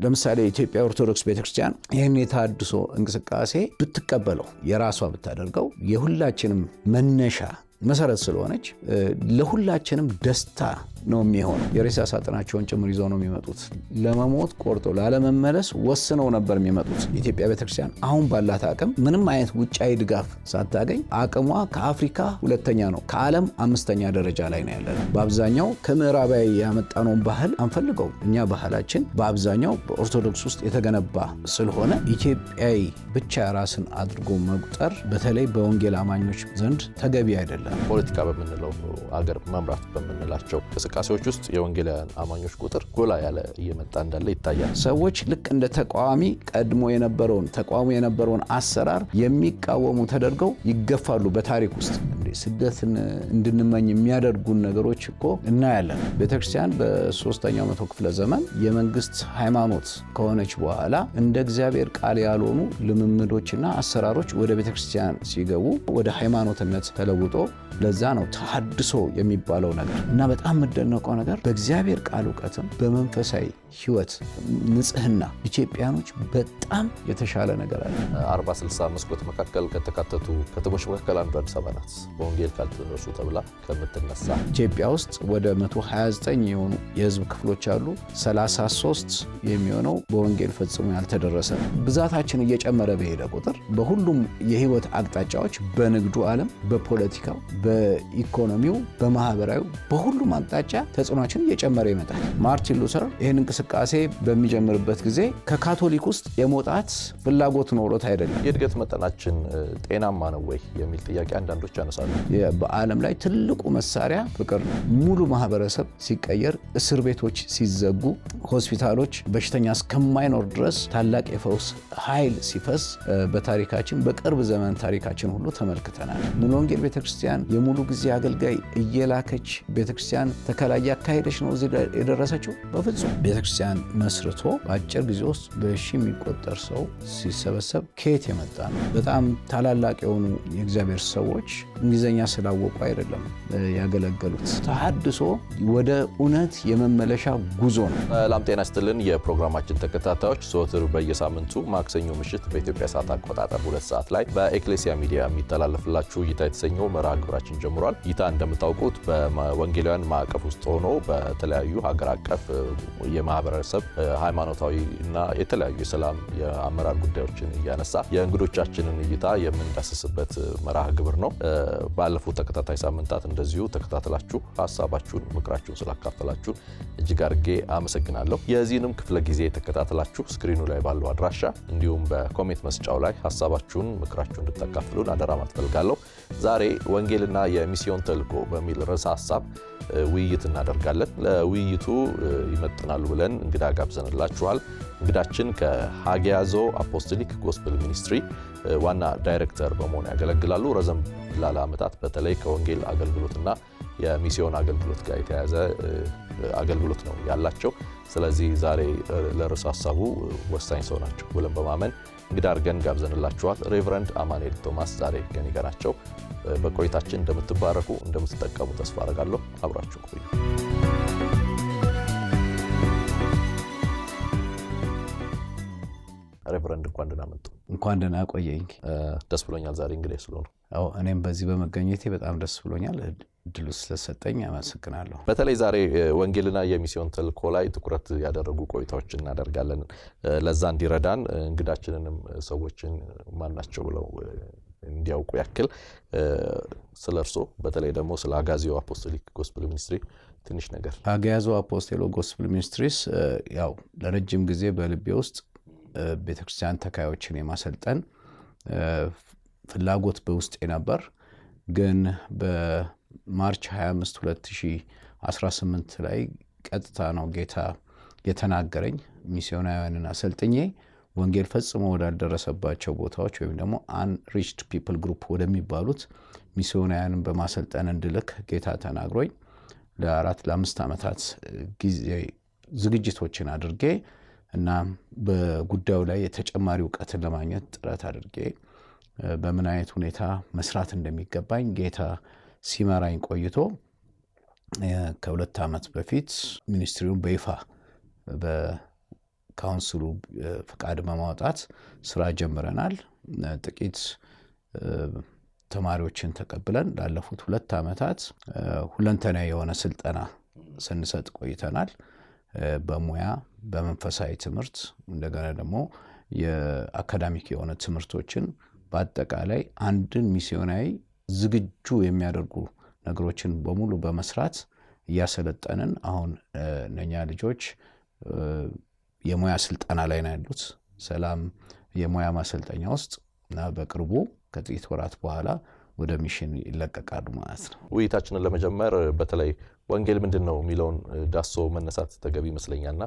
ለምሳሌ የኢትዮጵያ ኦርቶዶክስ ቤተክርስቲያን ይህን የታድሶ እንቅስቃሴ ብትቀበለው የራሷ ብታደርገው የሁላችንም መነሻ መሰረት ስለሆነች ለሁላችንም ደስታ ነው የሚሆነው። የሬሳ ሳጥናቸውን ጭምር ይዘው ነው የሚመጡት። ለመሞት ቆርጦ ላለመመለስ ወስነው ነበር የሚመጡት። የኢትዮጵያ ቤተክርስቲያን አሁን ባላት አቅም ምንም አይነት ውጫዊ ድጋፍ ሳታገኝ አቅሟ ከአፍሪካ ሁለተኛ ነው፣ ከዓለም 5ኛ ደረጃ ላይ ነው ያለነው። በአብዛኛው ከምዕራባዊ ያመጣነውን ባህል አንፈልገው። እኛ ባህላችን በአብዛኛው በኦርቶዶክስ ውስጥ የተገነባ ስለሆነ ኢትዮጵያዊ ብቻ ራስን አድርጎ መቁጠር በተለይ በወንጌል አማኞች ዘንድ ተገቢ አይደለም። ፖለቲካ በምንለው አገር መምራት በምንላቸው እንቅስቃሴዎች ውስጥ የወንጌላውያን አማኞች ቁጥር ጎላ ያለ እየመጣ እንዳለ ይታያል። ሰዎች ልክ እንደ ተቃዋሚ ቀድሞ የነበረውን አሰራር የሚቃወሙ ተደርገው ይገፋሉ። በታሪክ ውስጥ ስደትን እንድንመኝ የሚያደርጉን ነገሮች እኮ እናያለን። ቤተክርስቲያን በ3ኛው መቶ ክፍለ ዘመን የመንግስት ሃይማኖት ከሆነች በኋላ እንደ እግዚአብሔር ቃል ያልሆኑ ልምምዶችና አሰራሮች ወደ ቤተክርስቲያን ሲገቡ ወደ ሃይማኖትነት ተለውጦ ለዛ ነው ተሐድሶ የሚባለው ነገር እና በጣም የምደነቀው ነገር በእግዚአብሔር ቃል ዕውቀትም በመንፈሳዊ ህይወት ንጽህና ኢትዮጵያኖች በጣም የተሻለ ነገር አለ። 40-60 መስኮት መካከል ከተካተቱ ከተሞች መካከል አንዱ አዲስ አበባ ናት። በወንጌል ካልተነሱ ተብላ ከምትነሳ ኢትዮጵያ ውስጥ ወደ 129 የሆኑ የህዝብ ክፍሎች አሉ። 33 የሚሆነው በወንጌል ፈጽሞ ያልተደረሰ። ብዛታችን እየጨመረ በሄደ ቁጥር በሁሉም የህይወት አቅጣጫዎች በንግዱ ዓለም፣ በፖለቲካው፣ በኢኮኖሚው፣ በማህበራዊ በሁሉም አቅጣጫ ተጽዕኖአችን እየጨመረ ይመጣል። ማርቲን ሉተር ይህን እንቅስቃሴ በሚጀምርበት ጊዜ ከካቶሊክ ውስጥ የመውጣት ፍላጎት ኖሮት አይደለም። የእድገት መጠናችን ጤናማ ነው ወይ የሚል ጥያቄ አንዳንዶች ያነሳሉ። በዓለም ላይ ትልቁ መሳሪያ ፍቅር ነው። ሙሉ ማህበረሰብ ሲቀየር፣ እስር ቤቶች ሲዘጉ፣ ሆስፒታሎች በሽተኛ እስከማይኖር ድረስ ታላቅ የፈውስ ኃይል ሲፈስ በታሪካችን በቅርብ ዘመን ታሪካችን ሁሉ ተመልክተናል። ሙሉ ወንጌል ቤተክርስቲያን የሙሉ ጊዜ አገልጋይ እየላከች ቤተክርስቲያን ተከላ ያካሄደች ነው እዚህ የደረሰችው? በፍጹም። ቤተክርስቲያን መስርቶ በአጭር ጊዜ ውስጥ በሺ የሚቆጠር ሰው ሲሰበሰብ ከየት የመጣ ነው? በጣም ታላላቅ የሆኑ የእግዚአብሔር ሰዎች እንግሊዘኛ ስላወቁ አይደለም ያገለገሉት። ተሐድሶ ወደ እውነት የመመለሻ ጉዞ ነው። ሰላም ጤና ይስጥልን የፕሮግራማችን ተከታታዮች፣ ዘወትር በየሳምንቱ ማክሰኞ ምሽት በኢትዮጵያ ሰዓት አቆጣጠር 2 ሰዓት ላይ በኤክሌሲያ ሚዲያ የሚተላለፍላችሁ እይታ የተሰኘው መርሃ ግብራችን ጀምሯል። እይታ እንደምታውቁት በወንጌላውያን ማዕቀፍ ውስጥ ሆኖ በተለያዩ ሀገር አቀፍ የማህበረሰብ ሃይማኖታዊ እና የተለያዩ የሰላም የአመራር ጉዳዮችን እያነሳ የእንግዶቻችንን እይታ የምንዳስስበት መርሃ ግብር ነው። ባለፉት ተከታታይ ሳምንታት እንደዚሁ ተከታተላችሁ ሀሳባችሁን፣ ምክራችሁን ስላካፈላችሁ እጅግ አድርጌ አመሰግናለሁ። የዚህንም ክፍለ ጊዜ ተከታተላችሁ ስክሪኑ ላይ ባለው አድራሻ እንዲሁም በኮሜንት መስጫው ላይ ሀሳባችሁን፣ ምክራችሁን እንድታካፍሉን አደራ ማለት ፈልጋለሁ። ዛሬ ወንጌልና የሚስዮን ተልዕኮ በሚል ርዕሰ ሀሳብ ውይይት እናደርጋለን። ለውይይቱ ይመጥናሉ ብለን እንግዳ ጋብዘንላችኋል። እንግዳችን ከሃጊያዞ አፖስቶሊክ ጎስፕል ሚኒስትሪ ዋና ዳይሬክተር በመሆን ያገለግላሉ። ረዘም ላለ ዓመታት በተለይ ከወንጌል አገልግሎትና የሚስዮን አገልግሎት ጋር የተያያዘ አገልግሎት ነው ያላቸው። ስለዚህ ዛሬ ለርዕሰ ሀሳቡ ወሳኝ ሰው ናቸው ብለን በማመን እንግዳ አድርገን ጋብዘንላችኋል። ሬቨረንድ አማኑኤል ቶማስ ዛሬ ከኔ ጋር ናቸው። በቆይታችን እንደምትባረኩ እንደምትጠቀሙ ተስፋ አደርጋለሁ። አብራችሁ ቆዩ። ሬቨረንድ እንኳን ደህና መጡ። እንኳን ደህና ቆየኝ። ደስ ብሎኛል ዛሬ እንግዲህ ስለሆነ። አዎ እኔም በዚህ በመገኘቴ በጣም ደስ ብሎኛል። እድሉ ስለሰጠኝ አመሰግናለሁ። በተለይ ዛሬ ወንጌልና የሚስዮን ተልዕኮ ላይ ትኩረት ያደረጉ ቆይታዎች እናደርጋለን። ለዛ እንዲረዳን እንግዳችንንም ሰዎችን ማናቸው ብለው እንዲያውቁ ያክል ስለርሶ በተለይ ደግሞ ስለ ሃጊያዞ አፖስቶሊክ ጎስፕል ሚኒስትሪ ትንሽ ነገር። ሃጊያዞ አፖስቶሊክ ጎስፕል ሚኒስትሪስ ያው ለረጅም ጊዜ በልቤ ውስጥ ቤተክርስቲያን ተካዮችን የማሰልጠን ፍላጎት በውስጤ ነበር። ግን በማርች 25 2018 ላይ ቀጥታ ነው ጌታ የተናገረኝ። ሚስዮናውያንን አሰልጥኜ ወንጌል ፈጽሞ ወዳልደረሰባቸው ቦታዎች ወይም ደግሞ አንሪችድ ፒፕል ግሩፕ ወደሚባሉት ሚስዮናውያንን በማሰልጠን እንድልክ ጌታ ተናግሮኝ ለ4-5 ዓመታት ጊዜ ዝግጅቶችን አድርጌ እና በጉዳዩ ላይ የተጨማሪ ዕውቀትን ለማግኘት ጥረት አድርጌ በምን አይነት ሁኔታ መስራት እንደሚገባኝ ጌታ ሲመራኝ ቆይቶ ከ2 ዓመት በፊት ሚኒስትሪውን በይፋ ካውንስሉ ፍቃድ በማውጣት ስራ ጀምረናል። ጥቂት ተማሪዎችን ተቀብለን ላለፉት 2 ዓመታት ሁለንተናዊ የሆነ ስልጠና ስንሰጥ ቆይተናል። በሙያ በመንፈሳዊ ትምህርት እንደገና ደግሞ የአካዳሚክ የሆነ ትምህርቶችን በአጠቃላይ አንድን ሚስዮናዊ ዝግጁ የሚያደርጉ ነገሮችን በሙሉ በመስራት እያሰለጠንን አሁን እነኛ ልጆች የሙያ ስልጠና ላይ ነው ያሉት ሰላም የሙያ ማሰልጠኛ ውስጥ እና በቅርቡ ከጥቂት ወራት በኋላ ወደ ሚሽን ይለቀቃሉ ማለት ነው። ውይይታችንን ለመጀመር በተለይ ወንጌል ምንድነው የሚለውን ዳሶ መነሳት ተገቢ ይመስለኛልና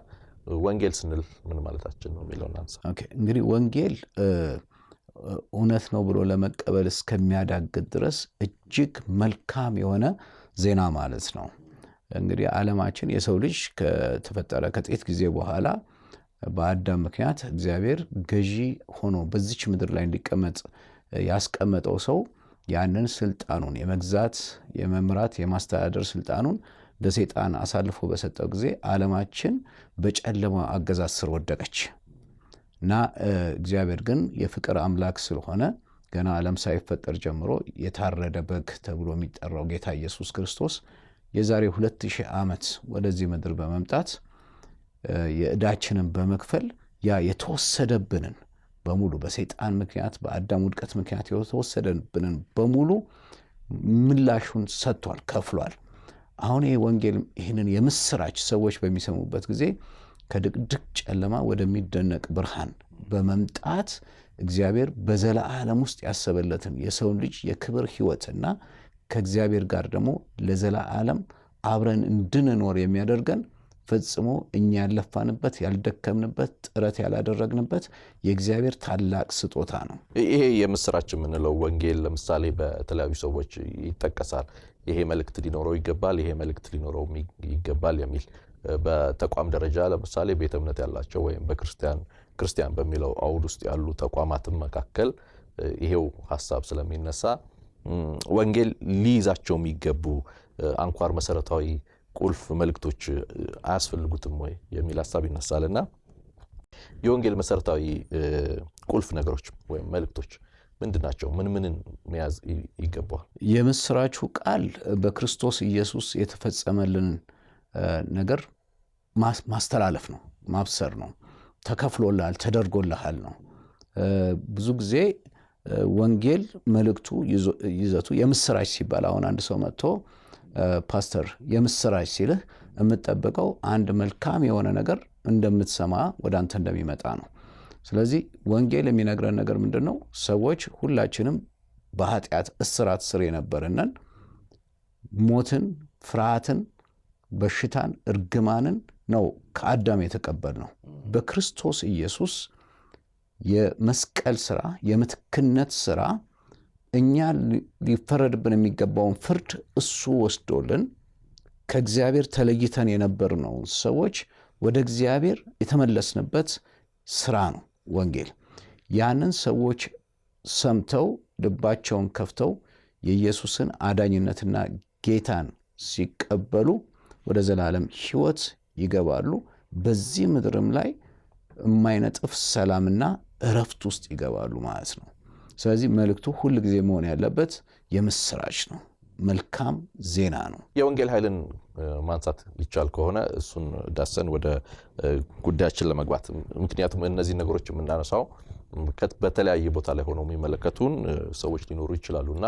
ወንጌል ስንል ምን ማለታችን ነው የሚለውን አንሳ። ኦኬ እንግዲህ ወንጌል እውነት ነው ብሎ ለመቀበል እስከሚያዳግት ድረስ እጅግ መልካም የሆነ ዜና ማለት ነው። እንግዲህ ዓለማችን የሰው ልጅ ከተፈጠረ ከጥቂት ጊዜ በኋላ በአዳም ምክንያት እግዚአብሔር ገዢ ሆኖ በዚች ምድር ላይ እንዲቀመጥ ያስቀመጠው ሰው ያንን ስልጣኑን የመግዛት የመምራት የማስተዳደር ስልጣኑን ለሰይጣን አሳልፎ በሰጠው ጊዜ ዓለማችን በጨለማ አገዛዝ ስር ወደቀች እና እግዚአብሔር ግን የፍቅር አምላክ ስለሆነ ገና ዓለም ሳይፈጠር ጀምሮ የታረደ በግ ተብሎ የሚጠራው ጌታ ኢየሱስ ክርስቶስ የዛሬ 2000 ዓመት ወደዚህ ምድር በመምጣት የዕዳችንን በመክፈል ያ የተወሰደብንን በሙሉ በሰይጣን ምክንያት በአዳም ውድቀት ምክንያት የተወሰደብንን በሙሉ ምላሹን ሰጥቷል፣ ከፍሏል። አሁን ይሄ ወንጌል ይህንን የምስራች ሰዎች በሚሰሙበት ጊዜ ከድቅድቅ ጨለማ ወደሚደነቅ ብርሃን በመምጣት እግዚአብሔር በዘላለም ውስጥ ያሰበለትን የሰውን ልጅ የክብር ሕይወትና ከእግዚአብሔር ጋር ደግሞ ለዘላለም አብረን እንድንኖር የሚያደርገን ፈጽሞ እኛ ያለፋንበት ያልደከምንበት ጥረት ያላደረግንበት የእግዚአብሔር ታላቅ ስጦታ ነው። ይሄ የምስራች የምንለው ወንጌል ለምሳሌ በተለያዩ ሰዎች ይጠቀሳል። ይሄ መልእክት ሊኖረው ይገባል፣ ይሄ መልእክት ሊኖረው ይገባል የሚል በተቋም ደረጃ ለምሳሌ ቤተ እምነት ያላቸው ወይም በክርስቲያን በሚለው አውድ ውስጥ ያሉ ተቋማትን መካከል ይሄው ሐሳብ ስለሚነሳ ወንጌል ሊይዛቸው የሚገቡ አንኳር መሰረታዊ ቁልፍ መልእክቶች አያስፈልጉትም ወይ የሚል ሐሳብ ይነሳልና የወንጌል መሰረታዊ ቁልፍ ነገሮች ወይም መልእክቶች ምንድናቸው? ምንን መያዝ ይገባል? የምስራቹ ቃል በክርስቶስ ኢየሱስ የተፈጸመልን ነገር ማስተላለፍ ነው፣ ማብሰር ነው። ተከፍሎልሃል፣ ተደርጎልሃል ነው። ብዙ ጊዜ ወንጌል መልእክቱ ይዘቱ የምስራች ሲባል አሁን አንድ ሰው መጥቶ ፓስተር የምስራች ሲልህ የምትጠብቀው አንድ መልካም የሆነ ነገር እንደምትሰማ ወደ አንተ እንደሚመጣ ነው። ስለዚህ ወንጌል የሚነግረን ነገር ምንድነው? ሰዎች ሁላችንም በኃጢአት እስራት ስር የነበርነን ሞትን፣ ፍርሃትን፣ በሽታን፣ እርግማንን ነው ከአዳም የተቀበልነው። በክርስቶስ ኢየሱስ የመስቀል ስራ የምትክነት ስራ እኛ ሊፈረድብን የሚገባውን ፍርድ እሱ ወስዶልን ከእግዚአብሔር ተለይተን የነበርነው ሰዎች ወደ እግዚአብሔር የተመለስንበት ስራ ነው ወንጌል። ያንን ሰዎች ሰምተው ልባቸውን ከፍተው የኢየሱስን አዳኝነትና ጌታን ሲቀበሉ ወደ ዘላለም ሕይወት ይገባሉ። በዚህ ምድርም ላይ የማይነጥፍ ሰላምና እረፍት ውስጥ ይገባሉ ማለት ነው። ስለዚህ መልእክቱ ሁል ጊዜ መሆን ያለበት የምስራች ነው፣ መልካም ዜና ነው። የወንጌል ኃይልን ማንሳት ይቻል ከሆነ እሱን ዳሰን ወደ ጉዳያችን ለመግባት ምክንያቱም እነዚህ ነገሮች የምናነሳው በተለያየ ቦታ ላይ ሆነው የሚመለከቱን ሰዎች ሊኖሩ ይችላሉና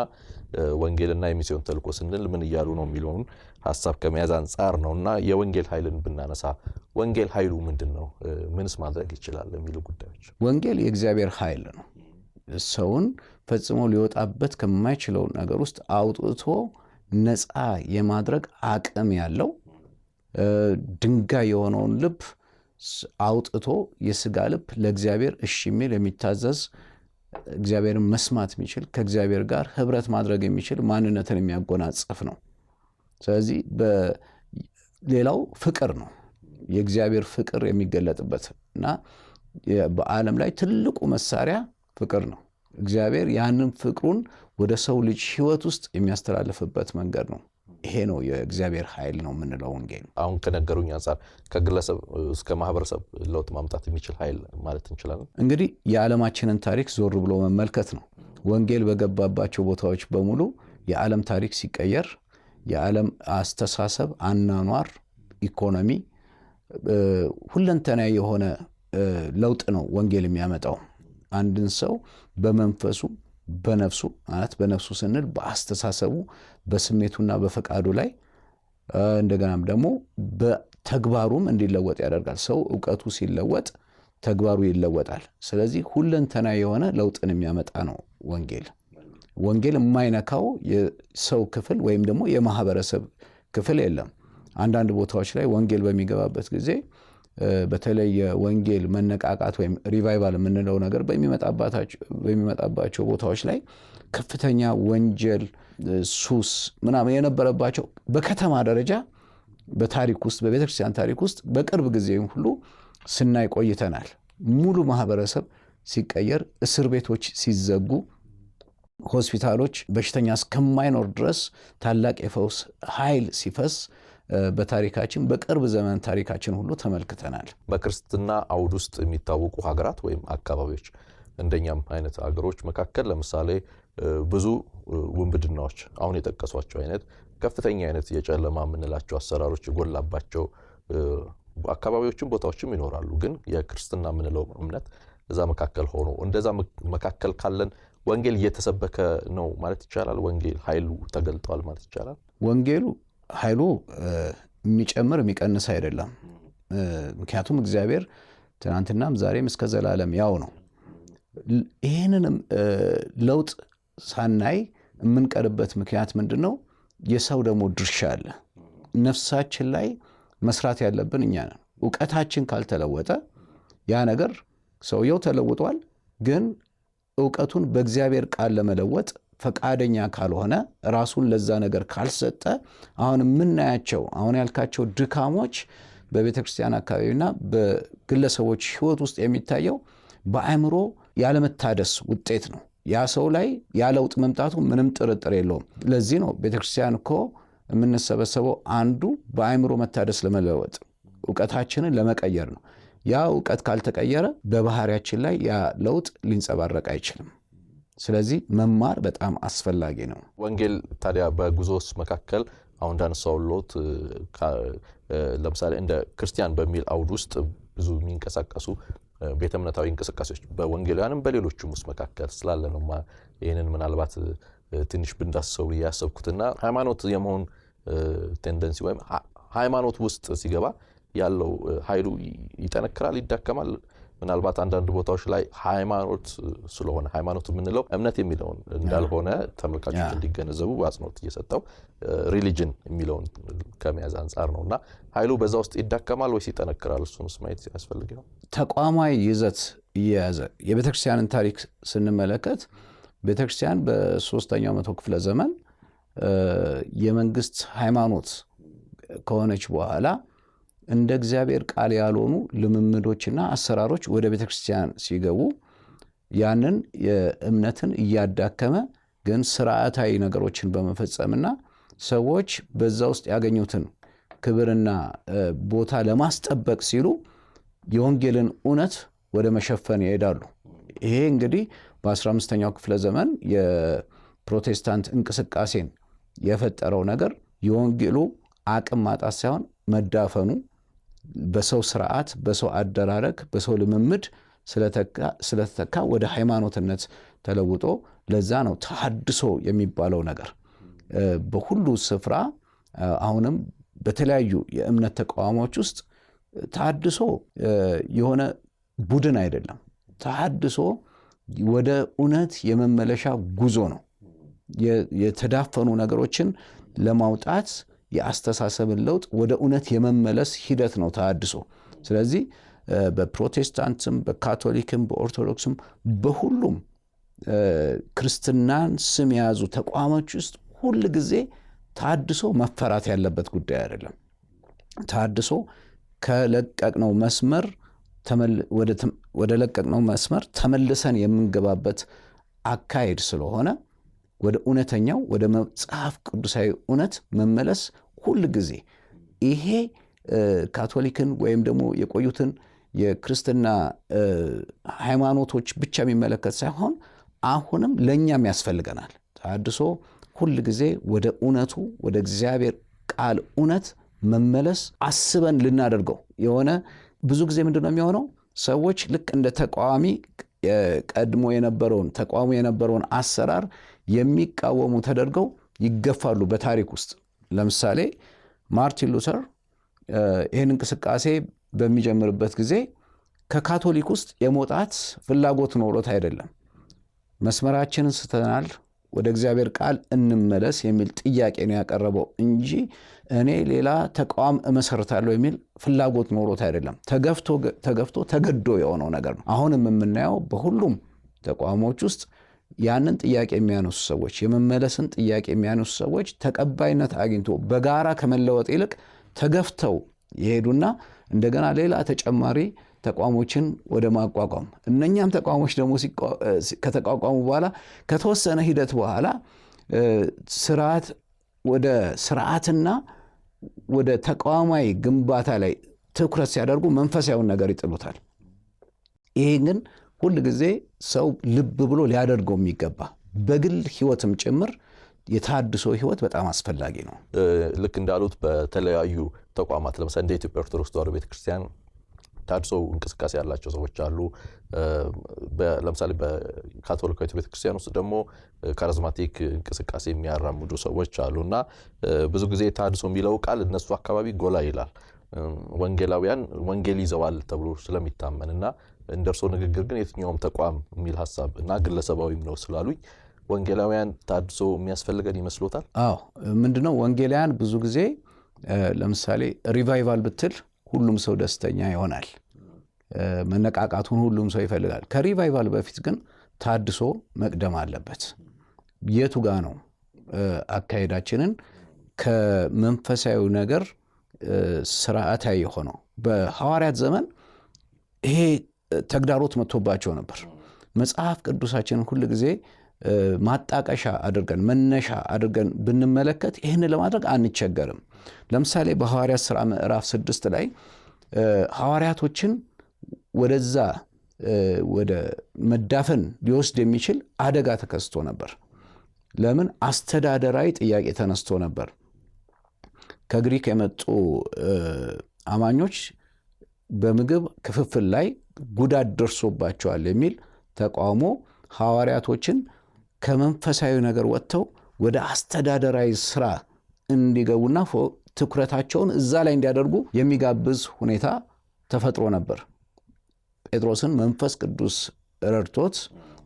ወንጌልና የሚስዮን ተልእኮ ስንል ምን እያሉ ነው የሚለውን ሐሳብ ከመያዝ አንጻር ነውና የወንጌል ኃይልን ብናነሳ ወንጌል ኃይሉ ምንድነው? ምንስ ማድረግ ይችላል የሚሉ ጉዳዮች። ወንጌል የእግዚአብሔር ኃይል ነው። ሰውን ፈጽሞ ሊወጣበት ከማይችለው ነገር ውስጥ አውጥቶ ነፃ የማድረግ አቅም ያለው ድንጋይ የሆነውን ልብ አውጥቶ የሥጋ ልብ ለእግዚአብሔር እሺ የሚል የሚታዘዝ እግዚአብሔርን መስማት የሚችል ከእግዚአብሔር ጋር ህብረት ማድረግ የሚችል ማንነትን የሚያጎናጽፍ ነው። ስለዚህ ሌላው ፍቅር ነው። የእግዚአብሔር ፍቅር የሚገለጥበት እና በዓለም ላይ ትልቁ መሳሪያ ፍቅር ነው። እግዚአብሔር ያንን ፍቅሩን ወደ ሰው ልጅ ህይወት ውስጥ የሚያስተላልፍበት መንገድ ነው ይሄ ነው የእግዚአብሔር ኃይል ነው የምንለው ወንጌል። አሁን ከነገሩኝ አንፃር ከግለሰብ እስከ ማህበረሰብ ለውጥ ማምጣት የሚችል ኃይል ማለት እንችላለን። እንግዲህ የዓለማችንን ታሪክ ዞር ብሎ መመልከት ነው። ወንጌል በገባባቸው ቦታዎች በሙሉ የዓለም ታሪክ ሲቀየር፣ የዓለም አስተሳሰብ፣ አናኗር፣ ኢኮኖሚ ሁለንተናዊ የሆነ ለውጥ ነው ወንጌል የሚያመጣው። አንድን ሰው በመንፈሱ በነፍሱ ማለት በነፍሱ ስንል በአስተሳሰቡ በስሜቱና በፈቃዱ ላይ እንደገናም ደግሞ በተግባሩም እንዲለወጥ ያደርጋል። ሰው ዕውቀቱ ሲለወጥ ተግባሩ ይለወጣል። ስለዚህ ሁለንተናዊ የሆነ ለውጥን የሚያመጣ ነው ወንጌል። ወንጌል የማይነካው የሰው ክፍል ወይም ደግሞ የማህበረሰብ ክፍል የለም። አንዳንድ ቦታዎች ላይ ወንጌል በሚገባበት ጊዜ በተለይ የወንጌል መነቃቃት ወይም ሪቫይቫል የምንለው ነገር በሚመጣባቸው ቦታዎች ላይ ከፍተኛ ወንጀል፣ ሱስ ምናምን የነበረባቸው በከተማ ደረጃ በታሪክ ውስጥ በቤተክርስቲያን ታሪክ ውስጥ በቅርብ ጊዜ ሁሉ ስናይ ቆይተናል። ሙሉ ማህበረሰብ ሲቀየር፣ እስር ቤቶች ሲዘጉ፣ ሆስፒታሎች በሽተኛ እስከማይኖር ድረስ ታላቅ የፈውስ ኃይል ሲፈስ በታሪካችን በቅርብ ዘመን ታሪካችን ሁሉ ተመልክተናል። በክርስትና አውድ ውስጥ የሚታወቁ ሀገራት ወይም አካባቢዎች እንደኛም አይነት ሀገሮች መካከል ለምሳሌ ብዙ ውንብድናዎች አሁን የጠቀሷቸው አይነት ከፍተኛ አይነት የጨለማ የምንላቸው አሰራሮች የጎላባቸው አካባቢዎችም ቦታዎችም ይኖራሉ። ግን የክርስትና የምንለው እምነት እዛ መካከል ሆኖ እንደዛ መካከል ካለን ወንጌል እየተሰበከ ነው ማለት ይቻላል። ወንጌል ኃይሉ ተገልጧል ማለት ይቻላል። ወንጌሉ ኃይሉ የሚጨምር የሚቀንስ አይደለም። ምክንያቱም እግዚአብሔር ትናንትናም ዛሬም እስከ ዘላለም ያው ነው። ይህንንም ለውጥ ሳናይ የምንቀርበት ምክንያት ምንድን ነው? የሰው ደግሞ ድርሻ አለ። ነፍሳችን ላይ መስራት ያለብን እኛ ነን። እውቀታችን ካልተለወጠ ያ ነገር ሰውየው ተለውጧል፣ ግን እውቀቱን በእግዚአብሔር ቃል ለመለወጥ ፈቃደኛ ካልሆነ ራሱን ለዛ ነገር ካልሰጠ አሁን የምናያቸው አሁን ያልካቸው ድካሞች በቤተ ክርስቲያን አካባቢና በግለሰቦች ሕይወት ውስጥ የሚታየው በአእምሮ ያለመታደስ ውጤት ነው። ያ ሰው ላይ ያለውጥ መምጣቱ ምንም ጥርጥር የለውም። ለዚህ ነው ቤተ ክርስቲያን እኮ የምንሰበሰበው አንዱ በአእምሮ መታደስ ለመለወጥ እውቀታችንን ለመቀየር ነው። ያ እውቀት ካልተቀየረ በባህሪያችን ላይ ያ ለውጥ ሊንጸባረቅ አይችልም። ስለዚህ መማር በጣም አስፈላጊ ነው። ወንጌል ታዲያ በጉዞስ መካከል አሁን እንዳነሳውሎት ለምሳሌ እንደ ክርስቲያን በሚል አውድ ውስጥ ብዙ የሚንቀሳቀሱ ቤተ እምነታዊ እንቅስቃሴዎች በወንጌላውያንም በሌሎችም ውስጥ መካከል ስላለ ነው ይህንን ምናልባት ትንሽ ብንዳስሰው ያሰብኩትና ሃይማኖት የመሆን ቴንደንሲ ወይም ሃይማኖት ውስጥ ሲገባ ያለው ኃይሉ ይጠነክራል፣ ይዳከማል። ምናልባት አንዳንድ ቦታዎች ላይ ሃይማኖት ስለሆነ ሃይማኖት የምንለው እምነት የሚለውን እንዳልሆነ ተመልካቾች እንዲገነዘቡ በአጽንኦት እየሰጠው ሪሊጅን የሚለውን ከመያዝ አንጻር ነውና ኃይሉ በዛ ውስጥ ይዳከማል ወይስ ይጠነክራል? እሱንስ ማየት ያስፈልጋል። ተቋማዊ ይዘት እየያዘ የቤተክርስቲያንን ታሪክ ስንመለከት ቤተክርስቲያን በ3ኛው መቶ ክፍለ ዘመን የመንግስት ሃይማኖት ከሆነች በኋላ እንደ እግዚአብሔር ቃል ያልሆኑ ልምምዶችና አሰራሮች ወደ ቤተክርስቲያን ሲገቡ ያንን የእምነትን እያዳከመ ግን ስርዓታዊ ነገሮችን በመፈጸምና ሰዎች በዛ ውስጥ ያገኙትን ክብርና ቦታ ለማስጠበቅ ሲሉ የወንጌልን እውነት ወደ መሸፈን ይሄዳሉ። ይሄ እንግዲህ በ15ኛው ክፍለ ዘመን የፕሮቴስታንት እንቅስቃሴን የፈጠረው ነገር የወንጌሉ አቅም ማጣት ሳይሆን መዳፈኑ በሰው ስርዓት፣ በሰው አደራረግ፣ በሰው ልምምድ ስለተተካ ወደ ሃይማኖትነት ተለውጦ ለዛ ነው ተሐድሶ የሚባለው ነገር በሁሉ ስፍራ አሁንም በተለያዩ የእምነት ተቋሞች ውስጥ ተሐድሶ የሆነ ቡድን አይደለም። ተሐድሶ ወደ እውነት የመመለሻ ጉዞ ነው። የተዳፈኑ ነገሮችን ለማውጣት የአስተሳሰብን ለውጥ ወደ እውነት የመመለስ ሂደት ነው ተሐድሶ። ስለዚህ በፕሮቴስታንትም በካቶሊክም በኦርቶዶክስም በሁሉም ክርስትናን ስም የያዙ ተቋሞች ውስጥ ሁል ጊዜ ተሐድሶ መፈራት ያለበት ጉዳይ አይደለም። ተሐድሶ ከለቀቅነው መስመር ወደ ለቀቅነው መስመር ተመልሰን የምንገባበት አካሄድ ስለሆነ ወደ እውነተኛው ወደ መጽሐፍ ቅዱሳዊ እውነት መመለስ ሁል ጊዜ ይሄ ካቶሊክን ወይም ደግሞ የቆዩትን የክርስትና ሃይማኖቶች ብቻ የሚመለከት ሳይሆን አሁንም ለእኛም ያስፈልገናል። ተሐድሶ ሁል ጊዜ ወደ እውነቱ ወደ እግዚአብሔር ቃል እውነት መመለስ አስበን ልናደርገው የሆነ ብዙ ጊዜ ምንድነው የሚሆነው? ሰዎች ልክ እንደ ተቃዋሚ ቀድሞ የነበረውን አሰራር የሚቃወሙ ተደርገው ይገፋሉ በታሪክ ውስጥ። ለምሳሌ ማርቲን ሉተር ይህን እንቅስቃሴ በሚጀምርበት ጊዜ ከካቶሊክ ውስጥ የመውጣት ፍላጎት ኖሮት አይደለም። መስመራችንን ስተናል፣ ወደ እግዚአብሔር ቃል እንመለስ የሚል ጥያቄ ነው ያቀረበው እንጂ እኔ ሌላ ተቋም እመሰርታለሁ የሚል ፍላጎት ኖሮት አይደለም። ተገፍቶ ተገዶ የሆነው ነገር ነው። አሁንም የምናየው በሁሉም ተቋሞች ውስጥ ያንን ጥያቄ የሚያነሱ ሰዎች፣ የመመለስን ጥያቄ የሚያነሱ ሰዎች ተቀባይነት አግኝቶ በጋራ ከመለወጥ ይልቅ ተገፍተው ይሄዱና እንደገና ሌላ ተጨማሪ ተቋሞችን ወደ ማቋቋም፣ እነኛም ተቋሞች ደግሞ ከተቋቋሙ በኋላ ከተወሰነ ሂደት በኋላ ወደ ስርዓትና ወደ ተቋማዊ ግንባታ ላይ ትኩረት ሲያደርጉ መንፈሳዊውን ነገር ይጥሉታል። ይሄ ግን ሁል ጊዜ ሰው ልብ ብሎ ሊያደርገው የሚገባ በግል ህይወትም ጭምር የተሐድሶ ህይወት በጣም አስፈላጊ ነው። ልክ እንዳሉት በተለያዩ ተቋማት ለምሳሌ እንደ ኢትዮጵያ ኦርቶዶክስ ተዋሕዶ ቤተክርስቲያን ተሐድሶ እንቅስቃሴ ያላቸው ሰዎች አሉ። ለምሳሌ በካቶሊካዊት ቤተክርስቲያን ውስጥ ደግሞ ካሪዝማቲክ እንቅስቃሴ የሚያራምዱ ሰዎች አሉና ብዙ ጊዜ ተሐድሶ የሚለው ቃል እነሱ አካባቢ ጎላ ይላል። ወንጌላውያን ወንጌል ይዘዋል ተብሎ ስለሚታመንና እንደርሶ ንግግር ግን የትኛውም ተቋም የሚል ሐሳብ እና ግለሰባዊም ነው ስላሉኝ ወንጌላውያን ተሐድሶ የሚያስፈልገን ይመስሎታል? አዎ፣ ምንድነው ወንጌላውያን ብዙ ጊዜ ለምሳሌ ሪቫይቫል ብትል ሁሉም ሰው ደስተኛ ይሆናል። መነቃቃቱን ሁሉም ሰው ይፈልጋል። ከሪቫይቫል በፊት ግን ተሐድሶ መቅደም አለበት። የቱ ጋ ነው አካሄዳችንን ከመንፈሳዊ ነገር ስርዓታዊ የሆነው? በሐዋርያት ዘመን ይሄ ተግዳሮት መጥቶባቸው ነበር። መጽሐፍ ቅዱሳችንን ሁል ጊዜ ማጣቀሻ አድርገን መነሻ አድርገን ብንመለከት ይህን ለማድረግ አንቸገርም። ለምሳሌ በሐዋርያት ሥራ ምዕራፍ 6 ላይ ሐዋርያቶችን ወደዛ ወደ መዳፈን ሊወስድ የሚችል አደጋ ተከስቶ ነበር። ለምን? አስተዳደራዊ ጥያቄ ተነስቶ ነበር። ከግሪክ የመጡ አማኞች በምግብ ክፍፍል ላይ ጉዳት ደርሶባቸዋል የሚል ተቃውሞ ሐዋርያቶችን ከመንፈሳዊ ነገር ወጥተው ወደ አስተዳደራዊ ስራ እንዲገቡና ትኩረታቸውን እዛ ላይ እንዲያደርጉ የሚጋብዝ ሁኔታ ተፈጥሮ ነበር። ጴጥሮስን መንፈስ ቅዱስ ረድቶት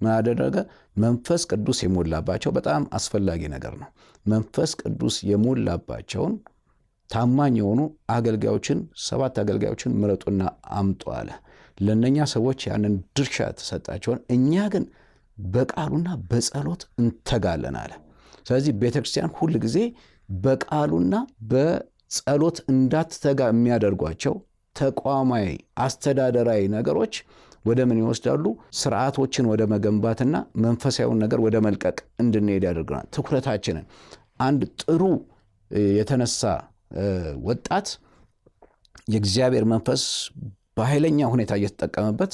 ምን አደረገ? መንፈስ ቅዱስ የሞላባቸው በጣም አስፈላጊ ነገር ነው። መንፈስ ቅዱስ የሞላባቸውን ታማኝ የሆኑ አገልጋዮችን 7 አገልጋዮችን ምረጡና አምጡ አለ። ለነኛ ሰዎች ያንን ድርሻ ተሰጣቸውን። እኛ ግን በቃሉና በጸሎት እንተጋለን አለ። ስለዚህ ቤተክርስቲያን ሁል ጊዜ በቃሉና በጸሎት እንዳትተጋ የሚያደርጓቸው ተቋማዊ አስተዳደራዊ ነገሮች ወደ ምን ይወስዳሉ? ስርዓቶችን ወደ መገንባትና መንፈሳዊውን ነገር ወደ መልቀቅ እንድንሄድ ያደርገናል። ትኩረታችንን አንድ ጥሩ የተነሳ ወጣት የእግዚአብሔር መንፈስ በኃይለኛ ሁኔታ እየተጠቀመበት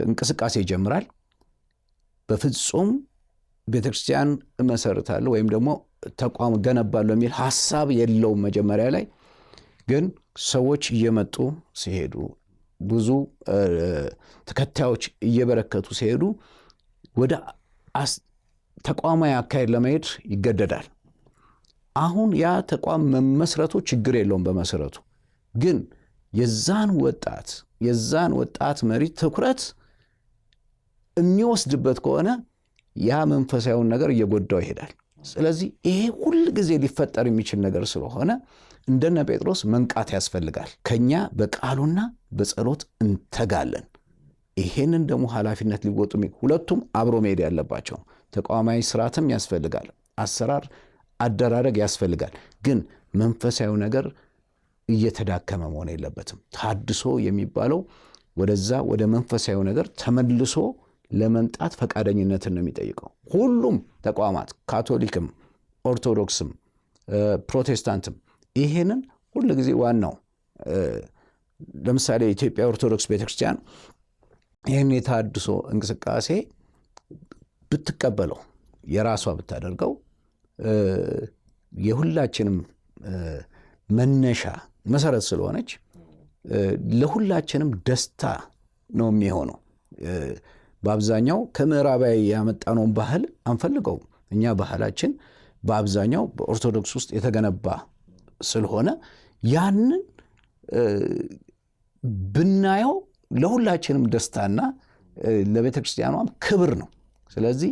እንቅስቃሴ ይጀምራል። በፍጹም ቤተክርስቲያን እመሰርታለሁ ወይም ደግሞ ተቋም ገነባለሁ የሚል ሐሳብ የለውም። መጀመሪያ ላይ ግን ሰዎች እየመጡ ሲሄዱ፣ ብዙ ተከታዮች እየበረከቱ ሲሄዱ ወደ ተቋማዊ አካሄድ ለመሄድ ይገደዳል። አሁን ያ ተቋም መመስረቱ ችግር የለውም በመሰረቱ። ግን የዛን ወጣት መሪ ትኩረት የሚወስድበት ከሆነ ያ መንፈሳዊውን ነገር እየጎዳው ይሄዳል። ስለዚህ ይሄ ሁል ጊዜ ሊፈጠር የሚችል ነገር ስለሆነ እንደነ ጴጥሮስ መንቃት ያስፈልጋል። ከኛ በቃሉና በጸሎት እንተጋለን። ይሄንን ደግሞ ኃላፊነት ሊወጡ ሁለቱም አብሮ መሄድ ያለባቸው። ተቋማዊ ስርዓትም ያስፈልጋል፣ አሰራር አደራረግ ያስፈልጋል። ግን መንፈሳዊ ነገር እየተዳከመ መሆን የለበትም። ተሐድሶ የሚባለው ወደዛ ወደ መንፈሳዊ ነገር ተመልሶ ለመምጣት ፈቃደኝነትን ነው የሚጠይቀው። ሁሉም ተቋማት ካቶሊክም፣ ኦርቶዶክስም፣ ፕሮቴስታንትም ይሄንን ሁሉ ጊዜ ዋናው ለምሳሌ የኢትዮጵያ ኦርቶዶክስ ቤተክርስቲያን ይህን የተሃድሶ እንቅስቃሴ ብትቀበለው የራሷ ብታደርገው የሁላችንም መነሻ መሰረት ስለሆነች ለሁላችንም ደስታ ነው የሚሆነው። በአብዛኛው ከምዕራባዊ ያመጣነውን ባህል አንፈልገውም። እኛ ባህላችን በአብዛኛው በኦርቶዶክስ ውስጥ የተገነባ ስለሆነ ያንን ብናየው ለሁላችንም ደስታና ለቤተ ክርስቲያኗም ክብር ነው። ስለዚህ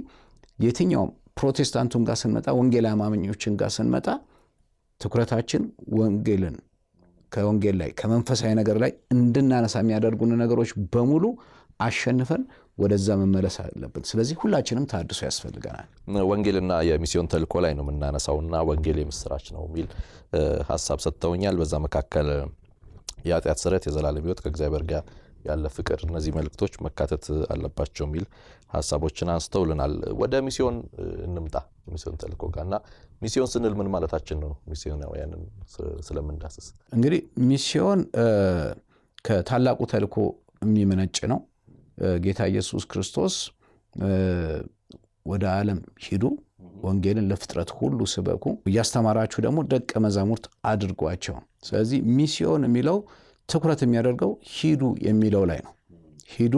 የትኛውም ፕሮቴስታንቱም ጋር ስንመጣ፣ ወንጌል አማኞችን ጋር ስንመጣ ትኩረታችን ወንጌልን ከወንጌል ላይ ከመንፈሳዊ ነገር ላይ እንድናነሳ የሚያደርጉን ነገሮች በሙሉ አሸንፈን ወደዛ መመለስ አለብን። ስለዚህ ሁላችንም ተሃድሶ ያስፈልገናል። ወንጌልና የሚስዮን ተልእኮ ላይ ነው የምናነሳውና ወንጌል የምስራች ነው የሚል ሐሳብ ሰጥተውኛል። በዛ መካከል የኃጢአት ስርየት፣ የዘላለም ሕይወት፣ ከእግዚአብሔር ጋር ያለ ፍቅር፣ እነዚህ መልእክቶች መካተት አለባቸው የሚል ሐሳቦችን አንስተውልናል። ወደ ሚስዮን እንምጣ። ሚስዮን ተልእኮ ጋርና ሚስዮን ስንል ምን ማለታችን ነው? ሚስዮናውያንን ስለምንዳስስ እንግዲህ ሚስዮን ከታላቁ ተልእኮ የሚመነጭ ነው። ጌታ ኢየሱስ ክርስቶስ ወደ ዓለም ሂዱ፣ ወንጌልን ለፍጥረት ሁሉ ስበኩ፣ እያስተማራችሁ ደግሞ ደቀ መዛሙርት አድርጓቸው። ስለዚህ ሚስዮን የሚለው ትኩረት የሚያደርገው ሂዱ የሚለው ላይ ነው። ሂዱ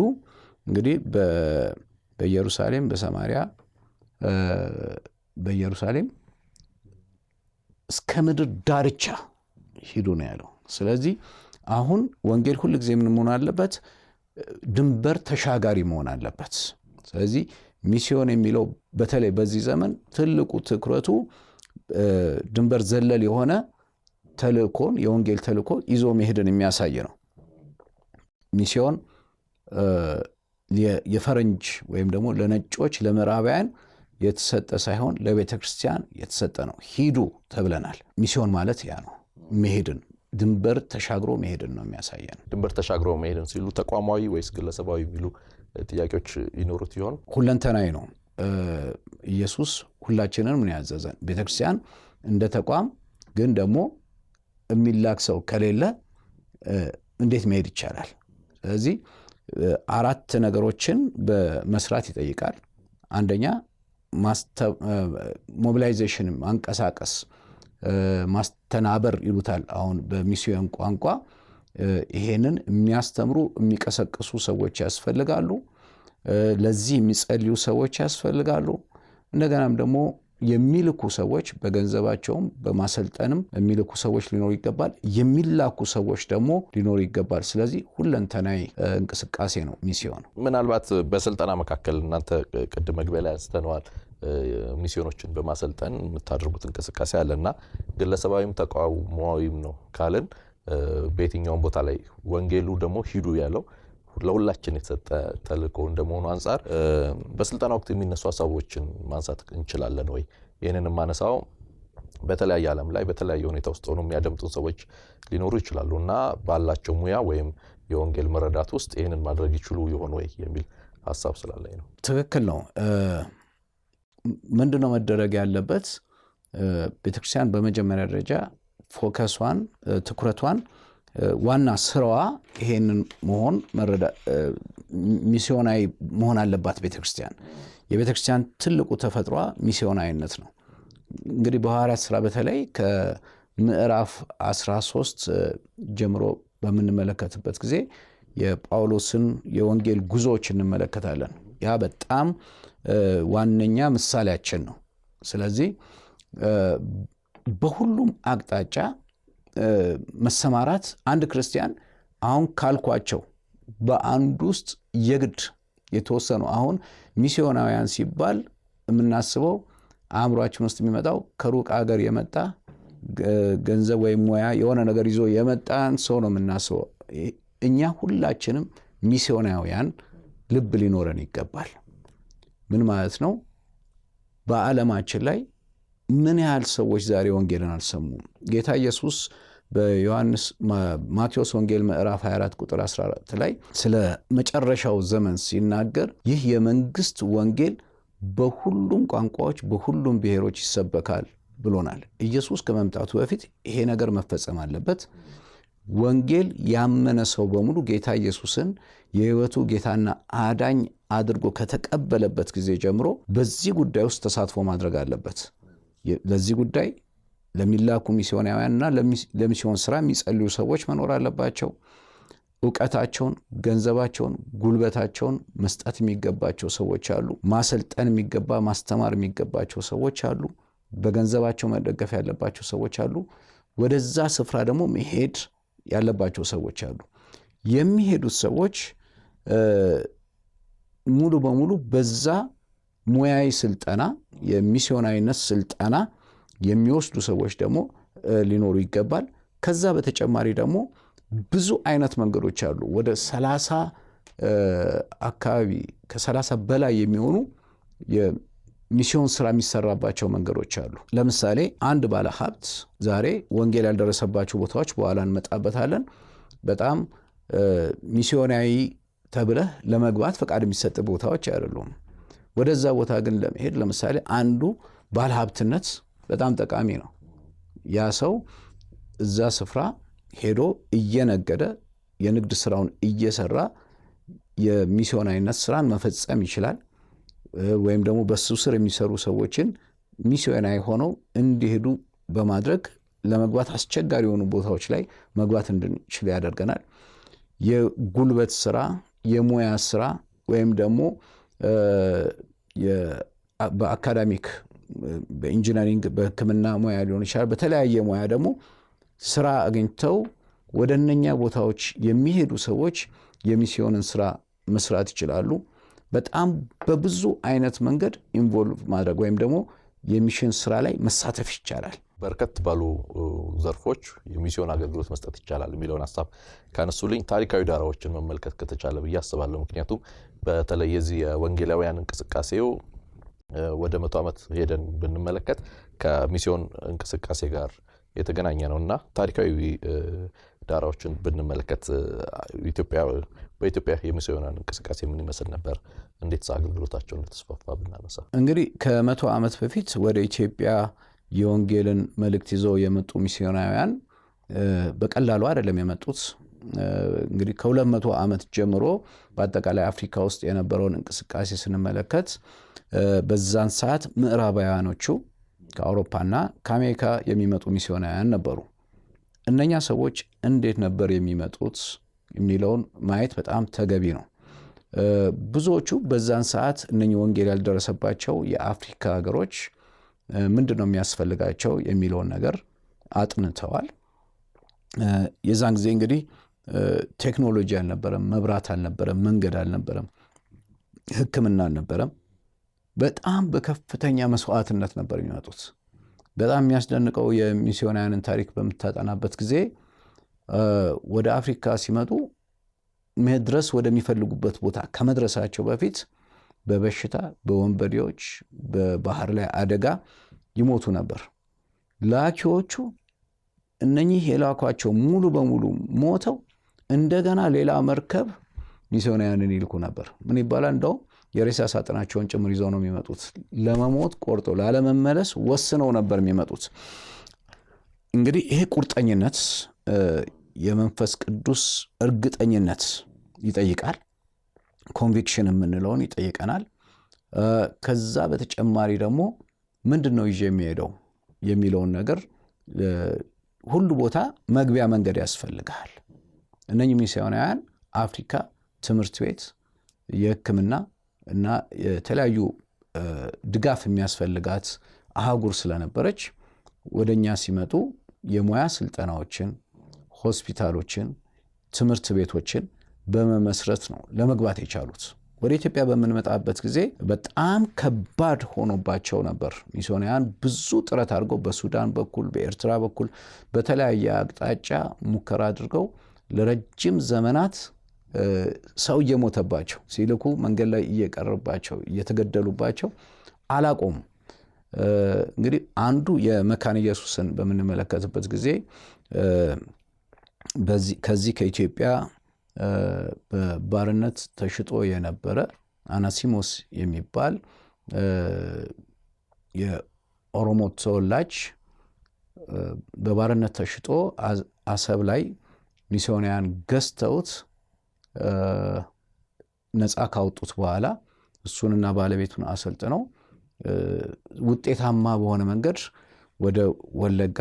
እንግዲህ በኢየሩሳሌም፣ በሰማሪያ፣ በኢየሩሳሌም እስከ ምድር ዳርቻ ሂዱ ነው ያለው። ስለዚህ አሁን ወንጌል ሁል ጊዜ ምን መሆን አለበት? ድንበር ተሻጋሪ መሆን አለበት። ስለዚህ ሚስዮን የሚለው በተለይ በዚህ ዘመን ትልቁ ትኩረቱ ድንበር ዘለል የሆነ ተልእኮን፣ የወንጌል ተልእኮ ይዞ መሄድን የሚያሳይ ነው። ሚስዮን የፈረንጅ ወይም ደግሞ ለነጮች ለምዕራባውያን የተሰጠ ሳይሆን ለቤተ ክርስቲያን የተሰጠ ነው። ሂዱ ተብለናል። ሚስዮን ማለት ያ ነው፣ መሄድን፣ ድንበር ተሻግሮ መሄድን ነው የሚያሳየን። ድንበር ተሻግሮ መሄድን ሲሉ ተቋማዊ ወይስ ግለሰባዊ የሚሉ ጥያቄዎች ይኖሩት ይሆን? ሁለንተናዊ ነው። ኢየሱስ ሁላችንን ምን ያዘዘን? ቤተ ክርስቲያን እንደ ተቋም ግን ደግሞ የሚላክ ሰው ከሌለ እንዴት መሄድ ይቻላል? ስለዚህ 4 ነገሮችን በመስራት ይጠይቃል። አንደኛ ሞቢላይዜሽን፣ ማንቀሳቀስ፣ ማስተናበር ይሉታል አሁን በሚስዮን ቋንቋ። ይሄንን የሚያስተምሩ የሚቀሰቅሱ ሰዎች ያስፈልጋሉ። ለዚህ የሚጸልዩ ሰዎች ያስፈልጋሉ። እንደገናም ደግሞ የሚልኩ ሰዎች በገንዘባቸውም በማሰልጠንም የሚልኩ ሰዎች ሊኖሩ ይገባል። የሚላኩ ሰዎች ደግሞ ሊኖሩ ይገባል። ስለዚህ ሁለንተናዊ እንቅስቃሴ ነው ሚስዮን። ምናልባት በስልጠና መካከል እናንተ ቅድም መግቢያ ላይ አንስተነዋል፣ ሚስዮኖችን በማሰልጠን የምታደርጉት እንቅስቃሴ አለና ግለሰባዊም ተቋማዊም ነው ካልን በየትኛውም ቦታ ላይ ወንጌሉ ደግሞ ሂዱ ያለው ለሁላችን የተሰጠ ተልእኮ እንደመሆኑ አንጻር በስልጠና ወቅት የሚነሱ ሀሳቦችን ማንሳት እንችላለን ወይ? ይህንን የማነሳው በተለያየ ዓለም ላይ በተለያየ ሁኔታ ውስጥ ሆኖ የሚያደምጡን ሰዎች ሊኖሩ ይችላሉ እና ባላቸው ሙያ ወይም የወንጌል መረዳት ውስጥ ይህንን ማድረግ ይችሉ ይሆን ወይ የሚል ሀሳብ ስላለኝ ነው። ትክክል ነው። ምንድነው መደረግ ያለበት? ቤተክርስቲያን በመጀመሪያ ደረጃ ፎከሷን፣ ትኩረቷን፣ ዋና ስራዋ ይሄንን መሆን ሚስዮናዊ መሆን አለባት። ቤተክርስቲያን የቤተክርስቲያን ትልቁ ተፈጥሯ ሚስዮናዊነት ነው። እንግዲህ በሐዋርያት ሥራ በተለይ ከምዕራፍ 13 ጀምሮ በምንመለከትበት ጊዜ የጳውሎስን የወንጌል ጉዞዎች እንመለከታለን። ያ በጣም ዋነኛ ምሳሌያችን ነው። ስለዚህ በሁሉም አቅጣጫ መሰማራት አንድ ክርስቲያን አሁን ካልኳቸው በአንድ ውስጥ የግድ የተወሰኑ አሁን ሚስዮናውያን ሲባል የምናስበው አእምሯችን ውስጥ የሚመጣው ከሩቅ ሀገር የመጣ ገንዘብ ወይም ሙያ የሆነ ነገር ይዞ የመጣን ሰው ነው የምናስበው። እኛ ሁላችንም ሚስዮናውያን ልብ ሊኖረን ይገባል። ምን ማለት ነው? በዓለማችን ላይ ምን ያህል ሰዎች ዛሬ ወንጌልን አልሰሙም? ጌታ ኢየሱስ በዮሐንስ ማቴዎስ ወንጌል ምዕራፍ 24 ቁጥር 14 ላይ ስለ መጨረሻው ዘመን ሲናገር ይህ የመንግስት ወንጌል በሁሉም ቋንቋዎች በሁሉም ብሔሮች ይሰበካል ብሎናል። ኢየሱስ ከመምጣቱ በፊት ይሄ ነገር መፈጸም አለበት። ወንጌል ያመነ ሰው በሙሉ ጌታ ኢየሱስን የሕይወቱ ጌታና አዳኝ አድርጎ ከተቀበለበት ጊዜ ጀምሮ በዚህ ጉዳይ ውስጥ ተሳትፎ ማድረግ አለበት። ለዚህ ጉዳይ ለሚላኩ ሚስዮናውያንና ለሚስዮን ስራ የሚጸልዩ ሰዎች መኖር አለባቸው። ዕውቀታቸውን፣ ገንዘባቸውን፣ ጉልበታቸውን መስጠት የሚገባቸው ሰዎች አሉ። ማሰልጠን የሚገባ ማስተማር የሚገባቸው ሰዎች አሉ። በገንዘባቸው መደገፍ ያለባቸው ሰዎች አሉ። ወደዛ ስፍራ ደግሞ መሄድ ያለባቸው ሰዎች አሉ። የሚሄዱት ሰዎች ሙሉ በሙሉ በዛ ሙያዊ ስልጠና የሚስዮናዊነት ስልጠና የሚወስዱ ሰዎች ደግሞ ሊኖሩ ይገባል። ከዛ በተጨማሪ ደግሞ ብዙ አይነት መንገዶች አሉ። ወደ 30 አካባቢ ከ30 በላይ የሚሆኑ የሚስዮን ስራ የሚሰራባቸው መንገዶች አሉ። ለምሳሌ አንድ ባለ ሀብት ዛሬ ወንጌል ያልደረሰባቸው ቦታዎች በኋላ እንመጣበታለን። በጣም ሚስዮናዊ ተብለህ ለመግባት ፈቃድ የሚሰጥ ቦታዎች አይደሉም። ወደዛ ቦታ ግን ለመሄድ ለምሳሌ አንዱ ባለ ሀብትነት በጣም ጠቃሚ ነው። ያ ሰው እዛ ስፍራ ሄዶ እየነገደ የንግድ ስራውን እየሰራ የሚስዮናዊነት ስራን መፈጸም ይችላል። ወይም ደግሞ በሱ ስር የሚሰሩ ሰዎችን ሚስዮናዊ ሆነው እንዲሄዱ በማድረግ ለመግባት አስቸጋሪ የሆኑ ቦታዎች ላይ መግባት እንድንችል ያደርገናል። የጉልበት ስራ፣ የሙያ ስራ ወይም ደግሞ በአካዳሚክ በኢንጂነሪንግ በሕክምና ሙያ ሊሆን ይችላል። በተለያየ ሙያ ደግሞ ስራ አግኝተው ወደ እነኛ ቦታዎች የሚሄዱ ሰዎች የሚስዮንን ስራ መስራት ይችላሉ። በጣም በብዙ አይነት መንገድ ኢንቮልቭ ማድረግ ወይም ደግሞ የሚሽን ስራ ላይ መሳተፍ ይቻላል። በርከት ባሉ ዘርፎች የሚስዮን አገልግሎት መስጠት ይቻላል የሚለውን ሀሳብ ካነሱልኝ ታሪካዊ ዳራዎችን መመልከት ከተቻለ ብዬ አስባለሁ። ምክንያቱም በተለይ የዚህ የወንጌላውያን እንቅስቃሴው ወደ 100 ዓመት ሄደን ብንመለከት ከሚስዮን እንቅስቃሴ ጋር የተገናኘ ነውና ታሪካዊ ዳራዎችን ብንመለከት በኢትዮጵያ የሚስዮናን እንቅስቃሴ ምን ይመስል ነበር? እንዴት አገልግሎታቸው እንደተስፋፋ ብናነሳ እንግዲህ ከ100 ዓመት በፊት ወደ ኢትዮጵያ የወንጌልን መልእክት ይዘው የመጡ ሚስዮናውያን በቀላሉ አይደለም የመጡት። እንግዲህ ከ200 ዓመት ጀምሮ በአጠቃላይ አፍሪካ ውስጥ የነበረውን እንቅስቃሴ ስንመለከት በዛን ሰዓት ምዕራባውያኖቹ ከአውሮፓና ከአሜሪካ የሚመጡ ሚስዮናውያን ነበሩ። እነኛ ሰዎች እንዴት ነበር የሚመጡት የሚለውን ማየት በጣም ተገቢ ነው። ብዙዎቹ በዛን ሰዓት እነኚህ ወንጌል ያልደረሰባቸው የአፍሪካ ሀገሮች ምንድን ነው የሚያስፈልጋቸው የሚለውን ነገር አጥንተዋል። የዛን ጊዜ እንግዲህ ቴክኖሎጂ አልነበረም፣ መብራት አልነበረም፣ መንገድ አልነበረም፣ ሕክምና አልነበረም። በጣም በከፍተኛ መስዋዕትነት ነበር የሚመጡት። በጣም የሚያስደንቀው የሚስዮናውያንን ታሪክ በምታጠናበት ጊዜ ወደ አፍሪካ ሲመጡ መድረስ ወደሚፈልጉበት ቦታ ከመድረሳቸው በፊት በበሽታ፣ በወንበዴዎች፣ በባህር ላይ አደጋ ይሞቱ ነበር። ላኪዎቹ እነኚህ የላኳቸው ሙሉ በሙሉ ሞተው እንደገና ሌላ መርከብ ሚስዮናውያንን ይልኩ ነበር። ምን ይባላል? እንደውም የሬሳ ሳጥናቸውን ጭምር ይዘው ነው የሚመጡት። ለመሞት ቆርጦ ላለመመለስ ወስነው ነበር የሚመጡት። እንግዲህ ይሄ ቁርጠኝነት የመንፈስ ቅዱስ እርግጠኝነት ይጠይቃል። ኮንቪክሽን የምንለውን ይጠይቀናል። ከዛ በተጨማሪ ደግሞ ምንድን ነው ይዤ የሚሄደው የሚለውን ነገር ሁሉ ቦታ መግቢያ መንገድ ያስፈልጋል። እነኚህ ሚስዮናውያን አፍሪካ ትምህርት ቤት፣ የሕክምና እና የተለያዩ ድጋፍ የሚያስፈልጋት አህጉር ስለነበረች ወደኛ ሲመጡ የሙያ ስልጠናዎችን፣ ሆስፒታሎችን፣ ትምህርት ቤቶችን በመመስረት ነው ለመግባት የቻሉት። ወደ ኢትዮጵያ በምንመጣበት ጊዜ በጣም ከባድ ሆኖባቸው ነበር። ሚስዮናውያን ብዙ ጥረት አድርገው በሱዳን በኩል በኤርትራ በኩል በተለያየ አቅጣጫ ሙከራ አድርገው ለረጅም ዘመናት ሰው እየሞተባቸው ሲልኩ መንገድ ላይ እየቀረባቸው እየተገደሉባቸው አላቆሙ። እንግዲህ አንዱ የመካነ ኢየሱስን በምንመለከትበት ጊዜ ከዚህ ከኢትዮጵያ በባርነት ተሽጦ የነበረ አናሲሞስ የሚባል የኦሮሞ ተወላጅ በባርነት ተሽጦ አሰብ ላይ ሚስዮናውያን ገዝተውት ነፃ ካወጡት በኋላ እሱንና ባለቤቱን አሰልጥነው ውጤታማ በሆነ መንገድ ወደ ወለጋ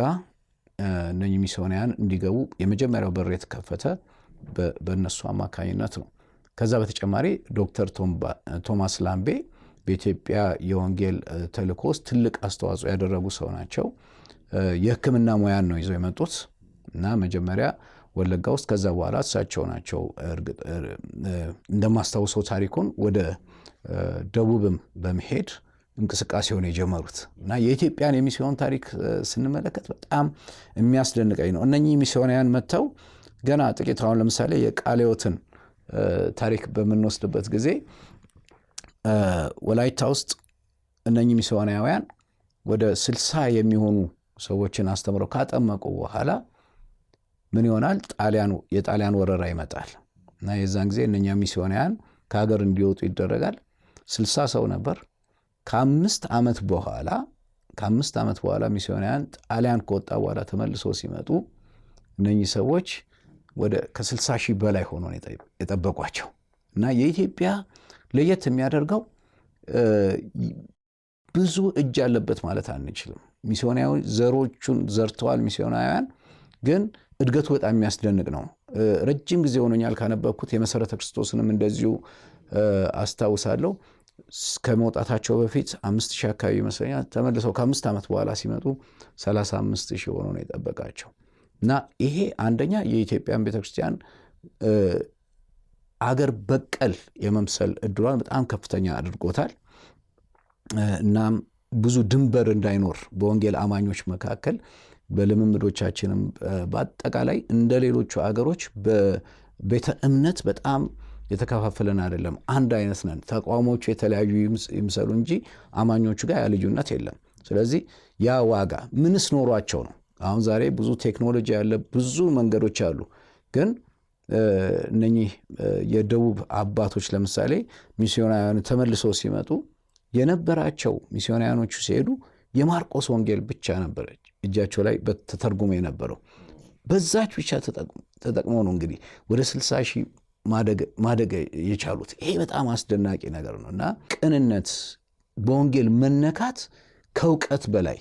እነኚህ ሚስዮናውያን እንዲገቡ የመጀመሪያው በር የተከፈተ በእነሱ አማካኝነት ነው። ከዛ በተጨማሪ ዶክተር ቶማስ ላምቤ በኢትዮጵያ የወንጌል ተልእኮ ውስጥ ትልቅ አስተዋጽኦ ያደረጉ ሰው ናቸው። የሕክምና ሙያን ነው ይዘው የመጡት እና መጀመሪያ ወለጋ ውስጥ፣ ከዛ በኋላ እሳቸው ናቸው እንደማስታውሰው ታሪኩን ወደ ደቡብም በመሄድ እንቅስቃሴውን የጀመሩት እና የኢትዮጵያን የሚስዮን ታሪክ ስንመለከት በጣም የሚያስደንቀኝ ነው። እነኚህ ሚስዮናውያን መጥተው ገና ጥቂት አሁን ለምሳሌ የቃለ ሕይወትን ታሪክ በምንወስድበት ጊዜ ወላይታ ውስጥ እነኚህ ሚስዮናውያን ወደ 60 የሚሆኑ ሰዎችን አስተምረው ካጠመቁ በኋላ ምን ይሆናል? የጣሊያን ወረራ ይመጣል እና የዛን ጊዜ እነኛ ሚስዮናውያን ከሀገር እንዲወጡ ይደረጋል። 60 ሰው ነበር። ከ5 ዓመት በኋላ ሚስዮናውያን ጣሊያን ከወጣ በኋላ ተመልሶ ሲመጡ እነኚህ ሰዎች ወደ ከ60 ሺህ በላይ ሆኖ የጠበቋቸው እና የኢትዮጵያ ለየት የሚያደርገው ብዙ እጅ ያለበት ማለት አንችልም። ሚስዮናዊ ዘሮቹን ዘርተዋል ሚስዮናውያን፣ ግን እድገቱ በጣም የሚያስደንቅ ነው። ረጅም ጊዜ ሆኖኛል ካነበብኩት። የመሰረተ ክርስቶስንም እንደዚሁ አስታውሳለሁ። ከመውጣታቸው በፊት 5000 አካባቢ ይመስለኛል። ተመልሰው ከ5 ዓመት በኋላ ሲመጡ 35000 ሆኖ ነው የጠበቃቸው እና ይሄ አንደኛ የኢትዮጵያን ቤተክርስቲያን አገር በቀል የመምሰል እድሏን በጣም ከፍተኛ አድርጎታል። እናም ብዙ ድንበር እንዳይኖር በወንጌል አማኞች መካከል በልምምዶቻችንም በአጠቃላይ እንደ ሌሎቹ አገሮች በቤተ እምነት በጣም የተከፋፈለን አይደለም። አንድ አይነት ነን። ተቋሞቹ የተለያዩ ይምሰሉ እንጂ አማኞቹ ጋር ያ ልዩነት የለም። ስለዚህ ያ ዋጋ ምንስ ኖሯቸው ነው? አሁን ዛሬ ብዙ ቴክኖሎጂ ያለ ብዙ መንገዶች አሉ። ግን እነኚህ የደቡብ አባቶች ለምሳሌ ሚስዮናውያኑ ተመልሰው ሲመጡ የነበራቸው ሚስዮናውያኖቹ ሲሄዱ የማርቆስ ወንጌል ብቻ ነበረች እጃቸው ላይ ተተርጉሞ የነበረው። በዛች ብቻ ተጠቅመው ነው እንግዲህ ወደ 60 ሺህ ማደግ የቻሉት። ይሄ በጣም አስደናቂ ነገር ነው እና ቅንነት፣ በወንጌል መነካት ከእውቀት በላይ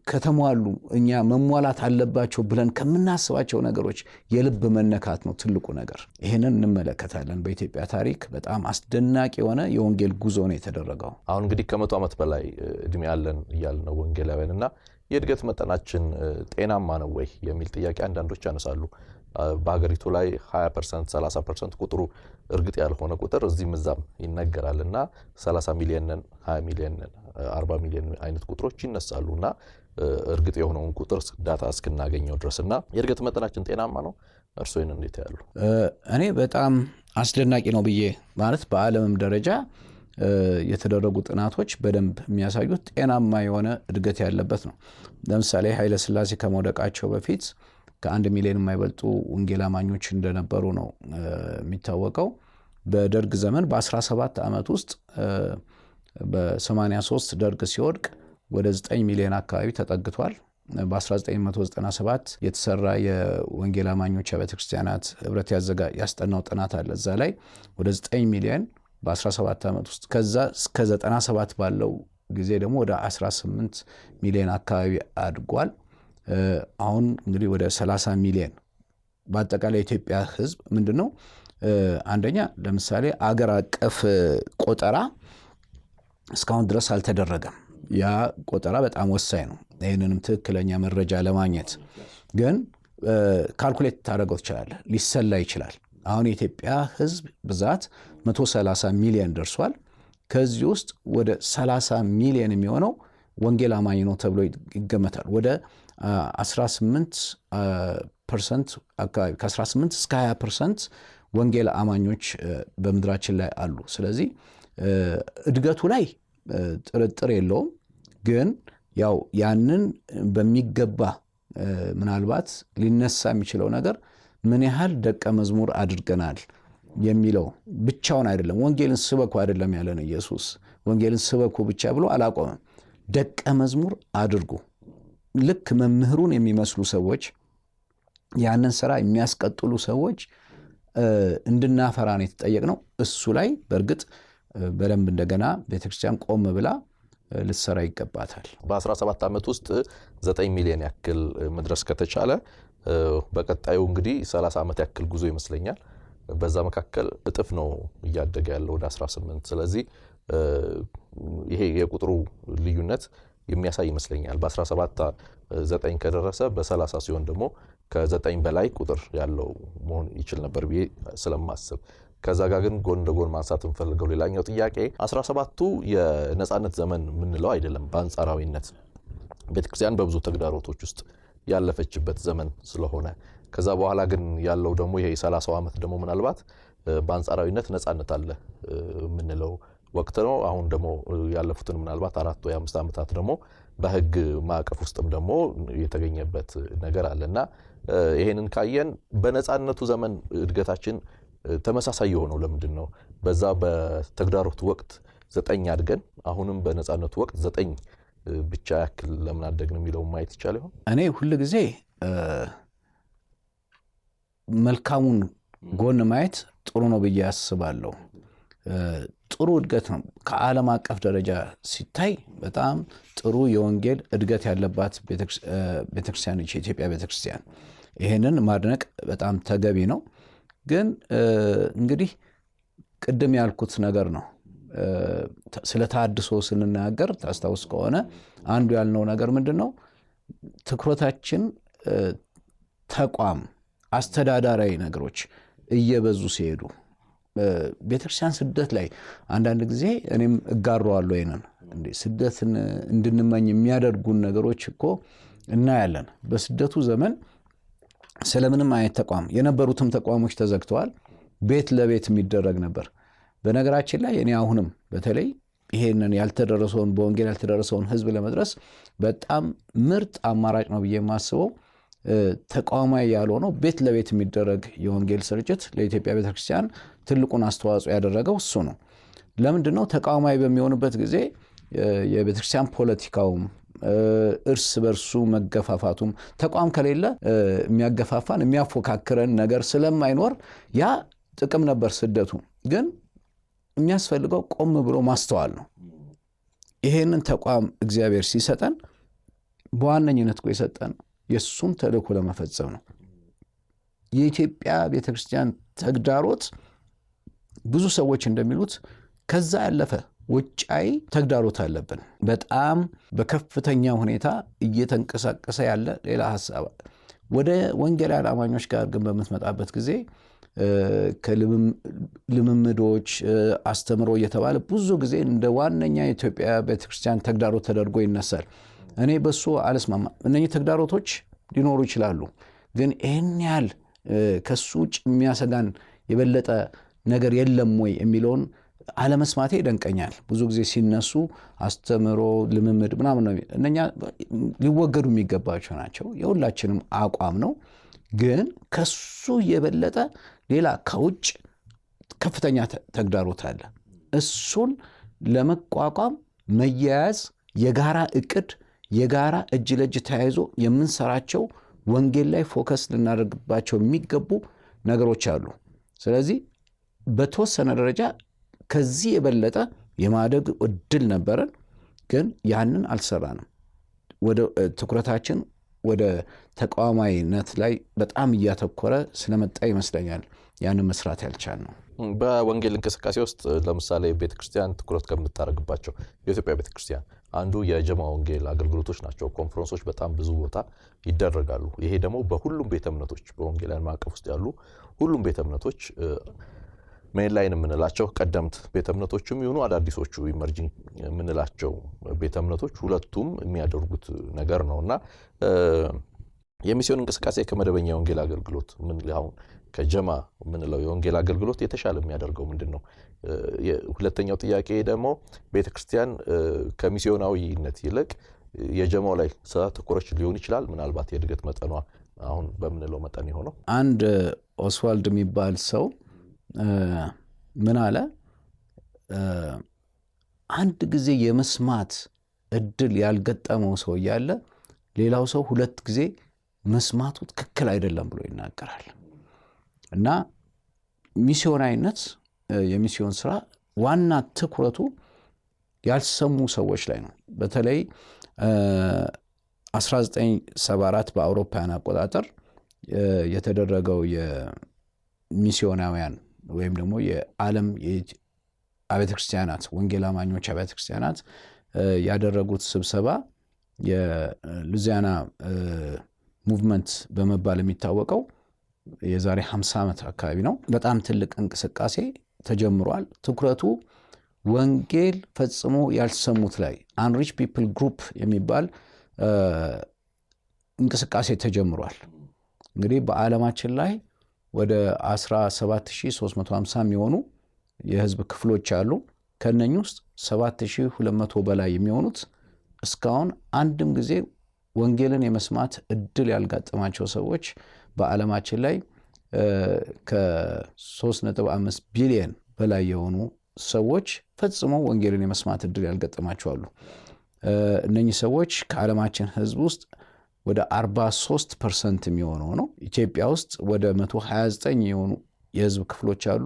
ከተሟሉ እኛ መሟላት አለባቸው ብለን ከምናስባቸው ነገሮች የልብ መነካት ነው ትልቁ ነገር። ይህንን እንመለከታለን በኢትዮጵያ ታሪክ። በጣም አስደናቂ የሆነ የወንጌል ጉዞ ነው የተደረገው። አሁን እንግዲህ ከ100 ዓመት በላይ እድሜ ያለን እያልን ነው ወንጌላውያን እና የእድገት መጠናችን ጤናማ ነው ወይ የሚል ጥያቄ አንዳንዶች ያነሳሉ። በሀገሪቱ ላይ 20%፣ 30% ቁጥሩ እርግጥ ያልሆነ ቁጥር እዚህም እዛም ይነገራል እና 30 ሚሊዮን ነን፣ 20 ሚሊዮን ነን፣ 40 ሚሊዮን አይነት ቁጥሮች ይነሳሉ እና እርግጥ የሆነውን ቁጥር ዳታ እስክናገኘው ድረስ እና የእድገት መጠናችን ጤናማ ነው? እርስዎ ይህን እንዴት ያሉ? እኔ በጣም አስደናቂ ነው ብዬ ማለት በዓለምም ደረጃ የተደረጉ ጥናቶች በደንብ የሚያሳዩት ጤናማ የሆነ እድገት ያለበት ነው። ለምሳሌ ኃይለ ሥላሴ ከመውደቃቸው በፊት ከ1 ሚሊዮን የማይበልጡ ወንጌል አማኞች እንደነበሩ ነው የሚታወቀው። በደርግ ዘመን በ17 ዓመት ውስጥ በ83 ደርግ ሲወድቅ ወደ 9 ሚሊዮን አካባቢ ተጠግቷል። በ1997 የተሰራ የወንጌል አማኞች አብያተ ክርስቲያናት ህብረት ያስጠናው ጥናት አለ። እዛ ላይ ወደ 9 ሚሊዮን በ17 ዓመት ውስጥ፣ ከዛ እስከ 97 ባለው ጊዜ ደግሞ ወደ 18 ሚሊዮን አካባቢ አድጓል። አሁን እንግዲህ ወደ 30 ሚሊዮን በአጠቃላይ የኢትዮጵያ ህዝብ ምንድነው? አንደኛ ለምሳሌ አገር አቀፍ ቆጠራ እስካሁን ድረስ አልተደረገም። ያ ቆጠራ በጣም ወሳኝ ነው፣ ይህንንም ትክክለኛ መረጃ ለማግኘት። ግን ካልኩሌት ታደርገው ትችላለህ፣ ሊሰላ ይችላል። አሁን የኢትዮጵያ ህዝብ ብዛት 130 ሚሊዮን ደርሷል። ከዚህ ውስጥ ወደ 30 ሚሊዮን የሚሆነው ወንጌል አማኝ ነው ተብሎ ይገመታል። ወደ 18% አካባቢ ከ18 እስከ 20% ወንጌል አማኞች በምድራችን ላይ አሉ። ስለዚህ እድገቱ ላይ ጥርጥር የለውም። ግን ያው ያንን በሚገባ ምናልባት ሊነሳ የሚችለው ነገር ምን ያህል ደቀ መዝሙር አድርገናል የሚለው ብቻውን አይደለም። ወንጌልን ስበኩ አይደለም ያለን ኢየሱስ። ወንጌልን ስበኩ ብቻ ብሎ አላቆመም። ደቀ መዝሙር አድርጉ። ልክ መምህሩን የሚመስሉ ሰዎች፣ ያንን ስራ የሚያስቀጥሉ ሰዎች እንድናፈራ ነው የተጠየቅነው። እሱ ላይ በእርግጥ በደንብ እንደገና ቤተክርስቲያን ቆም ብላ ልትሰራ ይገባታል። በ17 ዓመት ውስጥ 9 ሚሊዮን ያክል መድረስ ከተቻለ በቀጣዩ እንግዲህ 30 ዓመት ያክል ጉዞ ይመስለኛል። በዛ መካከል እጥፍ ነው እያደገ ያለው ወደ 18። ስለዚህ ይሄ የቁጥሩ ልዩነት የሚያሳይ ይመስለኛል። በ17 9 ከደረሰ በ30 ሲሆን ደግሞ ከ9 በላይ ቁጥር ያለው መሆን ይችል ነበር ብዬ ስለማስብ፣ ከዛ ጋር ግን ጎን ለጎን ማንሳት እንፈልገው ሌላኛው ጥያቄ 17ቱ የነጻነት ዘመን ምንለው አይደለም። በአንጻራዊነት ቤተክርስቲያን በብዙ ተግዳሮቶች ውስጥ ያለፈችበት ዘመን ስለሆነ፣ ከዛ በኋላ ግን ያለው ደግሞ ይሄ 30 ዓመት ደግሞ ምናልባት በአንጻራዊነት ነጻነት አለ ምንለው ወቅት ነው። አሁን ደግሞ ያለፉትን ምናልባት 4 ወይ 5 ዓመታት ደግሞ በህግ ማዕቀፍ ውስጥም ደግሞ የተገኘበት ነገር አለና ይሄንን ካየን በነጻነቱ ዘመን እድገታችን ተመሳሳይ የሆነው ለምንድን ነው? በዛ በተግዳሮቱ ወቅት 9 አድገን አሁንም በነጻነቱ ወቅት 9 ብቻ ያክል ለምን አደግን የሚለው ማየት ይቻል ይሆን? እኔ ሁሉ ጊዜ መልካሙን ጎን ማየት ጥሩ ነው ብዬ አስባለሁ። ጥሩ እድገት ነው። ከዓለም አቀፍ ደረጃ ሲታይ በጣም ጥሩ የወንጌል እድገት ያለባት ቤተክርስቲያን ነች የኢትዮጵያ ቤተክርስቲያን። ይሄንን ማድነቅ በጣም ተገቢ ነው። ግን እንግዲህ ቅድም ያልኩት ነገር ነው። ስለ ተሐድሶ ስንናገር ታስታውስ ከሆነ አንዱ ያልነው ነገር ምንድን ነው? ትኩረታችን ተቋም፣ አስተዳዳራዊ ነገሮች እየበዙ ሲሄዱ ቤተክርስቲያን ስደት ላይ አንዳንድ ጊዜ እኔም እጋራዋለሁ። ይሄንን ስደትን እንድንመኝ የሚያደርጉን ነገሮች እኮ እናያለን። በስደቱ ዘመን ስለምንም አይነት ተቋም የነበሩትም ተቋሞች ተዘግተዋል። ቤት ለቤት የሚደረግ ነበር። በነገራችን ላይ እኔ አሁንም በተለይ ይሄንን ያልተደረሰውን በወንጌል ያልተደረሰውን ህዝብ ለመድረስ በጣም ምርጥ አማራጭ ነው ብዬ የማስበው ተቋማዊ ያልሆነው ቤት ለቤት የሚደረግ የወንጌል ስርጭት ለኢትዮጵያ ቤተክርስቲያን ትልቁን አስተዋጽኦ ያደረገው እሱ ነው። ለምንድን ነው? ተቋማዊ በሚሆንበት ጊዜ የቤተክርስቲያን ፖለቲካውም እርስ በርሱ መገፋፋቱም ተቋም ከሌለ የሚያገፋፋን የሚያፎካክረን ነገር ስለማይኖር ያ ጥቅም ነበር ስደቱ። ግን የሚያስፈልገው ቆም ብሎ ማስተዋል ነው። ይሄንን ተቋም እግዚአብሔር ሲሰጠን በዋነኝነት እኮ የሰጠን የሱን ተልእኮ ለመፈጸም ነው። የኢትዮጵያ ቤተክርስቲያን ተግዳሮት ብዙ ሰዎች እንደሚሉት ከዛ ያለፈ ውጫዊ ተግዳሮት አለብን። በጣም በከፍተኛ ሁኔታ እየተንቀሳቀሰ ያለ ሌላ ሐሳብ ወደ ወንጌላውያን አማኞች ጋር ግን በምትመጣበት ጊዜ ከልምምዶች አስተምሮ እየተባለ ብዙ ጊዜ እንደ ዋነኛ የኢትዮጵያ ቤተክርስቲያን ተግዳሮት ተደርጎ ይነሳል። እኔ በሱ አልስማማ። እነኚህ ተግዳሮቶች ሊኖሩ ይችላሉ። ግን ይህን ያህል ከሱ ውጭ የሚያሰጋን የበለጠ ነገር የለም ወይ የሚለውን አለመስማቴ ይደንቀኛል። ብዙ ጊዜ ሲነሱ አስተምሮ፣ ልምምድ ምናምን ነው። እነኛ ሊወገዱ የሚገባቸው ናቸው። የሁላችንም አቋም ነው። ግን ከሱ የበለጠ ሌላ ከውጭ ከፍተኛ ተግዳሮት አለ። እሱን ለመቋቋም መያያዝ፣ የጋራ እቅድ፣ የጋራ እጅ ለእጅ ተያይዞ የምንሰራቸው ወንጌል ላይ ፎከስ ልናደርግባቸው የሚገቡ ነገሮች አሉ። ስለዚህ በተወሰነ ደረጃ ከዚህ የበለጠ የማደግ እድል ነበረን፣ ግን ያንን አልሰራንም። ወደ ትኩረታችን ወደ ተቋማዊነት ላይ በጣም እያተኮረ ስለመጣ ይመስለኛል ያንን መስራት ያልቻልነው። በወንጌል እንቅስቃሴ ውስጥ ለምሳሌ ቤተክርስቲያን ትኩረት ከምታደርግባቸው የኢትዮጵያ ቤተክርስቲያን አንዱ የጀማ ወንጌል አገልግሎቶች ናቸው። ኮንፈረንሶች በጣም ብዙ ቦታ ይደረጋሉ። ይሄ ደግሞ በሁሉም ቤተ እምነቶች በወንጌላውያን ማዕቀፍ ውስጥ ያሉ ሁሉም ቤተ እምነቶች ሜን ላይን የምንላቸው ቀደምት ቤተ እምነቶችም ይሁኑ አዳዲሶቹ ኢመርጂንግ የምንላቸው ቤተ እምነቶች ሁለቱም የሚያደርጉት ነገር ነውና የሚስዮን እንቅስቃሴ ከመደበኛ ወንጌል አገልግሎት ምን አሁን ከጀማ ምንለው የወንጌል አገልግሎት የተሻለ የሚያደርገው ምንድነው? ሁለተኛው ጥያቄ ደግሞ ቤተክርስቲያን ከሚስዮናዊነት ይልቅ የጀማው ላይ ተኮረች ሊሆን ይችላል። ምናልባት የእድገት መጠኗ አሁን በምንለው መጠን ይሆነው። አንድ ኦስዋልድ የሚባል ሰው ምን አለ? አንድ ጊዜ የመስማት እድል ያልገጠመው ሰው እያለ ሌላው ሰው ሁለት ጊዜ መስማቱ ትክክል አይደለም ብሎ ይናገራል። እና ሚስዮናዊነት የሚስዮን ስራ ዋና ትኩረቱ ያልሰሙ ሰዎች ላይ ነው። በተለይ 1974 በአውሮፓውያን አቆጣጠር የተደረገው የሚስዮናውያን ወይም ደግሞ የዓለም አብያተ ክርስቲያናት ወንጌል አማኞች አብያተ ክርስቲያናት ያደረጉት ስብሰባ የሉዚያና ሙቭመንት በመባል የሚታወቀው የዛሬ 50 ዓመት አካባቢ ነው። በጣም ትልቅ እንቅስቃሴ ተጀምሯል። ትኩረቱ ወንጌል ፈጽሞ ያልሰሙት ላይ አንሪች ፒፕል ግሩፕ የሚባል እንቅስቃሴ ተጀምሯል። እንግዲህ በዓለማችን ላይ ወደ 17350 የሚሆኑ የህዝብ ክፍሎች አሉ። ከነኚህ ውስጥ 7200 በላይ የሚሆኑት እስካሁን አንድም ጊዜ ወንጌልን የመስማት እድል ያልጋጠማቸው ሰዎች በዓለማችን ላይ ከ3.5 ቢሊዮን በላይ የሆኑ ሰዎች ፈጽሞ ወንጌልን የመስማት እድል ያልገጠማቸው አሉ። እነኚህ ሰዎች ከዓለማችን ህዝብ ውስጥ ወደ 43% የሚሆነው ነው። ኢትዮጵያ ውስጥ ወደ 129 የሆኑ የህዝብ ክፍሎች አሉ።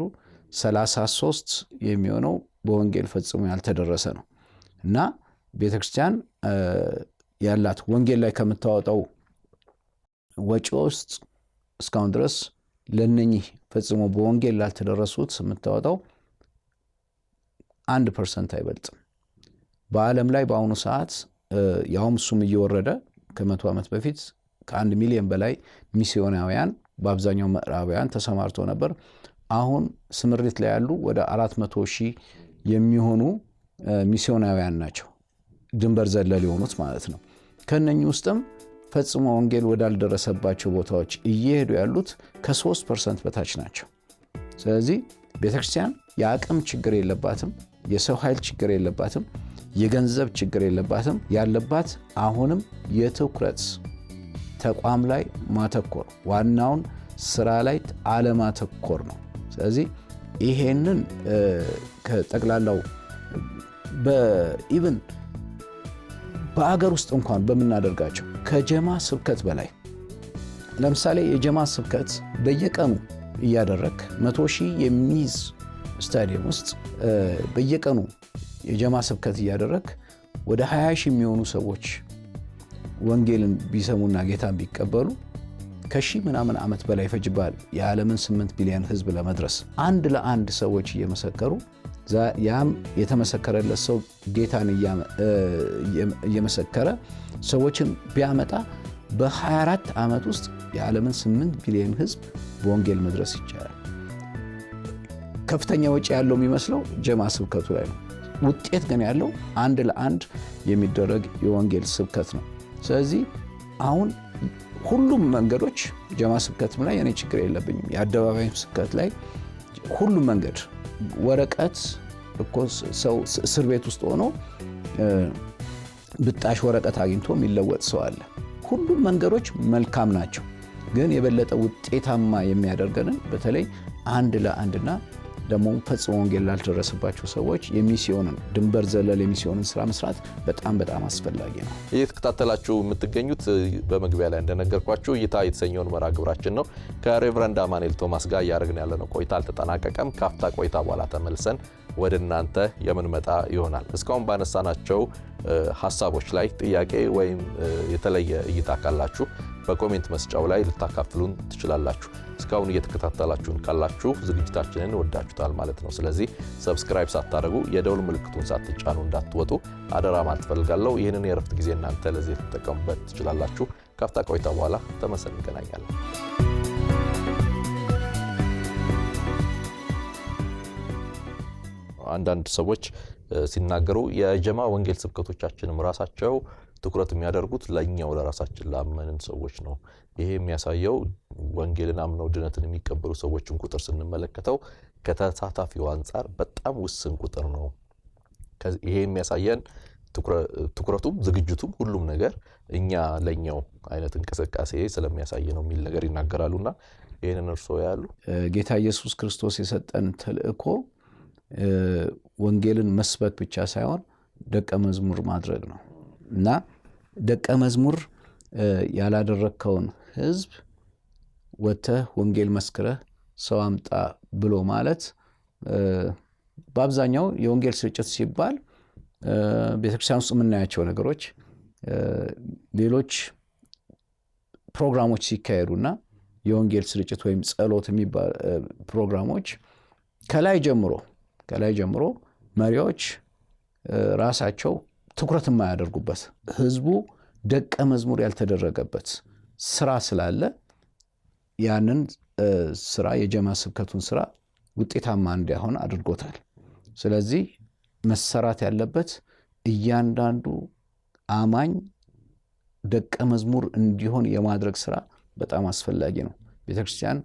33 የሚሆነው በወንጌል ፈጽሞ ያልተደረሰ ነው። እና ቤተክርስቲያን ያላት ወንጌል ላይ ከምታወጣው ወጪ ውስጥ እስካሁን ድረስ ለነኚህ ፈጽሞ በወንጌል ላልተደረሱት የምታወጣው 1% አይበልጥም። በዓለም ላይ በአሁኑ ሰዓት ያውም እሱም እየወረደ ከ100 ዓመት በፊት ከ1 ሚሊዮን በላይ ሚስዮናውያን በአብዛኛው ምዕራባውያን ተሰማርተው ነበር። አሁን ስምሪት ላይ ያሉ ወደ 400,000 የሚሆኑ ሚስዮናውያን ናቸው፣ ድንበር ዘለል የሆኑት ማለት ነው። ከነኚህ ውስጥም ፈጽሞ ወንጌል ወዳልደረሰባቸው ቦታዎች እየሄዱ ያሉት ከ3% በታች ናቸው። ስለዚህ ቤተክርስቲያን የአቅም ችግር የለባትም፣ የሰው ኃይል ችግር የለባትም፣ የገንዘብ ችግር የለባትም። ያለባት አሁንም የትኩረት ተቋም ላይ ማተኮር፣ ዋናውን ስራ ላይ አለማተኮር ነው። ስለዚህ ይሄንን ከጠቅላላው በኢቭን በአገር ውስጥ እንኳን በምናደርጋቸው ከጀማ ስብከት በላይ ለምሳሌ የጀማ ስብከት በየቀኑ እያደረግ 100,000 የሚይዝ ስታዲየም ውስጥ በየቀኑ የጀማ ስብከት እያደረግ ወደ 20,000 የሚሆኑ ሰዎች ወንጌልን ቢሰሙና ጌታን ቢቀበሉ ከሺህ ምናምን ዓመት በላይ ፈጅባል የዓለምን 8 ቢሊዮን ህዝብ ለመድረስ። አንድ ለአንድ ሰዎች እየመሰከሩ ያም የተመሰከረለት ሰው ጌታን እየመሰከረ ሰዎችን ቢያመጣ በ24 ዓመት ውስጥ የዓለምን 8 ቢሊዮን ህዝብ በወንጌል መድረስ ይቻላል። ከፍተኛ ወጪ ያለው የሚመስለው ጀማ ስብከቱ ላይ ነው። ውጤት ግን ያለው አንድ ለአንድ የሚደረግ የወንጌል ስብከት ነው። ስለዚህ አሁን ሁሉም መንገዶች ጀማ ስብከትም ላይ የኔ ችግር የለብኝም። የአደባባይ ስብከት ላይ ሁሉም መንገድ ወረቀት እኮ ሰው እስር ቤት ውስጥ ሆኖ ብጣሽ ወረቀት አግኝቶ የሚለወጥ ሰው አለ። ሁሉም መንገዶች መልካም ናቸው። ግን የበለጠ ውጤታማ የሚያደርገንን በተለይ አንድ ለአንድና ደግሞ ፈጽሞ ወንጌል ላልደረሰባቸው ሰዎች የሚስዮንን ድንበር ዘለል የሚስዮንን ስራ መስራት በጣም በጣም አስፈላጊ ነው። እየተከታተላችሁ የምትገኙት በመግቢያ ላይ እንደነገርኳችሁ እይታ የተሰኘውን መርሃ ግብራችን ነው። ከሬቨረንድ አማኑኤል ቶማስ ጋር ያደረግን ያለነው ቆይታ አልተጠናቀቀም። ካፍታ ቆይታ በኋላ ተመልሰን ወደ እናንተ የምንመጣ ይሆናል። እስካሁን ባነሳናቸው ሐሳቦች ላይ ጥያቄ ወይም የተለየ እይታ ካላችሁ በኮሜንት መስጫው ላይ ልታካፍሉን ትችላላችሁ። እስካሁን እየተከታተላችሁን ካላችሁ ዝግጅታችንን ወዳችሁታል ማለት ነው። ስለዚህ ሰብስክራይብ ሳታደርጉ የደውል ምልክቱን ሳትጫኑ እንዳትወጡ አደራ ማለት ፈልጋለሁ። ይህንን የእረፍት ጊዜ እናንተ ለዚህ ልትጠቀሙበት ትችላላችሁ። ካፍታ ቆይታ በኋላ ተመልሰን እንገናኛለን። አንዳንድ ሰዎች ሲናገሩ የጀማ ወንጌል ስብከቶቻችንም ራሳቸው ትኩረት የሚያደርጉት ለኛው ለራሳችን ላመንን ሰዎች ነው። ይሄ የሚያሳየው ወንጌልን አምነው ድነትን የሚቀበሉ ሰዎችን ቁጥር ስንመለከተው ከተሳታፊው አንፃር በጣም ውስን ቁጥር ነው። ይሄ የሚያሳየን ትኩረቱም ዝግጅቱም ሁሉም ነገር እኛ ለኛው አይነት እንቅስቃሴ ስለሚያሳይ ነው የሚል ነገር ይናገራሉና ይሄንን እርስዎ ያሉ ጌታ ኢየሱስ ክርስቶስ የሰጠን ተልእኮ ወንጌልን መስበክ ብቻ ሳይሆን ደቀ መዝሙር ማድረግ ነው እና ደቀ መዝሙር ያላደረከውን ህዝብ ወጥተህ ወንጌል መስክረህ ሰው አምጣ ብሎ ማለት በአብዛኛው የወንጌል ስርጭት ሲባል ቤተክርስቲያን ውስጥ የምናያቸው ነገሮች ሌሎች ፕሮግራሞች ሲካሄዱና የወንጌል ስርጭት ወይም ጸሎት የሚባል ፕሮግራሞች ከላይ ጀምሮ መሪዎች ራሳቸው ትኩረት የማያደርጉበት ህዝቡ ደቀ መዝሙር ያልተደረገበት ስራ ስላለ ያንን ስራ የጀማ ስብከቱን ስራ ውጤታማ እንዲሆን አድርጎታል። ስለዚህ መሰራት ያለበት እያንዳንዱ አማኝ ደቀ መዝሙር እንዲሆን የማድረግ ስራ በጣም አስፈላጊ ነው። ቤተክርስቲያን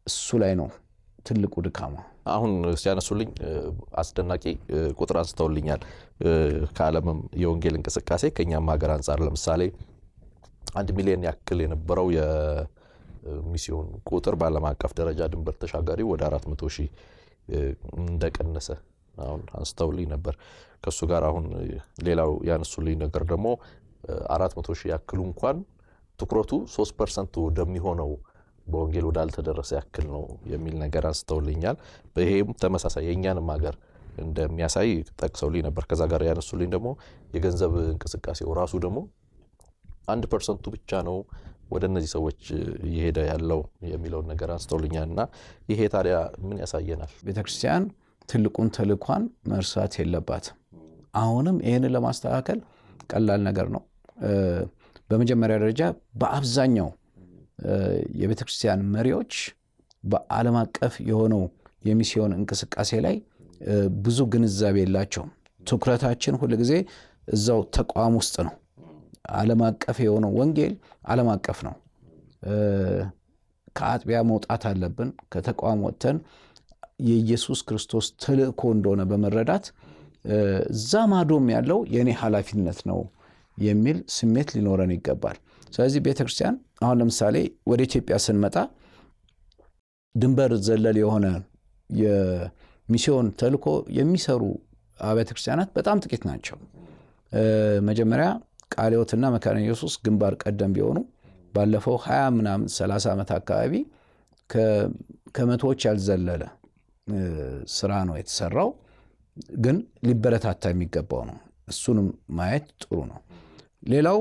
እሱ ላይ ነው ትልቁ ድካማ። አሁን ሲያነሱልኝ አስደናቂ ቁጥር አንስተውልኛል። ከዓለምም የወንጌል እንቅስቃሴ ከኛም ሀገር አንፃር ለምሳሌ 1 ሚሊዮን ያክል የነበረው የሚስዮን ቁጥር በዓለም አቀፍ ደረጃ ድንበር ተሻጋሪ ወደ 400,000 እንደቀነሰ አሁን አንስተውልኝ ነበር። ከሱ ጋር አሁን ሌላው ያነሱልኝ ነገር ደግሞ 400,000 ያክሉ እንኳን ትኩረቱ 3% ወደሚሆነው በወንጌል ወዳልተደረሰ ያክል ነው የሚል ነገር አንስተውልኛል። በይሄም ተመሳሳይ የኛንም ሀገር እንደሚያሳይ ጠቅሰውልኝ ነበር። ከዛ ጋር ያነሱልኝ ደግሞ የገንዘብ እንቅስቃሴው ራሱ ደግሞ 1% ብቻ ነው ወደ እነዚህ ሰዎች እየሄደ ያለው የሚለውን ነገር አንስተውልኛልና ይሄ ታዲያ ምን ያሳየናል? ቤተክርስቲያን ትልቁን ተልኳን መርሳት የለባትም። አሁንም ይሄንን ለማስተካከል ቀላል ነገር ነው። በመጀመሪያ ደረጃ በአብዛኛው የቤተክርስቲያን መሪዎች በዓለም አቀፍ የሆነው የሚስዮን እንቅስቃሴ ላይ ብዙ ግንዛቤ የላቸውም። ትኩረታችን ሁሉ ጊዜ እዛው ተቋም ውስጥ ነው። ዓለም አቀፍ የሆነው ወንጌል ዓለም አቀፍ ነው። ከአጥቢያ መውጣት አለብን። ከተቋም ወጥተን የኢየሱስ ክርስቶስ ተልእኮ እንደሆነ በመረዳት እዛ ማዶም ያለው የኔ ኃላፊነት ነው የሚል ስሜት ሊኖረን ይገባል። ስለዚህ ቤተክርስቲያን አሁን ለምሳሌ ወደ ኢትዮጵያ ስንመጣ ድንበር ዘለል የሆነ የሚስዮን ተልእኮ የሚሰሩ አብያተ ክርስቲያናት በጣም ጥቂት ናቸው። መጀመሪያ ቃለ ሕይወትና መካነ ኢየሱስ ግንባር ቀደም ቢሆኑ ባለፈው 20 ምናምን 30 ዓመት አካባቢ ከመቶዎች ያልዘለለ ስራ ነው የተሰራው፣ ግን ሊበረታታ የሚገባው ነው። እሱንም ማየት ጥሩ ነው። ሌላው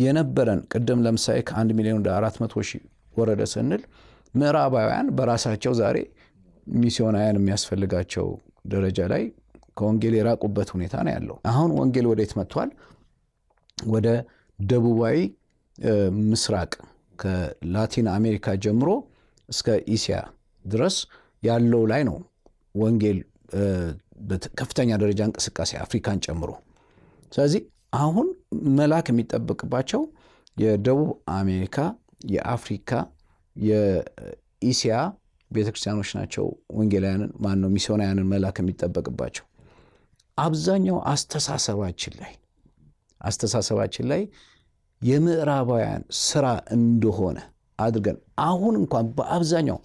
የነበረን ቅድም ለምሳሌ ከ1 ሚሊዮን ወደ 400,000 ወረደ ስንል ምዕራባውያን በራሳቸው ዛሬ ሚስዮናውያን የሚያስፈልጋቸው ደረጃ ላይ ከወንጌል የራቁበት ሁኔታ ነው ያለው። አሁን ወንጌል ወዴት መጥቷል? ወደ ደቡባዊ ምስራቅ ከላቲን አሜሪካ ጀምሮ እስከ እስያ ድረስ ያለው ላይ ነው ወንጌል በከፍተኛ ደረጃ እንቅስቃሴ አፍሪካን ጨምሮ። ስለዚህ አሁን መላክ የሚጠበቅባቸው የደቡብ አሜሪካ፣ የአፍሪካ፣ የኢስያ ቤተክርስቲያኖች ናቸው። ወንጌላውያንን ሚስዮናውያንን መላክ የሚጠበቅባቸው። አብዛኛው አስተሳሰባችን ላይ የምዕራባውያን ስራ እንደሆነ አድርገን አሁን እንኳን በአብዛኛው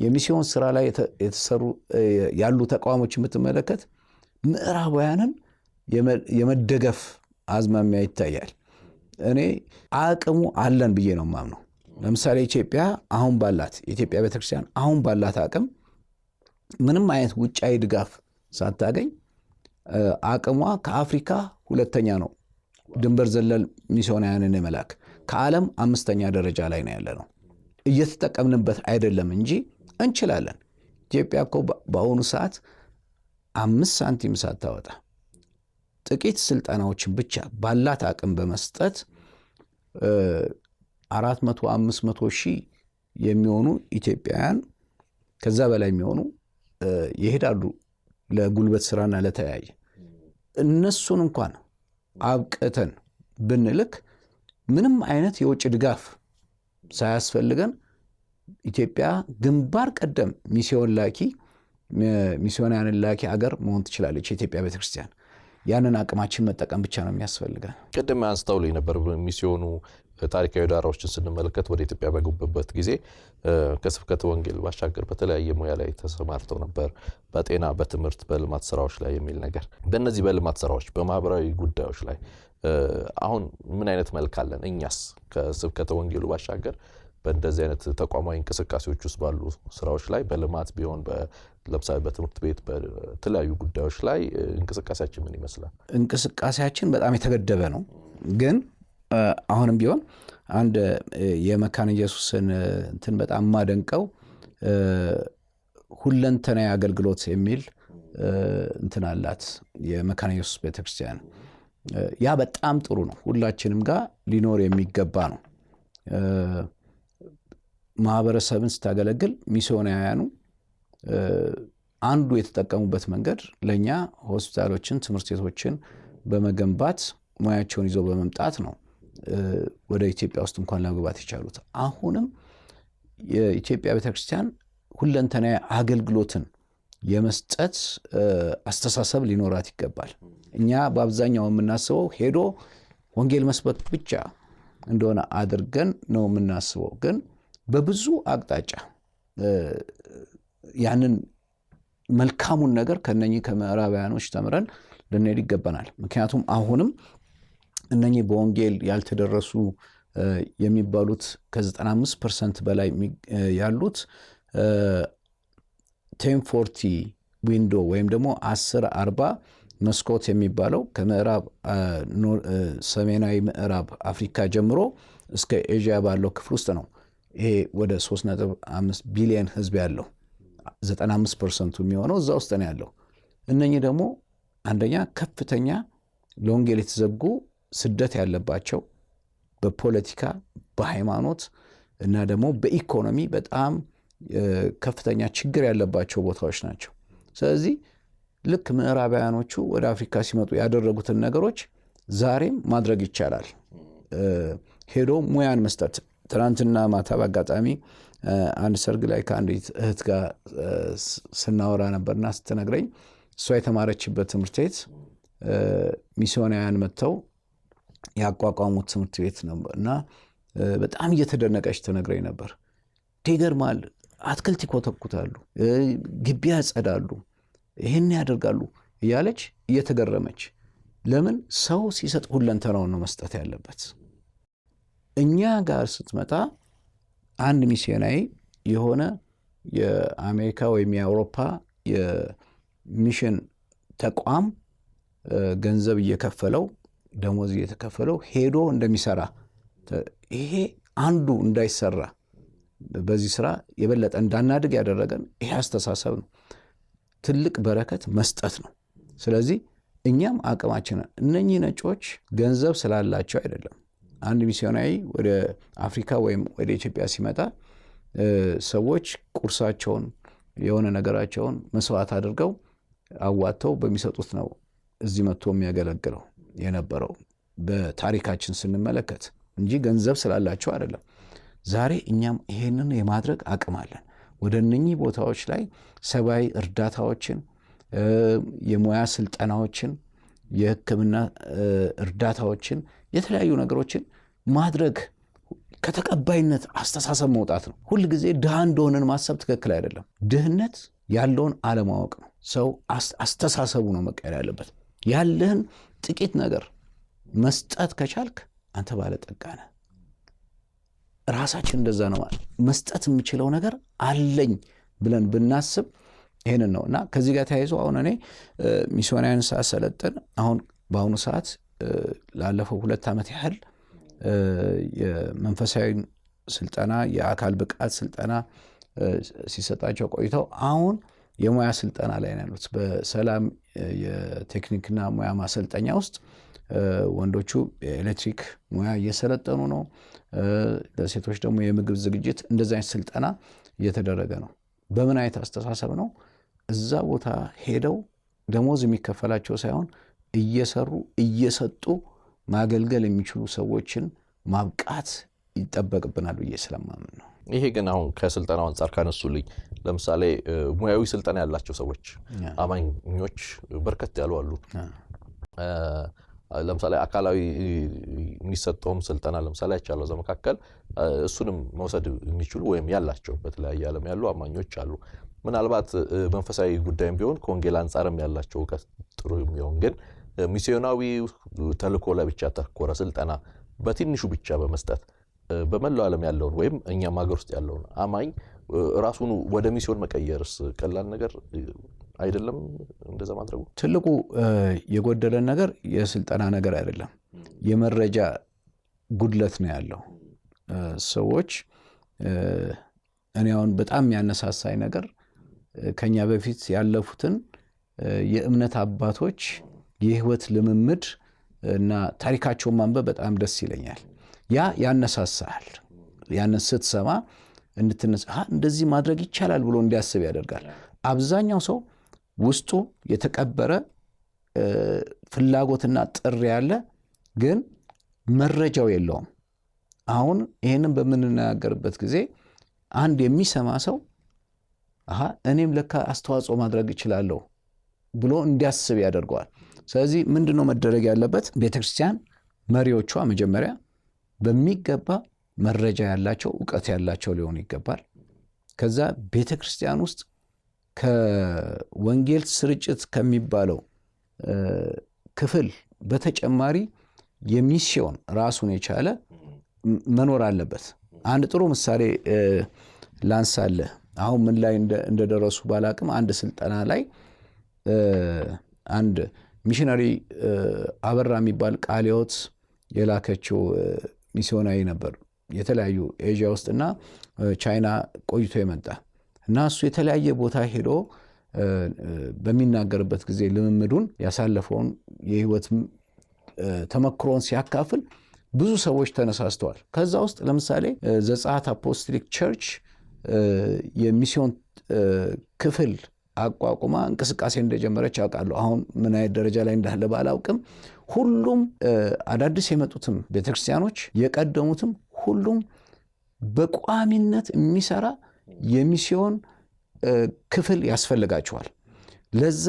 የሚስዮን ስራ ላይ የተሰሩ ያሉ ተቋሞች የምትመለከት ምዕራባውያንን የመደገፍ አዝማሚያ ይታያል። እኔ አቅሙ አለን ብዬ ነው የማምነው። ለምሳሌ ኢትዮጵያ ቤተክርስቲያን አሁን ባላት አቅም ምንም አይነት ውጫዊ ድጋፍ ሳታገኝ አቅሟ ከአፍሪካ ሁለተኛ ነው ድንበር ዘለል ሚስዮናውያንን የመላክ፣ ከዓለም 5ኛ ደረጃ ላይ ነው ያለነው። እየተጠቀምንበት አይደለም እንጂ እንችላለን። ኢትዮጵያ እኮ በአሁኑ ሰዓት 5 ሳንቲም ሳታወጣ ጥቂት ስልጠናዎችን ብቻ ባላት አቅም በመስጠት 400-500 ሺህ የሚሆኑ ኢትዮጵያውያን ከዛ በላይ የሚሆኑ ይሄዳሉ ለጉልበት ስራና ለተያየ። እነሱን እንኳን አብቅተን ብንልክ ምንም አይነት የውጭ ድጋፍ ሳያስፈልገን ኢትዮጵያ ግንባር ቀደም ሚስዮናውያንን ላኪ አገር መሆን ትችላለች የኢትዮጵያ ቤተክርስቲያን። ያንን አቅማችን መጠቀም ብቻ ነው የሚያስፈልገን። ቅድም አንስተውልኝ ነበር ሚስዮኑ ታሪካዊ ዳራዎችን ስንመለከት ወደ ኢትዮጵያ በገቡበት ጊዜ ከስብከተ ወንጌል ባሻገር በተለያየ ሙያ ላይ ተሰማርተው ነበር፣ በጤና፣ በትምህርት፣ በልማት ስራዎች ላይ የሚል ነገር። በእነዚህ በልማት ስራዎች፣ በማህበራዊ ጉዳዮች ላይ አሁን ምን አይነት መልክ አለን? እኛስ ከስብከተ ወንጌሉ ባሻገር በእንደዚህ አይነት ተቋማዊ እንቅስቃሴዎች ውስጥ ባሉ ስራዎች ላይ በልማት ቢሆን ለምሳሌ በትምህርት ቤት በተለያዩ ጉዳዮች ላይ እንቅስቃሴያችን ምን ይመስላል? እንቅስቃሴያችን በጣም የተገደበ ነው። ግን አሁንም ቢሆን አንድ የመካነ ኢየሱስን እንትን በጣም ማደንቀው ሁለንተናዊ አገልግሎት የሚል እንትን አላት የመካነ ኢየሱስ ቤተክርስቲያን። ያ በጣም ጥሩ ነው። ሁላችንም ጋር ሊኖር የሚገባ ነው። ማህበረሰብን ስታገለግል ሚስዮናውያኑ አንዱ የተጠቀሙበት መንገድ ለኛ ሆስፒታሎችን፣ ትምህርት ቤቶችን በመገንባት ሙያቸውን ይዘው በመምጣት ነው ወደ ኢትዮጵያ ውስጥ እንኳን ለመግባት የቻሉት። አሁንም የኢትዮጵያ ቤተክርስቲያን ሁለንተናዊ አገልግሎትን የመስጠት አስተሳሰብ ሊኖራት ይገባል። እኛ በአብዛኛው የምናስበው ሄዶ ወንጌል መስበክ ብቻ እንደሆነ አድርገን ነው የምናስበው። ግን በብዙ አቅጣጫ ያንን መልካሙን ነገር ከነኚህ ከምዕራባውያኖች ተምረን ልንሄድ ይገባናል። ምክንያቱም አሁንም እነኚህ በወንጌል ያልተደረሱ የሚባሉት ከ95% በላይ ያሉት 1040 ዊንዶ ወይም ደግሞ 1040 መስኮት የሚባለው ከምዕራብ ሰሜናዊ ምዕራብ አፍሪካ ጀምሮ እስከ ኤዥያ ባለው ክፍል ውስጥ ነው። ይሄ ወደ 3.5 ቢሊዮን ህዝብ ያለው 95% የሚሆነው እዛ ውስጥ ነው ያለው። እነኚህ ደግሞ አንደኛ ከፍተኛ ለወንጌል የተዘጉ ስደት ያለባቸው በፖለቲካ፣ በሃይማኖት እና ደግሞ በኢኮኖሚ በጣም ከፍተኛ ችግር ያለባቸው ቦታዎች ናቸው። ስለዚህ ልክ ምዕራባውያኖቹ ወደ አፍሪካ ሲመጡ ያደረጉትን ነገሮች ዛሬም ማድረግ ይቻላል። ሄዶ ሙያን መስጠት። ትናንትና ማታ በአጋጣሚ አንድ ሰርግ ላይ ከአንድ እህት ጋር ስናወራ ነበርና ስትነግረኝ እሷ የተማረችበት ትምህርት ቤት ሚስዮናውያን መጥተው ያቋቋሙት ትምህርት ቤት ነበር እና በጣም እየተደነቀች ትነግረኝ ነበር። ይገርማል፣ አትክልት ይኮተኩታሉ፣ ግቢ ያጸዳሉ፣ ይህን ያደርጋሉ እያለች እየተገረመች። ለምን ሰው ሲሰጥ ሁለንተናውን ነው መስጠት ያለበት። እኛ ጋር ስትመጣ አንድ ሚስዮናዊ የሆነ የአሜሪካ ወይም የአውሮፓ የሚሽን ተቋም ገንዘብ እየከፈለው ደሞዝ እየተከፈለው ሄዶ እንደሚሰራ ይሄ አንዱ እንዳይሰራ በዚህ ስራ የበለጠ እንዳናድግ ያደረገን ይሄ አስተሳሰብ ነው። ትልቅ በረከት መስጠት ነው። ስለዚህ እኛም አቅማችንን እነኚህ ነጮች ገንዘብ ስላላቸው አይደለም። አንድ ሚስዮናዊ ወደ አፍሪካ ወይም ወደ ኢትዮጵያ ሲመጣ ሰዎች ቁርሳቸውን የሆነ ነገራቸውን መስዋዕት አድርገው አዋጥተው በሚሰጡት ነው እዚህ መጥቶ የሚያገለግለው የነበረው በታሪካችን ስንመለከት እንጂ ገንዘብ ስላላቸው አይደለም። ዛሬ እኛም ይሄንን የማድረግ አቅም አለን። ወደ እነኚህ ቦታዎች ላይ ሰብአዊ እርዳታዎችን፣ የሙያ ስልጠናዎችን፣ የሕክምና እርዳታዎችን፣ የተለያዩ ነገሮችን ማድረግ ከተቀባይነት አስተሳሰብ መውጣት ነው። ሁል ጊዜ ድሃ እንደሆነን ማሰብ ትክክል አይደለም። ድህነት ያለውን አለማወቅ ነው። ሰው አስተሳሰቡ ነው መቀየር ያለበት። ያለህን ጥቂት ነገር መስጠት ከቻልክ አንተ ባለጠጋ ነህ። ራሳችን እንደዛ ነው ማለት መስጠት የምችለው ነገር አለኝ ብለን ብናስብ ይሄንን ነው። እና ከዚህ ጋር ተያይዞ አሁን እኔ ሚስዮናውያን ሳሰለጥን አሁን በአሁኑ ሰዓት ላለፈው 2 ዓመት ያህል የመንፈሳዊ ስልጠና፣ የአካል ብቃት ስልጠና ሲሰጣቸው ቆይተው አሁን የሙያ ስልጠና ላይ ነው ያሉት። በሰላም የቴክኒክና ሙያ ማሰልጠኛ ውስጥ ወንዶቹ የኤሌክትሪክ ሙያ እየሰለጠኑ ነው። ለሴቶች ደግሞ የምግብ ዝግጅት እንደዚህ አይነት ስልጠና እየተደረገ ነው። በምን አይነት አስተሳሰብ ነው? እዛ ቦታ ሄደው ደሞዝ የሚከፈላቸው ሳይሆን እየሰሩ እየሰጡ ማገልገል የሚችሉ ሰዎችን ማብቃት ይጠበቅብናል ብዬ ስለማምን ነው። ይሄ ግን አሁን ከስልጠናው አንጻር ካነሱልኝ ለምሳሌ ሙያዊ ስልጠና ያላቸው ሰዎች አማኞች በርከት ያሉ አሉ። ለምሳሌ አካላዊ የሚሰጠውም ስልጠና ለምሳሌ አይቻለው እዛ መካከል እሱንም መውሰድ የሚችሉ ወይም ያላቸው በተለያየ ዓለም ያሉ አማኞች አሉ። ምናልባት መንፈሳዊ ጉዳይም ቢሆን ከወንጌል አንጻርም ያላቸው እውቀት ጥሩ የሚሆን ግን ሚስዮናዊ ተልእኮ ላይ ብቻ ተኮረ ስልጠና በትንሹ ብቻ በመስጠት በመላው ዓለም ያለውን ወይም እኛም ሀገር ውስጥ ያለውን አማኝ ራሱን ወደ ሚስዮን መቀየርስ ቀላል ነገር አይደለም። እንደዛ ማድረጉ ትልቁ የጎደለን ነገር የስልጠና ነገር አይደለም፣ የመረጃ ጉድለት ነው ያለው። ሰዎች እኔ አሁን በጣም ያነሳሳይ ነገር ከኛ በፊት ያለፉትን የእምነት አባቶች የህይወት ልምምድ እና ታሪካቸውን ማንበብ በጣም ደስ ይለኛል። ያ ያነሳሳል። ያንን ስትሰማ እንድትነሳ እንደዚህ ማድረግ ይቻላል ብሎ እንዲያስብ ያደርጋል። አብዛኛው ሰው ውስጡ የተቀበረ ፍላጎትና ጥሪ ያለ ግን መረጃው የለውም። አሁን ይሄንን በምንናገርበት ጊዜ አንድ የሚሰማ ሰው እኔም ለካ አስተዋጽኦ ማድረግ እችላለሁ ብሎ እንዲያስብ ያደርገዋል። ስለዚህ ምንድነው መደረግ ያለበት? ቤተክርስቲያን መሪዎቿ መጀመሪያ በሚገባ መረጃ ያላቸው ዕውቀት ያላቸው ሊሆኑ ይገባል። ከዛ ቤተክርስቲያን ውስጥ ከወንጌል ስርጭት ከሚባለው ክፍል በተጨማሪ የሚስዮን ራሱን የቻለ መኖር አለበት። አንድ ጥሩ ምሳሌ ላንሳለ። አሁን ምን ላይ እንደደረሱ ባላቅም አንድ ስልጠና ላይ አንድ ሚሽነሪ አበራ የሚባል ቃለ ሕይወት የላከችው ሚስዮናዊ ነበር። የተለያዩ ኤዥያ ውስጥና ቻይና ቆይቶ የመጣ እና እሱ የተለያየ ቦታ ሄዶ በሚናገርበት ጊዜ ልምምዱን ያሳለፈውን የህይወት ተመክሮን ሲያካፍል ብዙ ሰዎች ተነሳስተዋል። ከዛ ውስጥ ለምሳሌ ዘጸአት አፖስቶሊክ ቸርች የሚስዮን ክፍል አቋቁማ እንቅስቃሴ እንደጀመረች አውቃለሁ። አሁን ምን አይነት ደረጃ ላይ እንዳለ ባላውቅም ሁሉም አዳዲስ የመጡትም ቤተክርስቲያኖች የቀደሙትም ሁሉም በቋሚነት የሚሰራ የሚስዮን ክፍል ያስፈልጋቸዋል። ለዛ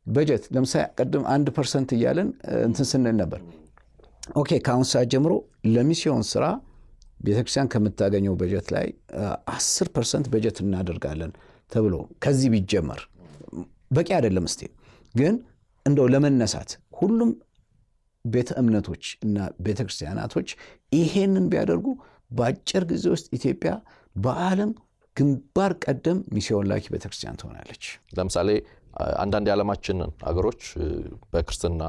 በጀት ለምሳሌ ቀደም 1% እያለን እንትን ስንል ነበር። ኦኬ ከአሁን ሰዓት ጀምሮ ለሚስዮን ስራ ቤተክርስቲያን ከምታገኘው በጀት ላይ 10% በጀት እናደርጋለን ተብሎ ከዚህ ቢጀመር በቂ አይደለም። እስቲ ግን እንደው ለመነሳት ሁሉም ቤተ እምነቶች እና ቤተክርስቲያናቶች ይሄንን ቢያደርጉ በአጭር ጊዜ ውስጥ ኢትዮጵያ በዓለም ግንባር ቀደም ሚስዮን ላኪ ቤተክርስቲያን ትሆናለች። ለምሳሌ አንዳንድ የዓለማችን አገሮች በክርስትና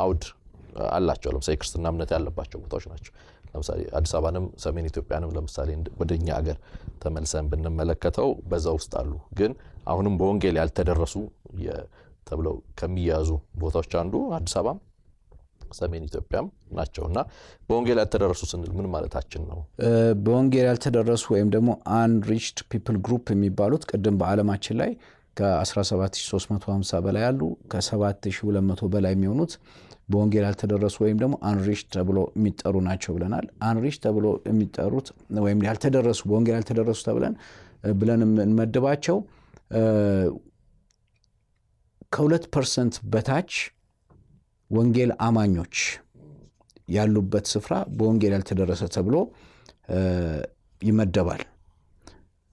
አውድ አላቸው። ለምሳሌ ክርስትና እምነት ያለባቸው ቦታዎች ናቸው። ለምሳሌ አዲስ አበባንም ሰሜን ኢትዮጵያንም ለምሳሌ ወደኛ ሀገር ተመልሰን ብንመለከተው በዛ ውስጥ አሉ። ግን አሁንም በወንጌል ያልተደረሱ ተብለው ከሚያዙ ቦታዎች አንዱ አዲስ አበባም ሰሜን ኢትዮጵያም ናቸውና በወንጌል ያልተደረሱ ስንል ምን ማለታችን ነው? በወንጌል ያልተደረሱ ወይም ደግሞ አንሪችድ ፒፕል ግሩፕ የሚባሉት ቅድም በዓለማችን ላይ ከ17350 በላይ አሉ። ከ7200 በላይ የሚሆኑት በወንጌል ያልተደረሱ ወይም ደግሞ አንሪች ተብሎ የሚጠሩ ናቸው ብለናል። አንሪች ተብሎ የሚጠሩት ወይም ያልተደረሱ በወንጌል ያልተደረሱ ብለን እንመድባቸው ከ2% በታች ወንጌል አማኞች ያሉበት ስፍራ በወንጌል ያልተደረሰ ተብሎ ይመደባል።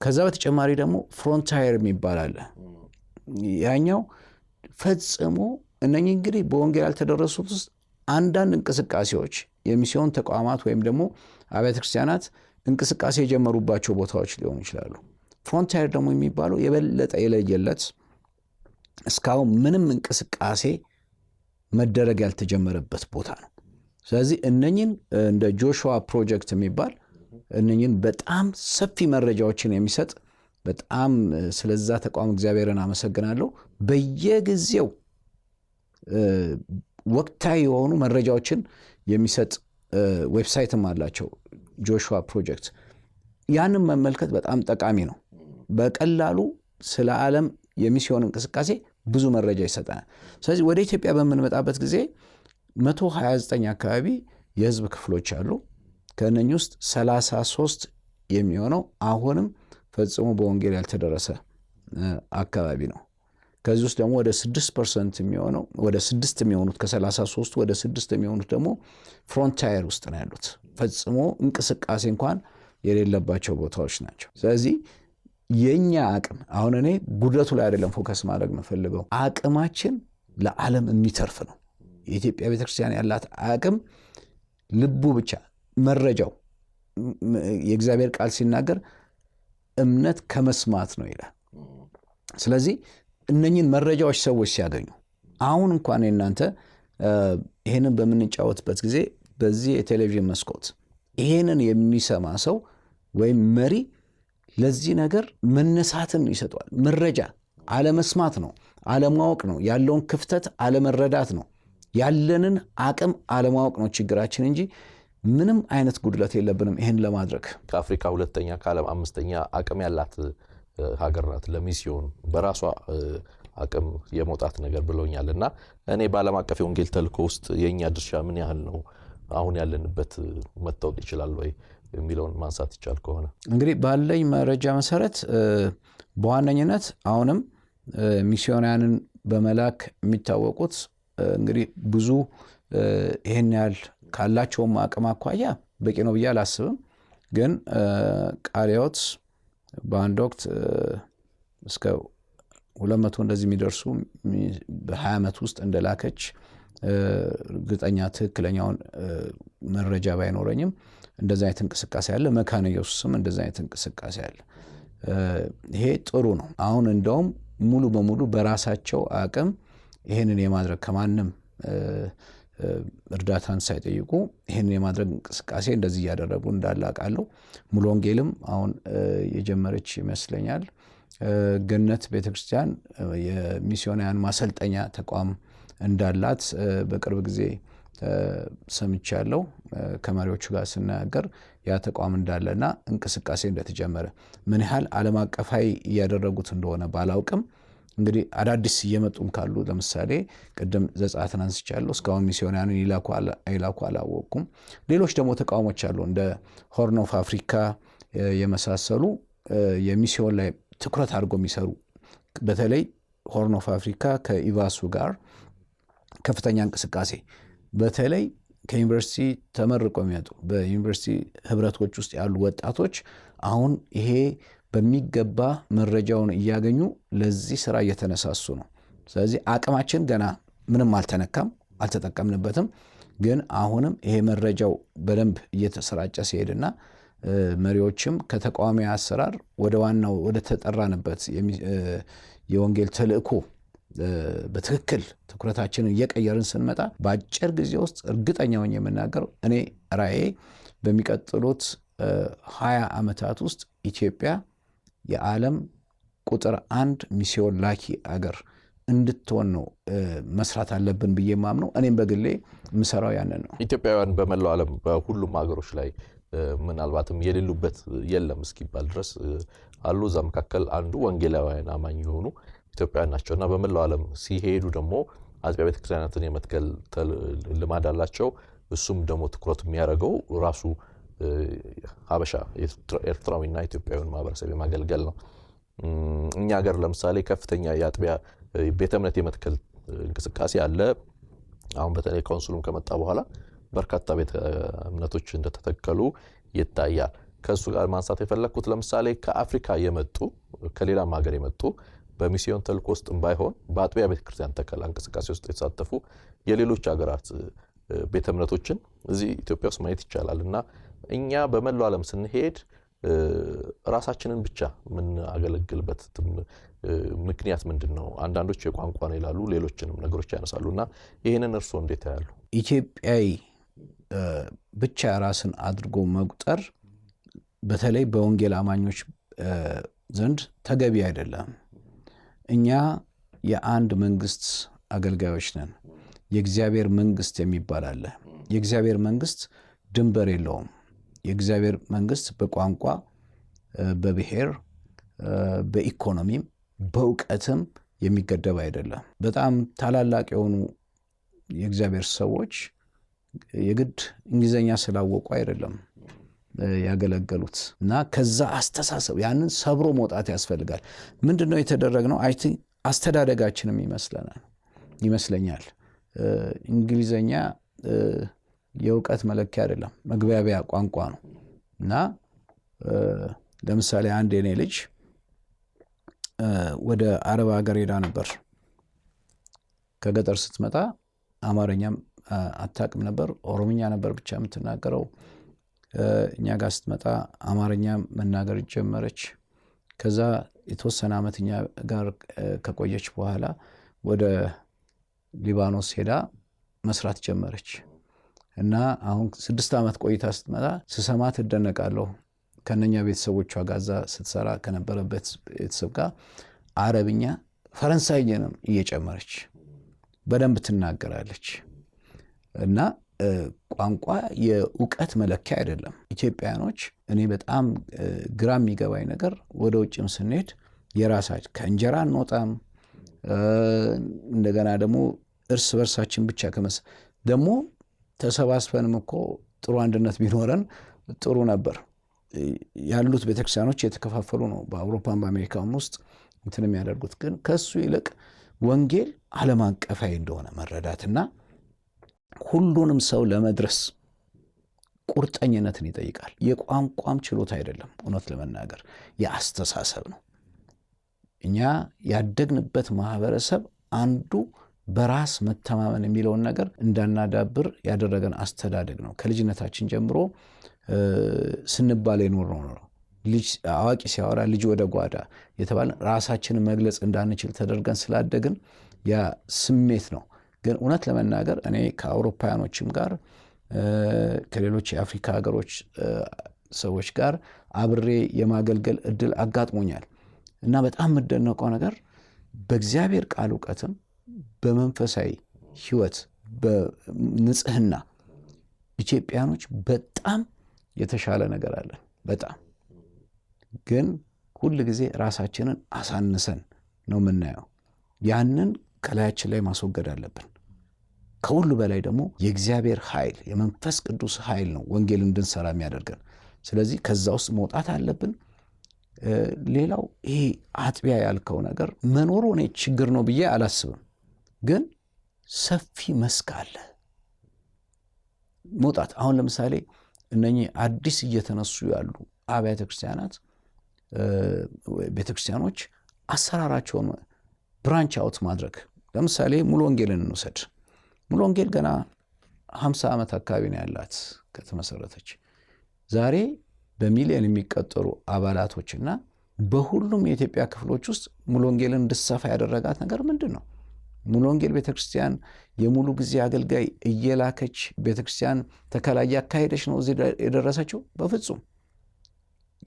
ከዛ በተጨማሪ ደግሞ ፍሮንታየር የሚባል አለ። ያኛው ፈጽሞ እነኚህ እንግዲህ በወንጌል ያልተደረሱት ውስጥ አንዳንድ እንቅስቃሴዎች የሚስዮን ተቋማት ወይም ደግሞ አብያተ ክርስቲያናት እንቅስቃሴ የጀመሩባቸው ቦታዎች ሊሆኑ ይችላሉ። ፍሮንታየር ደግሞ የሚባለው የበለጠ የለየለት እስካሁን ምንም እንቅስቃሴ መደረግ ያልተጀመረበት ቦታ ነው። ስለዚህ እነኚህን እንደ ጆሹዋ ፕሮጀክት የሚባል እነኚህን በጣም ሰፊ መረጃዎችን የሚሰጥ በጣም ስለዛ ተቋም እግዚአብሔርን አመሰግናለሁ። በየጊዜው ወቅታዊ የሆኑ መረጃዎችን የሚሰጥ ዌብሳይትም አላቸው ጆሹዋ ፕሮጀክት። ያንን መመልከት በጣም ጠቃሚ ነው። በቀላሉ ስለ ዓለም የሚስዮን እንቅስቃሴ ብዙ መረጃ ይሰጠናል። ስለዚህ ወደ ኢትዮጵያ በምንመጣበት ጊዜ 129 አካባቢ የህዝብ ክፍሎች አሉ። ከእነኚህ ውስጥ 33 የሚሆነው አሁንም ፈጽሞ በወንጌል ያልተደረሰ አካባቢ ነው። ከዚህ ውስጥ ደግሞ ወደ 6% የሚሆነው ወደ 6 የሚሆኑት ከ33 ወደ 6 የሚሆኑት ደግሞ ፍሮንታየር ውስጥ ነው ያሉት። ፈጽሞ እንቅስቃሴ እንኳን የሌለባቸው ቦታዎች ናቸው። ስለዚህ የኛ አቅም አሁን እኔ ጉድለቱ ላይ አይደለም ፎከስ ማድረግ የምፈልገው፣ አቅማችን ለዓለም የሚተርፍ ነው። የኢትዮጵያ ቤተክርስቲያን ያላት አቅም ልቡ ብቻ መረጃው የእግዚአብሔር ቃል ሲናገር እምነት ከመስማት ነው ይላል። ስለዚህ እነኚህን መረጃዎች ሰዎች ሲያገኙ አሁን እንኳን እናንተ ይሄንን በምንጫወትበት ጊዜ በዚህ የቴሌቪዥን መስኮት ይሄንን የሚሰማ ሰው ወይም መሪ ለዚህ ነገር መነሳትን ይሰጠዋል። መረጃ አለመስማት ነው፣ አለማወቅ ነው፣ ያለውን ክፍተት አለመረዳት ነው፣ ያለንን አቅም አለማወቅ ነው ችግራችን እንጂ ምንም አይነት ጉድለት የለብንም ይሄን ለማድረግ። ከአፍሪካ ሁለተኛ ከዓለም አምስተኛ አቅም ያላት ሀገር ናት ለሚስዮን በራሷ አቅም የመውጣት ነገር ብለውኛል። እና እኔ በዓለም አቀፍ የወንጌል ተልእኮ ውስጥ የእኛ ድርሻ ምን ያህል ነው፣ አሁን ያለንበት መታወቅ ይችላል ወይ የሚለውን ማንሳት ይቻል ከሆነ እንግዲህ ባለኝ መረጃ መሰረት በዋነኝነት አሁንም ሚስዮናውያንን በመላክ የሚታወቁት እንግዲህ ብዙ ይሄን ያህል ካላቸውም አቅም አኳያ በቂ ነው ብዬ አላስብም። ግን ቃለ ሕይወት በአንድ ወቅት እስከ 200 እንደዚህ የሚደርሱ በ20 ዓመት ውስጥ እንደላከች እርግጠኛ ትክክለኛውን መረጃ ባይኖረኝም እንደዛ አይነት እንቅስቃሴ አለ። መካነ ኢየሱስም እንደዛ አይነት እንቅስቃሴ አለ። ይሄ ጥሩ ነው። አሁን እንደውም ሙሉ በሙሉ በራሳቸው አቅም ይሄንን የማድረግ ከማንም እርዳታን ሳይጠይቁ ይሄንን የማድረግ እንቅስቃሴ እንደዚህ እያደረጉ እንዳለ አውቃለሁ። ሙሉ ወንጌልም አሁን የጀመረች ይመስለኛል። ገነት ቤተክርስቲያን የሚስዮናውያን ማሰልጠኛ ተቋም እንዳላት በቅርብ ጊዜ ሰምቻለሁ። ከመሪዎቹ ጋር ስናገር ያ ተቋም እንዳለና እንቅስቃሴ እንደተጀመረ ምን ያህል ዓለም አቀፋዊ እያደረጉት እንደሆነ ባላውቅም እንግዲህ አዳዲስ እየመጡም ካሉ ለምሳሌ ቅድም ዘጸአትን አንስቻለሁ። እስካሁን ሚስዮናውያንን ይላኩ አላወቅኩም። ሌሎች ደግሞ ተቋሞች አሉ እንደ ሆርን ኦፍ አፍሪካ የመሳሰሉ የሚስዮን ላይ ትኩረት አድርጎ የሚሰሩ በተለይ ሆርን ኦፍ አፍሪካ ከኢቫሱ ጋር ከፍተኛ እንቅስቃሴ በተለይ ከዩኒቨርሲቲ ተመርቀው የሚመጡ በዩኒቨርሲቲ ህብረቶች ውስጥ ያሉ ወጣቶች አሁን ይሄ በሚገባ መረጃውን እያገኙ ለዚህ ስራ እየተነሳሱ ነው። ስለዚህ አቅማችን ገና ምንም አልተነካም፣ አልተጠቀምንበትም። ግን አሁንም ይሄ መረጃው በደንብ እየተሰራጨ ሲሄድና መሪዎችም ከተቃዋሚ አሰራር ወደ ዋናው ወደ ተጠራንበት የወንጌል ተልእኮ በትክክል ትኩረታችንን እየቀየርን ስንመጣ በአጭር ጊዜ ውስጥ እርግጠኛ ሆኜ የምናገረው እኔ ራእዬ በሚቀጥሉት 20 ዓመታት ውስጥ ኢትዮጵያ የዓለም ቁጥር 1 ሚስዮን ላኪ አገር እንድትሆን ነው መስራት አለብን ብዬ ማምነው። እኔም በግሌ ምሰራው ያንን ነው። ኢትዮጵያውያን በመላው ዓለም በሁሉም ሀገሮች ላይ ምናልባትም የሌሉበት የለም እስኪባል ድረስ አሉ። እዛ መካከል አንዱ ወንጌላውያን አማኝ የሆኑ ኢትዮጵያውያን ናቸውና በመላው ዓለም ሲሄዱ ደግሞ አጥቢያ ቤተክርስቲያናትን የመትከል ልማድ አላቸው። እሱም ደግሞ ትኩረት የሚያደርገው ራሱ ሀበሻ ኤርትራዊና ኢትዮጵያዊውን ማህበረሰብ የማገልገል ነው። እኛ ሀገር ለምሳሌ ከፍተኛ የአጥቢያ ቤተ እምነት የመትከል እንቅስቃሴ አለ። አሁን በተለይ ካውንስሉም ከመጣ በኋላ በርካታ ቤተ እምነቶች እንደተተከሉ ይታያል። ከሱ ጋር ማንሳት የፈለኩት ለምሳሌ ከአፍሪካ የመጡ ከሌላም ሀገር የመጡ በሚስዮን ተልእኮ ውስጥም ባይሆን በአጥቢያ ቤተክርስቲያን ተከላ እንቅስቃሴ ውስጥ የተሳተፉ የሌሎች ሀገራት ቤተ እምነቶችን እዚህ ኢትዮጵያ ውስጥ ማየት ይቻላል። እና እኛ በመላው ዓለም ስንሄድ ራሳችንን ብቻ ምን አገለግልበት ምክንያት ምንድነው? አንዳንዶች የቋንቋ ነው ይላሉ፣ ሌሎችንም ነገሮች ያነሳሉና ይሄንን እርሶ እንዴት ያያሉ? ኢትዮጵያዊ ብቻ ራስን አድርጎ መቁጠር በተለይ በወንጌል አማኞች ዘንድ ተገቢ አይደለም። እኛ የአንድ መንግስት አገልጋዮች ነን። የእግዚአብሔር መንግስት የሚባል አለ። የእግዚአብሔር መንግስት ድንበር የለውም። የእግዚአብሔር መንግስት በቋንቋ፣ በብሔር፣ በኢኮኖሚም፣ በእውቀትም የሚገደብ አይደለም። በጣም ታላላቅ የሆኑ የእግዚአብሔር ሰዎች የግድ እንግሊዘኛ ስላወቁ አይደለም ያገለገሉት እና ከዛ አስተሳሰብ ያንን ሰብሮ መውጣት ያስፈልጋል። ምንድነው የተደረግነው? አይ ቲንክ አስተዳደጋችንም ይመስለኛል። እንግሊዘኛ የእውቀት መለኪያ አይደለም፣ መግባቢያ ቋንቋ ነው እና ለምሳሌ አንድ የኔ ልጅ ወደ አረብ ሀገር ሄዳ ነበር። ከገጠር ስትመጣ አማርኛም አታውቅም ነበር፣ ኦሮምኛ ነበር ብቻ የምትናገረው። እኛ ጋር ስትመጣ አማርኛ መናገር ጀመረች። ከዛ የተወሰነ ዓመት እኛ ጋር ከቆየች በኋላ ወደ ሊባኖስ ሄዳ መስራት ጀመረች እና አሁን 6 ዓመት ቆይታ ስትመጣ ስሰማ ትደነቃለሁ። ከነኛ ቤተሰቦቿ ጋር እዛ ስትሰራ ከነበረበት ቤተሰብ ጋር አረብኛ፣ ፈረንሳይኛንም እየጨመረች በደንብ ትናገራለች እና ቋንቋ የእውቀት መለኪያ አይደለም። ኢትዮጵያኖች እኔ በጣም ግራ የሚገባኝ ነገር ወደ ውጭም ስንሄድ የራሳችን ከእንጀራ እንወጣም፣ እንደገና ደግሞ እርስ በርሳችን ብቻ ደግሞ ተሰባስበንም እኮ ጥሩ አንድነት ቢኖረን ጥሩ ነበር። ያሉት ቤተክርስቲያኖች የተከፋፈሉ ነው በአውሮፓም በአሜሪካም ውስጥ እንትን የሚያደርጉት። ግን ከሱ ይልቅ ወንጌል ዓለም አቀፋዊ እንደሆነ መረዳትና ሁሉንም ሰው ለመድረስ ቁርጠኝነትን ይጠይቃል። የቋንቋም ችሎታ አይደለም፣ እውነት ለመናገር የአስተሳሰብ ነው። እኛ ያደግንበት ማህበረሰብ አንዱ በራስ መተማመን የሚለውን ነገር እንዳናዳብር ያደረገን አስተዳደግ ነው። ከልጅነታችን ጀምሮ ስንባል የኖርነው ነው። ልጅ አዋቂ ሲያወራ ልጅ ወደ ጓዳ የተባለ ራሳችንን መግለጽ እንዳንችል ተደርገን ስላደግን ያ ስሜት ነው። ግን እውነት ለመናገር እኔ ከአውሮፓውያኖችም ጋር ከሌሎች የአፍሪካ ሀገሮች ሰዎች ጋር አብሬ የማገልገል እድል አጋጥሞኛል እና በጣም የምደነቀው ነገር በእግዚአብሔር ቃል እውቀትም በመንፈሳዊ ሕይወት በንጽህና ኢትዮጵያኖች በጣም የተሻለ ነገር አለን። በጣም ግን ሁል ጊዜ ራሳችንን አሳንሰን ነው የምናየው። ያንን ከላያችን ላይ ማስወገድ አለብን። ከሁሉ በላይ ደግሞ የእግዚአብሔር ኃይል የመንፈስ ቅዱስ ኃይል ነው ወንጌል እንድንሰራ የሚያደርገን። ስለዚህ ከዛ ውስጥ መውጣት አለብን። ሌላው ይሄ አጥቢያ ያልከው ነገር መኖሩ እኔ ችግር ነው ብዬ አላስብም። ግን ሰፊ መስክ አለ መውጣት። አሁን ለምሳሌ እነኚህ አዲስ እየተነሱ ያሉ አብያተ ክርስቲያናት ቤተክርስቲያኖች አሰራራቸውን ብራንች አውት ማድረግ። ለምሳሌ ሙሉ ወንጌልን እንውሰድ። ሙሉ ወንጌል ገና 50 ዓመት አካባቢ ነው ያላት ከተመሰረተች። ዛሬ በሚሊዮን የሚቆጠሩ አባላቶችና በሁሉም የኢትዮጵያ ክፍሎች ውስጥ ሙሉ ወንጌልን እንድትሰፋ ያደረጋት ነገር ምንድን ነው? ሙሉ ወንጌል ቤተክርስቲያን የሙሉ ጊዜ አገልጋይ እየላከች ቤተክርስቲያን ተከላ እያካሄደች ነው እዚህ የደረሰችው? በፍጹም።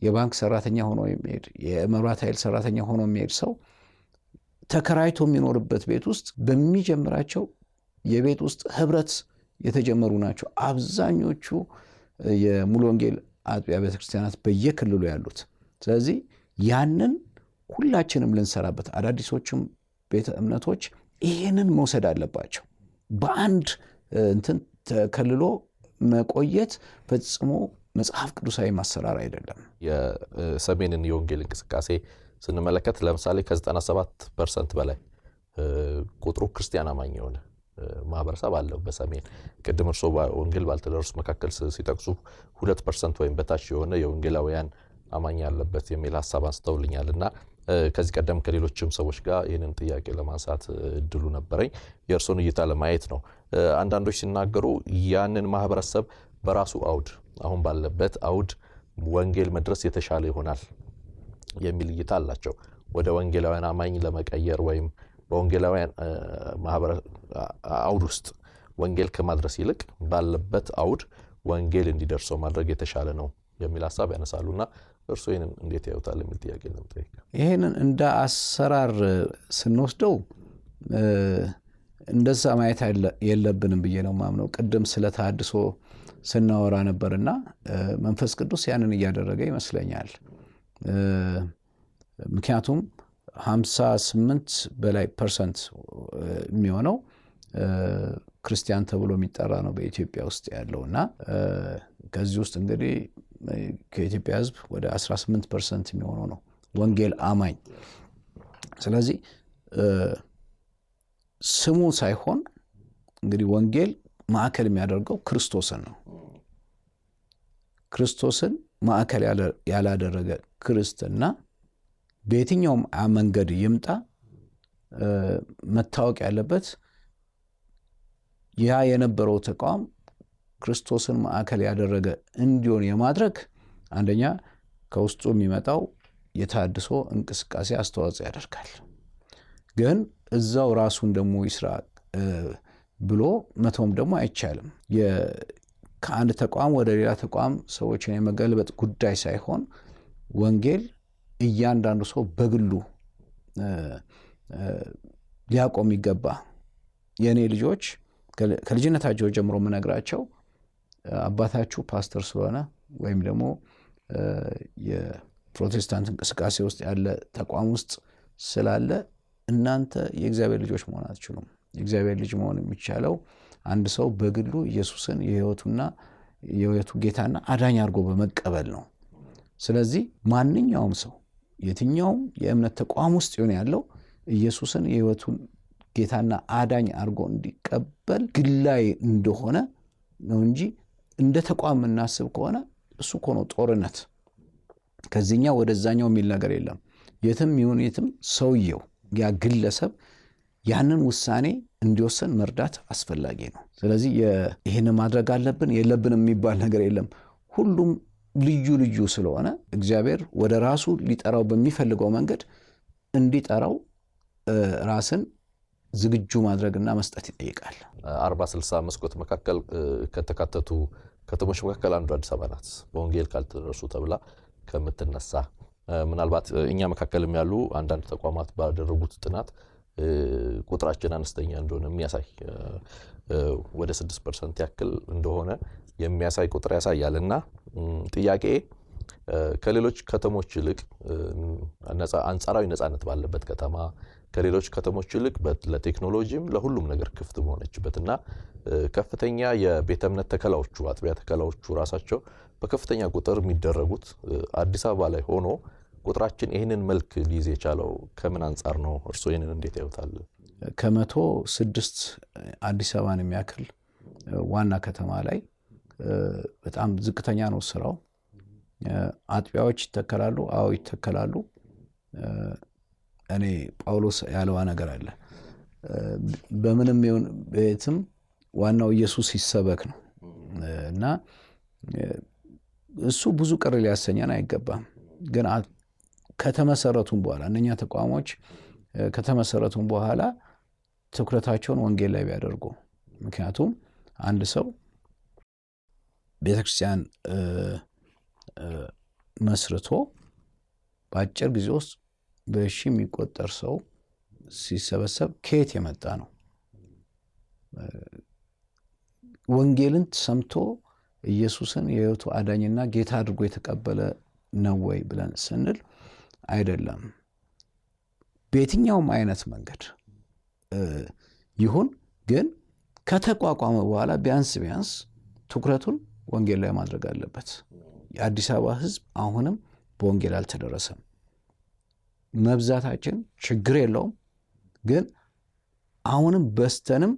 የባንክ ሰራተኛ ሆኖ የሚሄድ የመብራት ኃይል ሰራተኛ ሆኖ የሚሄድ ሰው ተከራይቶ የሚኖርበት ቤት ውስጥ በሚጀምራቸው የቤት ውስጥ ህብረት የተጀመሩ ናቸው አብዛኞቹ የሙሉ ወንጌል አጥቢያ ቤተክርስቲያናት በየክልሉ ያሉት። ስለዚህ ያንን ሁላችንም ልንሰራበት፣ አዳዲሶቹም ቤተ እምነቶች ይሄንን መውሰድ አለባቸው። በአንድ እንትን ተከልሎ መቆየት ፈጽሞ መጽሐፍ ቅዱሳዊ ማሰራር አይደለም። የሰሜንን የወንጌል እንቅስቃሴ ስንመለከት ለምሳሌ ከ97% በላይ ቁጥሩ ክርስቲያን አማኝ የሆነ ማህበረሰብ አለው በሰሜን። ቅድም እርሶ ወንጌል ባልተደረሱ መካከል ሲጠቅሱ 2% ወይም በታች የሆነ የወንጌላውያን አማኝ ያለበት የሚል ሐሳብ አንስተውልኛልና ከዚህ ቀደም ከሌሎችም ሰዎች ጋር ይህንን ጥያቄ ለማንሳት እድሉ ነበረኝ። የእርሶን እይታ ለማየት ነው። አንዳንዶች ሲናገሩ ያንን ማህበረሰብ በራሱ አውድ አሁን ባለበት አውድ ወንጌል መድረስ የተሻለ ይሆናል የሚል እይታ አላቸው። ወደ ወንጌላውያን አማኝ ለመቀየር ወይም በወንጌላውያን አውድ ውስጥ ወንጌል ከማድረስ ይልቅ ባለበት አውድ ወንጌል እንዲደርሰው ማድረግ የተሻለ ነው የሚል ሐሳብ ያነሳሉና እርሱ ይሄንን እንዴት ያዩታል የሚል ጥያቄ ነው ጠይቀ። ይሄንን እንደ አሰራር ስንወስደው እንደዛ ማየት የለብንም ብዬ ነው ማምነው። ቅድም ስለ ተሐድሶ ስናወራ ነበርና መንፈስ ቅዱስ ያንን እያደረገ ይመስለኛል። ምክንያቱም 58 በላይ ፐርሰንት የሚሆነው ክርስቲያን ተብሎ የሚጠራ ነው በኢትዮጵያ ውስጥ ያለውና ከዚህ ውስጥ እንግዲህ ከኢትዮጵያ ሕዝብ ወደ 18% የሚሆነው ነው ወንጌል አማኝ። ስለዚህ ስሙ ሳይሆን እንግዲህ ወንጌል ማዕከል የሚያደርገው ክርስቶስን ነው። ክርስቶስን ማዕከል ያላደረገ ክርስትና በየትኛውም መንገድ ይምጣ መታወቅ ያለበት ያ የነበረው ተቋም ክርስቶስን ማዕከል ያደረገ እንዲሆን የማድረግ አንደኛ ከውስጡ የሚመጣው የተሐድሶ እንቅስቃሴ አስተዋጽኦ ያደርጋል። ግን እዛው ራሱን ደግሞ ይስራ ብሎ መተውም ደግሞ አይቻልም። ከአንድ ተቋም ወደ ሌላ ተቋም ሰዎችን የመገልበጥ ጉዳይ ሳይሆን ወንጌል እያንዳንዱ ሰው በግሉ ሊያቆም ይገባ። የእኔ ልጆች ከልጅነታቸው ጀምሮ የምነግራቸው አባታችሁ ፓስተር ስለሆነ ወይም ደግሞ የፕሮቴስታንት እንቅስቃሴ ውስጥ ያለ ተቋም ውስጥ ስላለ እናንተ የእግዚአብሔር ልጆች መሆን አትችሉም። የእግዚአብሔር ልጅ መሆን የሚቻለው አንድ ሰው በግሉ ኢየሱስን የሕይወቱ ጌታና አዳኝ አድርጎ በመቀበል ነው። ስለዚህ ማንኛውም ሰው የትኛውም የእምነት ተቋም ውስጥ ይሆን ያለው ኢየሱስን የሕይወቱን ጌታና አዳኝ አድርጎ እንዲቀበል ግላይ እንደሆነ ነው እንጂ እንደ ተቋም የምናስብ ከሆነ እሱ እኮ ነው ጦርነት። ከዚህኛው ወደዛኛው የሚል ነገር የለም። የትም ይሁን የትም ሰውየው ያ ግለሰብ ያንን ውሳኔ እንዲወሰን መርዳት አስፈላጊ ነው። ስለዚህ ይህን ማድረግ አለብን የለብንም የሚባል ነገር የለም። ሁሉም ልዩ ልዩ ስለሆነ እግዚአብሔር ወደ ራሱ ሊጠራው በሚፈልገው መንገድ እንዲጠራው ራስን ዝግጁ ማድረግና መስጠት ይጠይቃል። 40-60 መስኮት መካከል ከተካተቱ ከተሞች መካከል አንዱ አዲስ አበባ ናት። በወንጌል ካልተደረሱ ተብላ ከምትነሳ ምናልባት እኛ መካከልም ያሉ አንዳንድ ተቋማት ባደረጉት ጥናት ቁጥራችን አነስተኛ እንደሆነ የሚያሳይ ወደ 6% ያክል እንደሆነ የሚያሳይ ቁጥር ያሳያልና ጥያቄ ከሌሎች ከተሞች ይልቅ አንጻራዊ ነፃነት ባለበት ከተማ ከሌሎች ከተሞች ይልቅ ለቴክኖሎጂም ለሁሉም ነገር ክፍት መሆነችበትና ከፍተኛ የቤተ እምነት ተከላዎቹ አጥቢያ ተከላዎቹ ራሳቸው በከፍተኛ ቁጥር የሚደረጉት አዲስ አበባ ላይ ሆኖ ቁጥራችን ይህንን መልክ ሊይዝ የቻለው ከምን አንጻር ነው? እርሶ ይህንን እንዴት ያዩታል? ከ106 አዲስ አበባን የሚያክል ዋና ከተማ ላይ በጣም ዝቅተኛ ነው ስራው። አጥቢያዎች ይተከላሉ። አዎ ይተከላሉ። እኔ ጳውሎስ ያለው ነገር አለ። በምንም ይሁን በየትም ዋናው ኢየሱስ ይሰበክ ነው እና እሱ ብዙ ቅር ሊያሰኛን አይገባም። ግን ከተመሰረቱም በኋላ እነኛ ተቋሞች ከተመሰረቱም በኋላ ትኩረታቸውን ወንጌል ላይ ቢያደርጉ፣ ምክንያቱም አንድ ሰው ቤተክርስቲያን መስርቶ በአጭር ጊዜ ውስጥ በሺ የሚቆጠር ሰው ሲሰበሰብ ከየት የመጣ ነው? ወንጌልን ሰምቶ ኢየሱስን የሕይወቱ አዳኝና ጌታ አድርጎ የተቀበለ ነው ወይ ብለን ስንል አይደለም። በየትኛውም አይነት መንገድ ይሁን ግን ከተቋቋመ በኋላ ቢያንስ ትኩረቱን ወንጌል ላይ ማድረግ አለበት። የአዲስ አበባ ሕዝብ አሁንም በወንጌል አልተደረሰም። መብዛታችን ችግር የለውም፣ ግን አሁንም በስተንም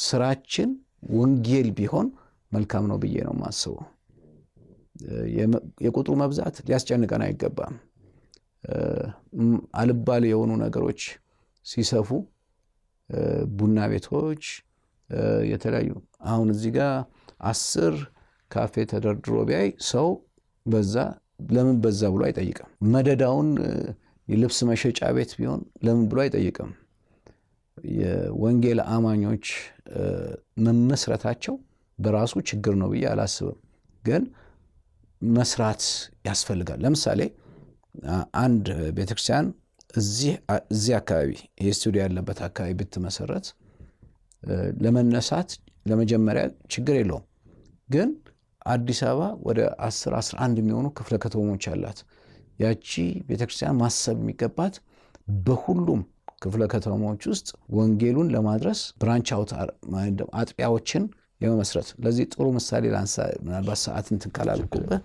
ስራችን ወንጌል ቢሆን መልካም ነው ብዬ ነው የማስበው። የቁጥሩ መብዛት ሊያስጨንቀን አይገባም። አልባሌ የሆኑ ነገሮች ሲሰፉ ቡና ቤቶች የተለያዩ አሁን እዚህ ጋር 10 ካፌ ተደርድሮ ቢያይ ሰው በዛ ለምን በዛ ብሎ አይጠይቅም። መደዳውን የልብስ መሸጫ ቤት ቢሆን ለምን ብሎ አይጠይቅም። የወንጌል አማኞች መመስረታቸው በራሱ ችግር ነው ብዬ አላስብም። ግን መስራት ያስፈልጋል። ለምሳሌ አንድ ቤተክርስቲያን እዚህ አካባቢ ይሄ ስቱዲዮ ያለበት አካባቢ ብትመሰረት ለመነሳት ለመጀመሪያ ችግር የለውም። ግን አዲስ አበባ ወደ 10-11 የሚሆኑ ክፍለ ከተሞች አላት። ያቺ ቤተክርስቲያን ማሰብ የሚገባት በሁሉም ክፍለ ከተማዎች ውስጥ ወንጌሉን ለማድረስ ብራንች አውት አጥቢያዎችን የመመስረት ለዚህ ጥሩ ምሳሌ ላንሳ። ምናልባት ሰዓት እንትን ካላልኩበት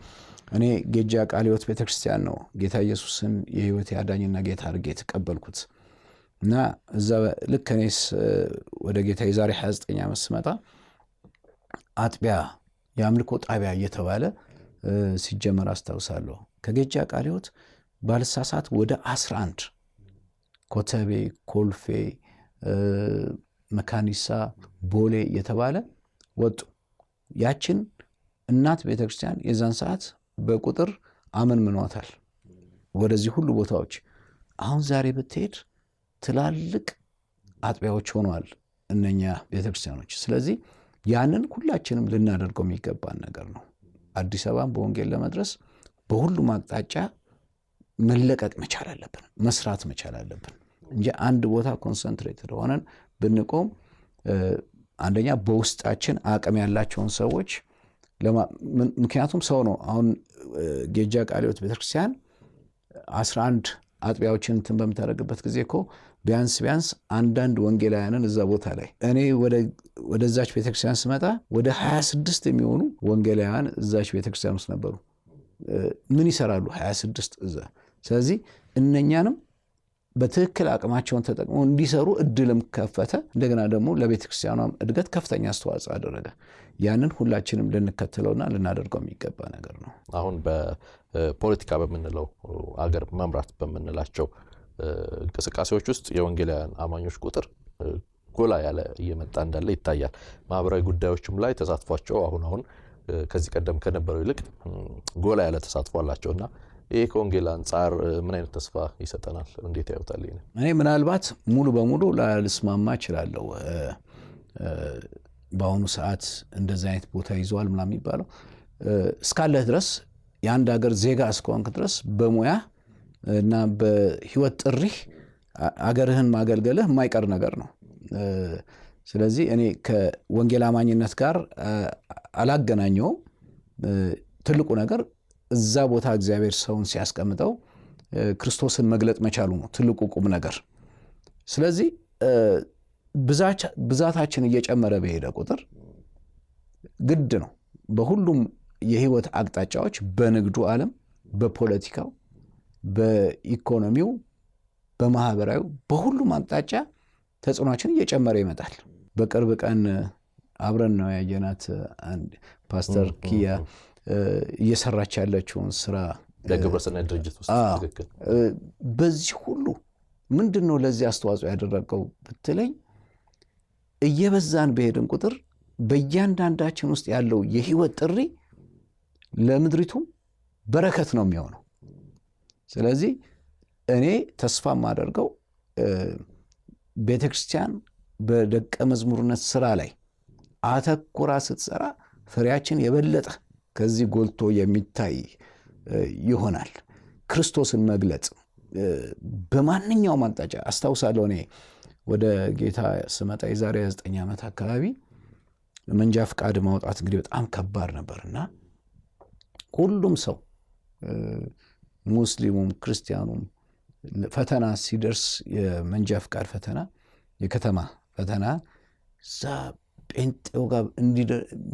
እኔ ጌጃ ቃለ ሕይወት ቤተክርስቲያን ነው ጌታ ኢየሱስን የህይወት አዳኝና ጌታ አድርጌ የተቀበልኩት እና እዛ ልክ እኔስ ወደ ጌታ የዛሬ 29 ዓመት ስመጣ አጥቢያ የአምልኮ ጣቢያ እየተባለ ሲጀመር አስታውሳለሁ። ከጌጃ ቃለ ሕይወት ባልሳሳት ወደ 11 ኮተቤ፣ ኮልፌ፣ መካኒሳ፣ ቦሌ የተባለ ወጡ። ያችን እናት ቤተክርስቲያን የዛን ሰዓት በቁጥር አመንምኗታል ወደዚህ ሁሉ ቦታዎች። አሁን ዛሬ ብትሄድ ትላልቅ አጥቢያዎች ሆነዋል እነኛ ቤተክርስቲያኖች። ስለዚህ ያንን ሁላችንም ልናደርገው የሚገባን ነገር ነው። አዲስ አበባን በወንጌል ለመድረስ በሁሉም አቅጣጫ መለቀቅ መቻል አለብን፣ መስራት መቻል አለብን እንጂ አንድ ቦታ ኮንሰንትሬትድ ሆነን ብንቆም አንደኛ በውስጣችን አቅም ያላቸውን ሰዎች ምክንያቱም ሰው ነው። አሁን ጌጃ ቃለ ሕይወት ቤተክርስቲያን 11 አጥቢያዎችን እንትን በምታደርግበት ጊዜ እኮ ቢያንስ አንዳንድ ወንጌላውያንን እዛ ቦታ ላይ እኔ ወደዛች ቤተክርስቲያን ስመጣ ወደ 26 የሚሆኑ ወንጌላውያን እዛች ቤተክርስቲያን ውስጥ ነበሩ። ምን ይሰራሉ 26 እዛ። ስለዚህ እነኛንም በትክክል አቅማቸውን ተጠቅመው እንዲሰሩ እድልም ከፈተ። እንደገና ደግሞ ለቤተክርስቲያኗም እድገት ከፍተኛ አስተዋጽኦ አደረገ። ያንን ሁላችንም ልንከተለውና ልናደርገው የሚገባ ነገር ነው። አሁን በፖለቲካ በምንለው አገር መምራት በምንላቸው እንቅስቃሴዎች ውስጥ የወንጌላውያን አማኞች ቁጥር ጎላ ያለ እየመጣ እንዳለ ይታያል። ማህበራዊ ጉዳዮችም ላይ ተሳትፏቸው አሁን ከዚህ ቀደም ከነበረው ይልቅ ጎላ ያለ ተሳትፎ አላቸውና ይሄ ከወንጌል አንጻር ምን አይነት ተስፋ ይሰጠናል? እንዴት ያዩታል? እኔ ምናልባት ሙሉ በሙሉ ላልስማማ እችላለሁ። በአሁኑ ሰዓት እንደዚህ አይነት ቦታ ይዘዋል ምናምን የሚባለው እስካለህ ድረስ የአንድ ሀገር ዜጋ እስከሆንክ ድረስ በሙያ እና በህይወት ጥሪህ አገርህን ማገልገልህ የማይቀር ነገር ነው። ስለዚህ እኔ ከወንጌል አማኝነት ጋር አላገናኘውም። ትልቁ ነገር እዛ ቦታ እግዚአብሔር ሰውን ሲያስቀምጠው ክርስቶስን መግለጥ መቻሉ ነው ትልቁ ቁም ነገር። ስለዚህ ብዛታችን እየጨመረ በሄደ ቁጥር ግድ ነው በሁሉም የህይወት አቅጣጫዎች፣ በንግዱ ዓለም፣ በፖለቲካው፣ በኢኮኖሚው፣ በማህበራዊ በሁሉም አቅጣጫ ተጽዕኖችን እየጨመረ ይመጣል። በቅርብ ቀን አብረን ነው ያየናት አንድ ፓስተር ኪያ እየሰራች ያለችውን ስራ ለግብረሰናይ ድርጅት ውስጥ ትክክል። በዚህ ሁሉ ምንድነው ለዚህ አስተዋጽኦ ያደረገው ብትለኝ እየበዛን በሄድን ቁጥር በእያንዳንዳችን ውስጥ ያለው የህይወት ጥሪ ለምድሪቱ በረከት ነው የሚሆነው። ስለዚህ እኔ ተስፋ የማደርገው ቤተክርስቲያን በደቀ መዝሙርነት ስራ ላይ አተኩራ ስትሰራ ፍሬያችን የበለጠ ከዚህ ጎልቶ የሚታይ ይሆናል። ክርስቶስን መግለጽ በማንኛውም አቅጣጫ አስታውሳለሁ። እኔ ወደ ጌታ ስመጣ የዛሬ 9 ዓመት አካባቢ መንጃ ፍቃድ ማውጣት እንግዲህ በጣም ከባድ ነበርና ሁሉም ሰው ሙስሊሙም ክርስቲያኑም ፈተና ሲደርስ የመንጃ ፍቃድ ፈተና የከተማ ፈተና እዛ ጴንጤው ጋር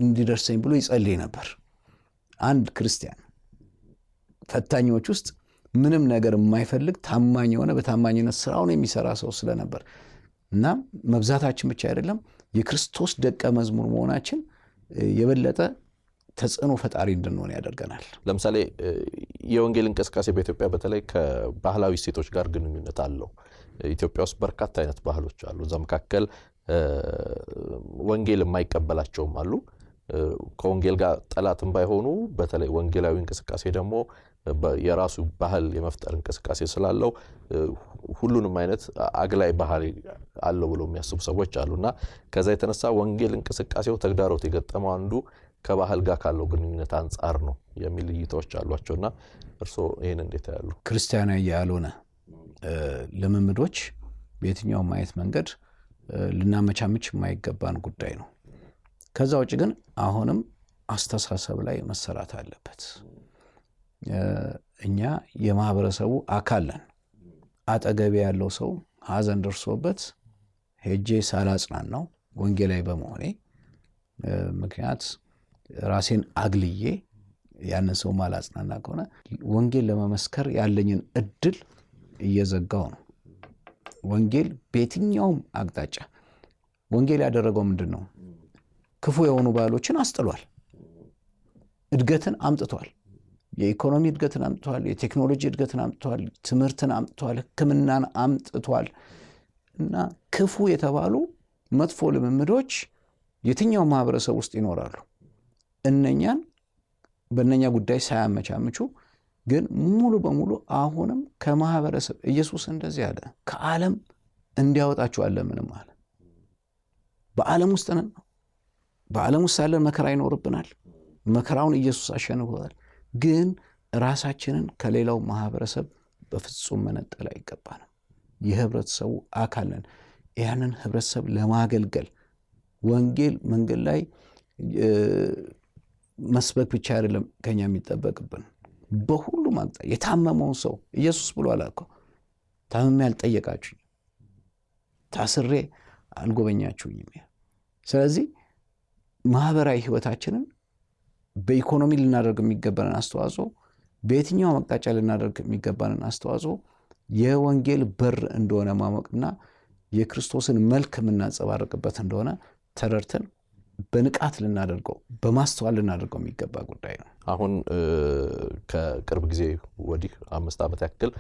እንዲደርሰኝ ብሎ ይጸልይ ነበር። አንድ ክርስቲያን ፈታኞች ውስጥ ምንም ነገር የማይፈልግ ታማኝ የሆነ በታማኝነት ስራውን የሚሰራ ሰው ስለነበር እና መብዛታችን ብቻ አይደለም የክርስቶስ ደቀ መዝሙር መሆናችን የበለጠ ተጽዕኖ ፈጣሪ እንድንሆን ያደርገናል። ለምሳሌ የወንጌል እንቅስቃሴ በኢትዮጵያ በተለይ ከባህላዊ እሴቶች ጋር ግንኙነት አለው። ኢትዮጵያ ውስጥ በርካታ አይነት ባህሎች አሉ። እዛ መካከል ወንጌል የማይቀበላቸውም አሉ። ከወንጌል ጋር ጠላትም ባይሆኑ በተለይ ወንጌላዊ እንቅስቃሴ ደግሞ የራሱ ባህል የመፍጠር እንቅስቃሴ ስላለው ሁሉንም አይነት አግላይ ባህል አለው ብለው የሚያስቡ ሰዎች አሉና ከዛ የተነሳ ወንጌል እንቅስቃሴው ተግዳሮት የገጠመው አንዱ ከባህል ጋር ካለው ግንኙነት አንጻር ነው የሚል እይታዎች አሏቸውና እርስዎ ይሄን እንዴት ያሉ? ክርስቲያናዊ ያልሆነ ልምምዶች በየትኛውም አይነት መንገድ ልናመቻምች የማይገባን ጉዳይ ነው። ከዛ ውጭ ግን አሁንም አስተሳሰብ ላይ መሰራት አለበት። እኛ የማህበረሰቡ አካል ነን። አጠገቤ ያለው ሰው ሐዘን ደርሶበት ሄጄ ሳላጽናናው ወንጌላዊ በመሆኔ ምክንያት ራሴን አግልዬ ያንን ሰው ማላጽናና ከሆነ ወንጌል ለመመስከር ያለኝን እድል እየዘጋው ነው። ወንጌል በየትኛውም አቅጣጫ ወንጌል ያደረገው ምንድን ነው? ክፉ የሆኑ ባህሎችን አስጥሏል። እድገትን አምጥቷል። የኢኮኖሚ እድገትን አምጥቷል። የቴክኖሎጂ እድገትን አምጥቷል። ትምህርትን አምጥቷል። ሕክምናን አምጥቷል። እና ክፉ የተባሉ መጥፎ ልምምዶች የትኛው ማህበረሰብ ውስጥ ይኖራሉ። በእነኛ ጉዳይ ሳያመቻምቹ ግን ሙሉ በሙሉ አሁንም ከማህበረሰብ ኢየሱስ እንደዚህ አለ፣ ከዓለም እንዲያወጣችሁ አለምንም አለ። በዓለም ውስጥ ነን። በዓለም ውስጥ ሳለን መከራ ይኖርብናል። መከራውን ኢየሱስ አሸንፎታል። ግን ራሳችንን ከሌላው ማህበረሰብ በፍጹም መነጠል አይገባንም። የህብረተሰቡ አካል ነን። ያንን ህብረተሰብ ለማገልገል ወንጌል መንገድ ላይ መስበክ ብቻ አይደለም ከኛ የሚጠበቅብን። በሁሉም አቅጣጫ የታመመውን ሰው ኢየሱስ ብሎ አላልከው? ታምሜ አልጠየቃችሁኝ፣ ታስሬ አልጎበኛችሁኝም። ስለዚህ ማህበራዊ ህይወታችንን በኢኮኖሚ ልናደርግ የሚገባንን አስተዋጽኦ፣ በየትኛው አቅጣጫ ልናደርግ የሚገባንን አስተዋጽኦ የወንጌል በር እንደሆነ ማወቅና የክርስቶስን መልክ የምናንጸባርቅበት እንደሆነ ተረድተን በንቃት ልናደርገው በማስተዋል ልናደርገው የሚገባ ጉዳይ ነው። አሁን ከቅርብ ጊዜ ወዲህ 5 ዓመት ያክል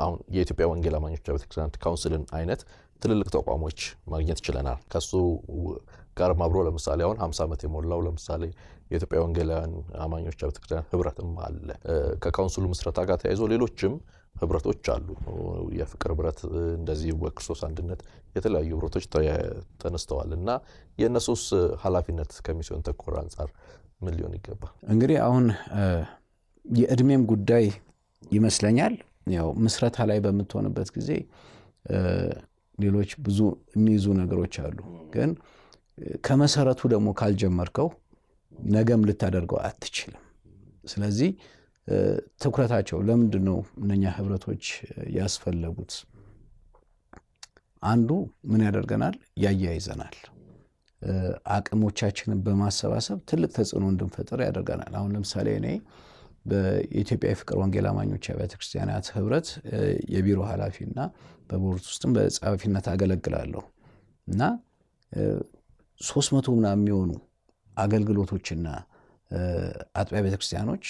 አሁን የኢትዮጵያ ወንጌል አማኞች ቤተክርስቲያን ካውንስልን አይነት ትልልቅ ተቋሞች ማግኘት ችለናል። ከሱ ጋር አብሮ ለምሳሌ አሁን 50 ዓመት የሞላው ለምሳሌ የኢትዮጵያ ወንጌላውያን አማኞች ቤተክርስቲያን ህብረትም አለ። ከካውንስሉ ምስረታ ጋር ተያይዞ ሌሎችም ህብረቶች አሉ። የፍቅር ህብረት፣ እንደዚህ በክርስቶስ አንድነት የተለያዩ ህብረቶች ተነስተዋል እና የእነሱስ ኃላፊነት ከሚስዮን ተኮር አንጻር ምን ሊሆን ይገባል? እንግዲህ አሁን የእድሜም ጉዳይ ይመስለኛል። ያው ምስረታ ላይ በምትሆንበት ጊዜ ሌሎች ብዙ የሚይዙ ነገሮች አሉ። ግን ከመሰረቱ ደግሞ ካልጀመርከው ነገም ልታደርገው አትችልም። ስለዚህ ትኩረታቸው ለምንድን ነው እነኛ ህብረቶች ያስፈለጉት? አንዱ ምን ያደርገናል? ያያይዘናል። አቅሞቻችንን በማሰባሰብ ትልቅ ተጽዕኖ እንድንፈጥር ያደርገናል። አሁን ለምሳሌ እኔ በኢትዮጵያ የፍቅር ወንጌል አማኞች አብያተ ክርስቲያናት ህብረት የቢሮ ኃላፊና በቦርድ ውስጥም በጸሐፊነት አገለግላለሁ እና 300 ምናምን የሚሆኑ አገልግሎቶችና አጥቢያ ቤተክርስቲያኖች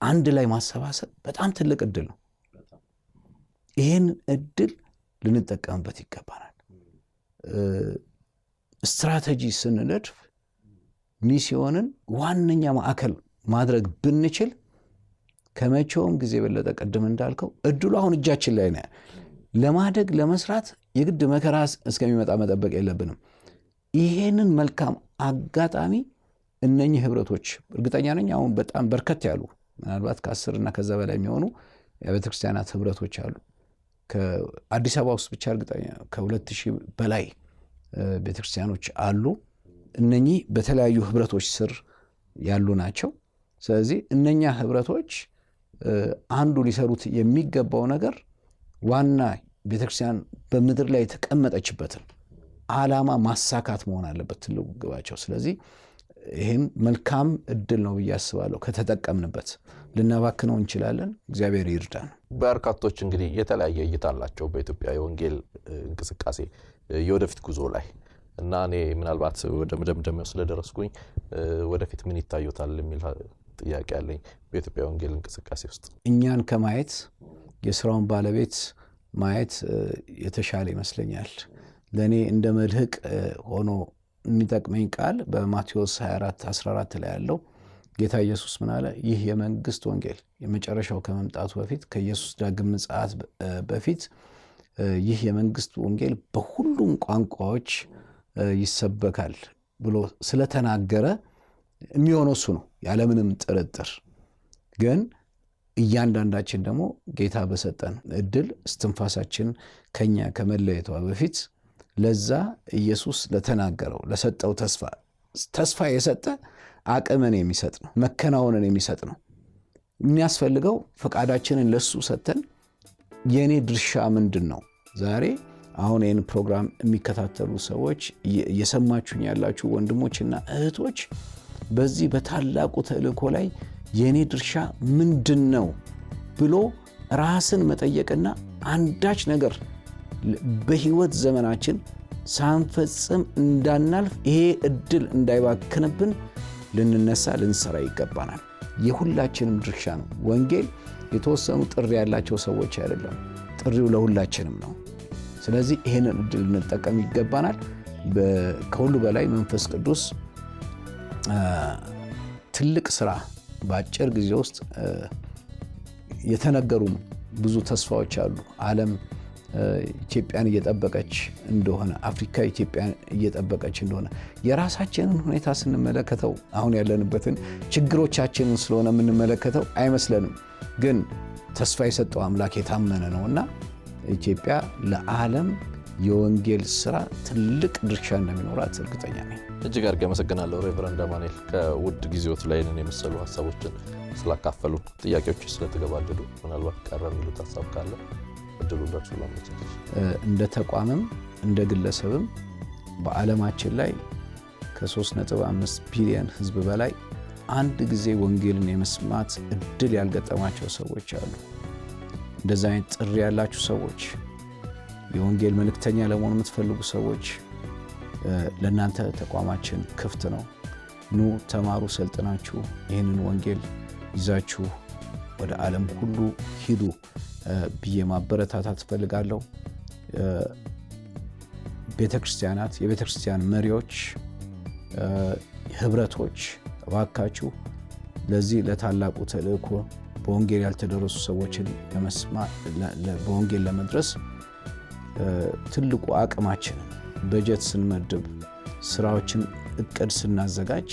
አንድ ላይ ማሰባሰብ በጣም ትልቅ እድል ነው። ይህን እድል ልንጠቀምበት ይገባናል። ስትራቴጂ ስንነድፍ ሚስዮንን ዋነኛ ማዕከል ማድረግ ብንችል ከመቼውም ጊዜ የበለጠ ቅድም እንዳልከው እድሉ አሁን እጃችን ላይ ነው። ለማደግ ለመስራት የግድ መከራ እስከሚመጣ መጠበቅ የለብንም። ይሄንን መልካም አጋጣሚ እነኚህ ህብረቶች እርግጠኛ ነኝ አሁን በጣም በርከት ያሉ ምናልባት ከ10 እና ከዛ በላይ የሚሆኑ የቤተክርስቲያናት ህብረቶች አሉ። ከአዲስ አበባ ውስጥ ብቻ እርግጠኛ ከ2000 በላይ ቤተክርስቲያኖች አሉ። እነኚህ በተለያዩ ህብረቶች ስር ያሉ ናቸው። ስለዚህ እነኛ ህብረቶች አንዱ ሊሰሩት የሚገባው ነገር ዋና ቤተክርስቲያን በምድር ላይ የተቀመጠችበትን ዓላማ ማሳካት መሆን አለበት ትልቁ ግባቸው። ስለዚህ ይህም መልካም እድል ነው ብዬ አስባለሁ። ከተጠቀምንበት ልናባክነው እንችላለን። እግዚአብሔር ይርዳን። በርካቶች እንግዲህ የተለያየ እይታ አላቸው በኢትዮጵያ የወንጌል እንቅስቃሴ የወደፊት ጉዞ ላይ እና እኔ ምናልባት ወደ መደምደሚያው ስለደረስኩኝ ወደፊት ምን ይታዩታል የሚል ጥያቄ አለኝ። በኢትዮጵያ ወንጌል እንቅስቃሴ ውስጥ እኛን ከማየት የስራውን ባለቤት ማየት የተሻለ ይመስለኛል። ለእኔ እንደ መልህቅ ሆኖ የሚጠቅመኝ ቃል በማቴዎስ 24:14 ላይ ያለው ጌታ ኢየሱስ ምን አለ? ይህ የመንግስት ወንጌል የመጨረሻው ከመምጣቱ በፊት ከኢየሱስ ዳግም ምጽአት በፊት ይህ የመንግስት ወንጌል በሁሉም ቋንቋዎች ይሰበካል ብሎ ስለተናገረ የሚሆነው እሱ ነው ያለምንም ጥርጥር። ግን እያንዳንዳችን ደግሞ ጌታ በሰጠን እድል እስትንፋሳችን ከኛ ከመለየቷ በፊት ለዛ ኢየሱስ ለተናገረው ለሰጠው ተስፋ የሰጠ አቅምን የሚሰጥ ነው፣ መከናወንን የሚሰጥ ነው። የሚያስፈልገው ፈቃዳችንን ለሱ ሰጥተን የኔ ድርሻ ምንድነው? ዛሬ አሁን ይህን ፕሮግራም የሚከታተሉ ሰዎች እየሰማችሁኝ ያላችሁ ወንድሞችና እህቶች በዚህ በታላቁ ተልእኮ ላይ የኔ ድርሻ ምንድነው ብሎ ራስን መጠየቅና አንዳች ነገር በህይወት ዘመናችን ሳንፈጽም እንዳናልፍ ይሄ እድል እንዳይባክንብን ልንነሳ ልንሰራ ይገባናል። የሁላችንም ድርሻ ነው። ወንጌል የተወሰኑ ጥሪ ያላቸው ሰዎች አይደለም፣ ጥሪው ለሁላችንም ነው። ስለዚህ ይሄንን እድል ልንጠቀም ይገባናል። ከሁሉ በላይ መንፈስ ቅዱስ ትልቅ ስራ በአጭር ጊዜ ውስጥ የተነገሩ ብዙ ተስፋዎች አሉ። ዓለም ኢትዮጵያን እየጠበቀች እንደሆነ፣ አፍሪካ ኢትዮጵያን እየጠበቀች እንደሆነ የራሳችንን ሁኔታ ስንመለከተው አሁን ያለንበትን ችግሮቻችንን ስለሆነ የምንመለከተው አይመስለንም። ግን ተስፋ የሰጠው አምላክ የታመነ ነውና ኢትዮጵያ ለዓለም የወንጌል ስራ ትልቅ ድርሻ እንደሚኖራት እርግጠኛ ነኝ። እጅግ አድርጌ አመሰግናለሁ ሬቨረንድ አማኑኤል ከውድ ጊዜዎት ላይ የመሰሉ ሀሳቦችን ስላካፈሉ፣ ጥያቄዎች ስለተገባደዱ ምናልባት ቀረ የሚሉት ሀሳብ ካለ እድሉ ደርሶ ለማለት እንደ ተቋምም እንደ ግለሰብም በዓለማችን ላይ ከ3.5 ቢሊዮን ህዝብ በላይ አንድ ጊዜ ወንጌልን የመስማት እድል ያልገጠማቸው ሰዎች አሉ። እንደዛ አይነት ጥሪ ያላችሁ ሰዎች፣ የወንጌል መልእክተኛ ለመሆን የምትፈልጉ ሰዎች ለእናንተ ተቋማችን ክፍት ነው። ኑ ተማሩ፣ ሰልጥናችሁ ይህንን ወንጌል ይዛችሁ ወደ ዓለም ሁሉ ሂዱ ብዬ ማበረታታት ፈልጋለሁ። ቤተክርስቲያናት፣ የቤተክርስቲያን መሪዎች፣ ህብረቶች እባካችሁ ለዚህ ለታላቁ ተልእኮ በወንጌል ያልተደረሱ ሰዎችን በወንጌል ለመድረስ ትልቁ አቅማችንን በጀት ስንመድብ፣ ስራዎችን እቅድ ስናዘጋጅ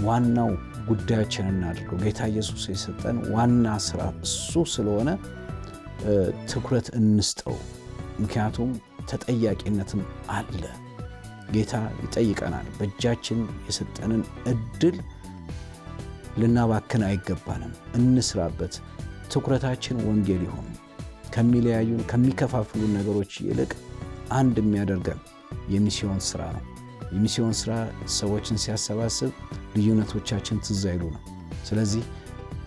ዋናው ጉዳያችንን እናድርገው። ጌታ ኢየሱስ የሰጠን ዋና ስራ እሱ ስለሆነ ትኩረት እንስጠው። ምክንያቱም ተጠያቂነትም አለ። ጌታ ይጠይቀናል። በእጃችን የሰጠንን እድል ልናባክን አይገባንም። እንስራበት። ትኩረታችን ወንጌል ይሁን። ከሚለያዩን ከሚከፋፍሉን ነገሮች ይልቅ አንድ የሚያደርገን የሚስዮን ስራ ነው። የሚስዮን ስራ ሰዎችን ሲያሰባስብ ልዩነቶቻችን ትዝ አይሉ ነው። ስለዚህ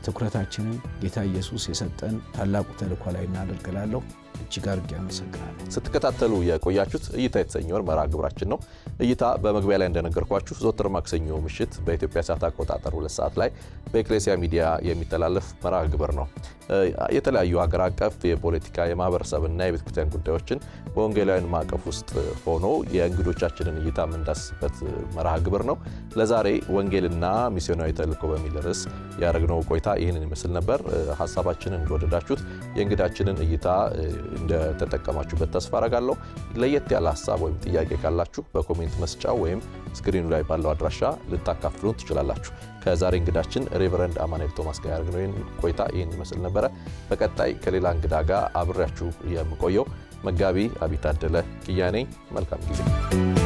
ትኩረታችንን ጌታ ኢየሱስ የሰጠን ታላቁ ተልእኮ ላይ እናደርጋለሁ። እጅግ አድርጌ አመሰግናለሁ። ስትከታተሉ የቆያችሁት እይታ የተሰኘውን መርሃ ግብራችን ነው። እይታ በመግቢያ ላይ እንደነገርኳችሁ ዘወትር ማክሰኞ ምሽት በኢትዮጵያ ሰዓት አቆጣጠር 2 ሰዓት ላይ በኤክሌሲያ ሚዲያ የሚተላለፍ መርሃ ግብር ነው። የተለያዩ ሀገር አቀፍ የፖለቲካ የማህበረሰብና የቤተክርስቲያን ጉዳዮችን በወንጌላውያን ማዕቀፍ ውስጥ ሆኖ የእንግዶቻችንን እይታ የምንዳስበት መርሃ ግብር ነው። ለዛሬ ወንጌልና ሚስዮናዊ ተልእኮ በሚል ርዕስ ያደረግነው ቆይታ ይህንን ይመስል ነበር። ሀሳባችንን እንደወደዳችሁት የእንግዳችንን እይታ እንደተጠቀማችሁበት ተስፋ አረጋለሁ። ለየት ያለ ሀሳብ ወይም ጥያቄ ካላችሁ በኮሜንት መስጫው ወይም ስክሪኑ ላይ ባለው አድራሻ ልታካፍሉን ትችላላችሁ። ከዛሬ እንግዳችን ሬቨረንድ አማኑኤል ቶማስ ጋር ያደረግነው ቆይታ ይህን ይመስል ነበረ። በቀጣይ ከሌላ እንግዳ ጋር አብሬያችሁ የምቆየው መጋቢ አቢይ ታደለ ኪያ ነኝ። መልካም ጊዜ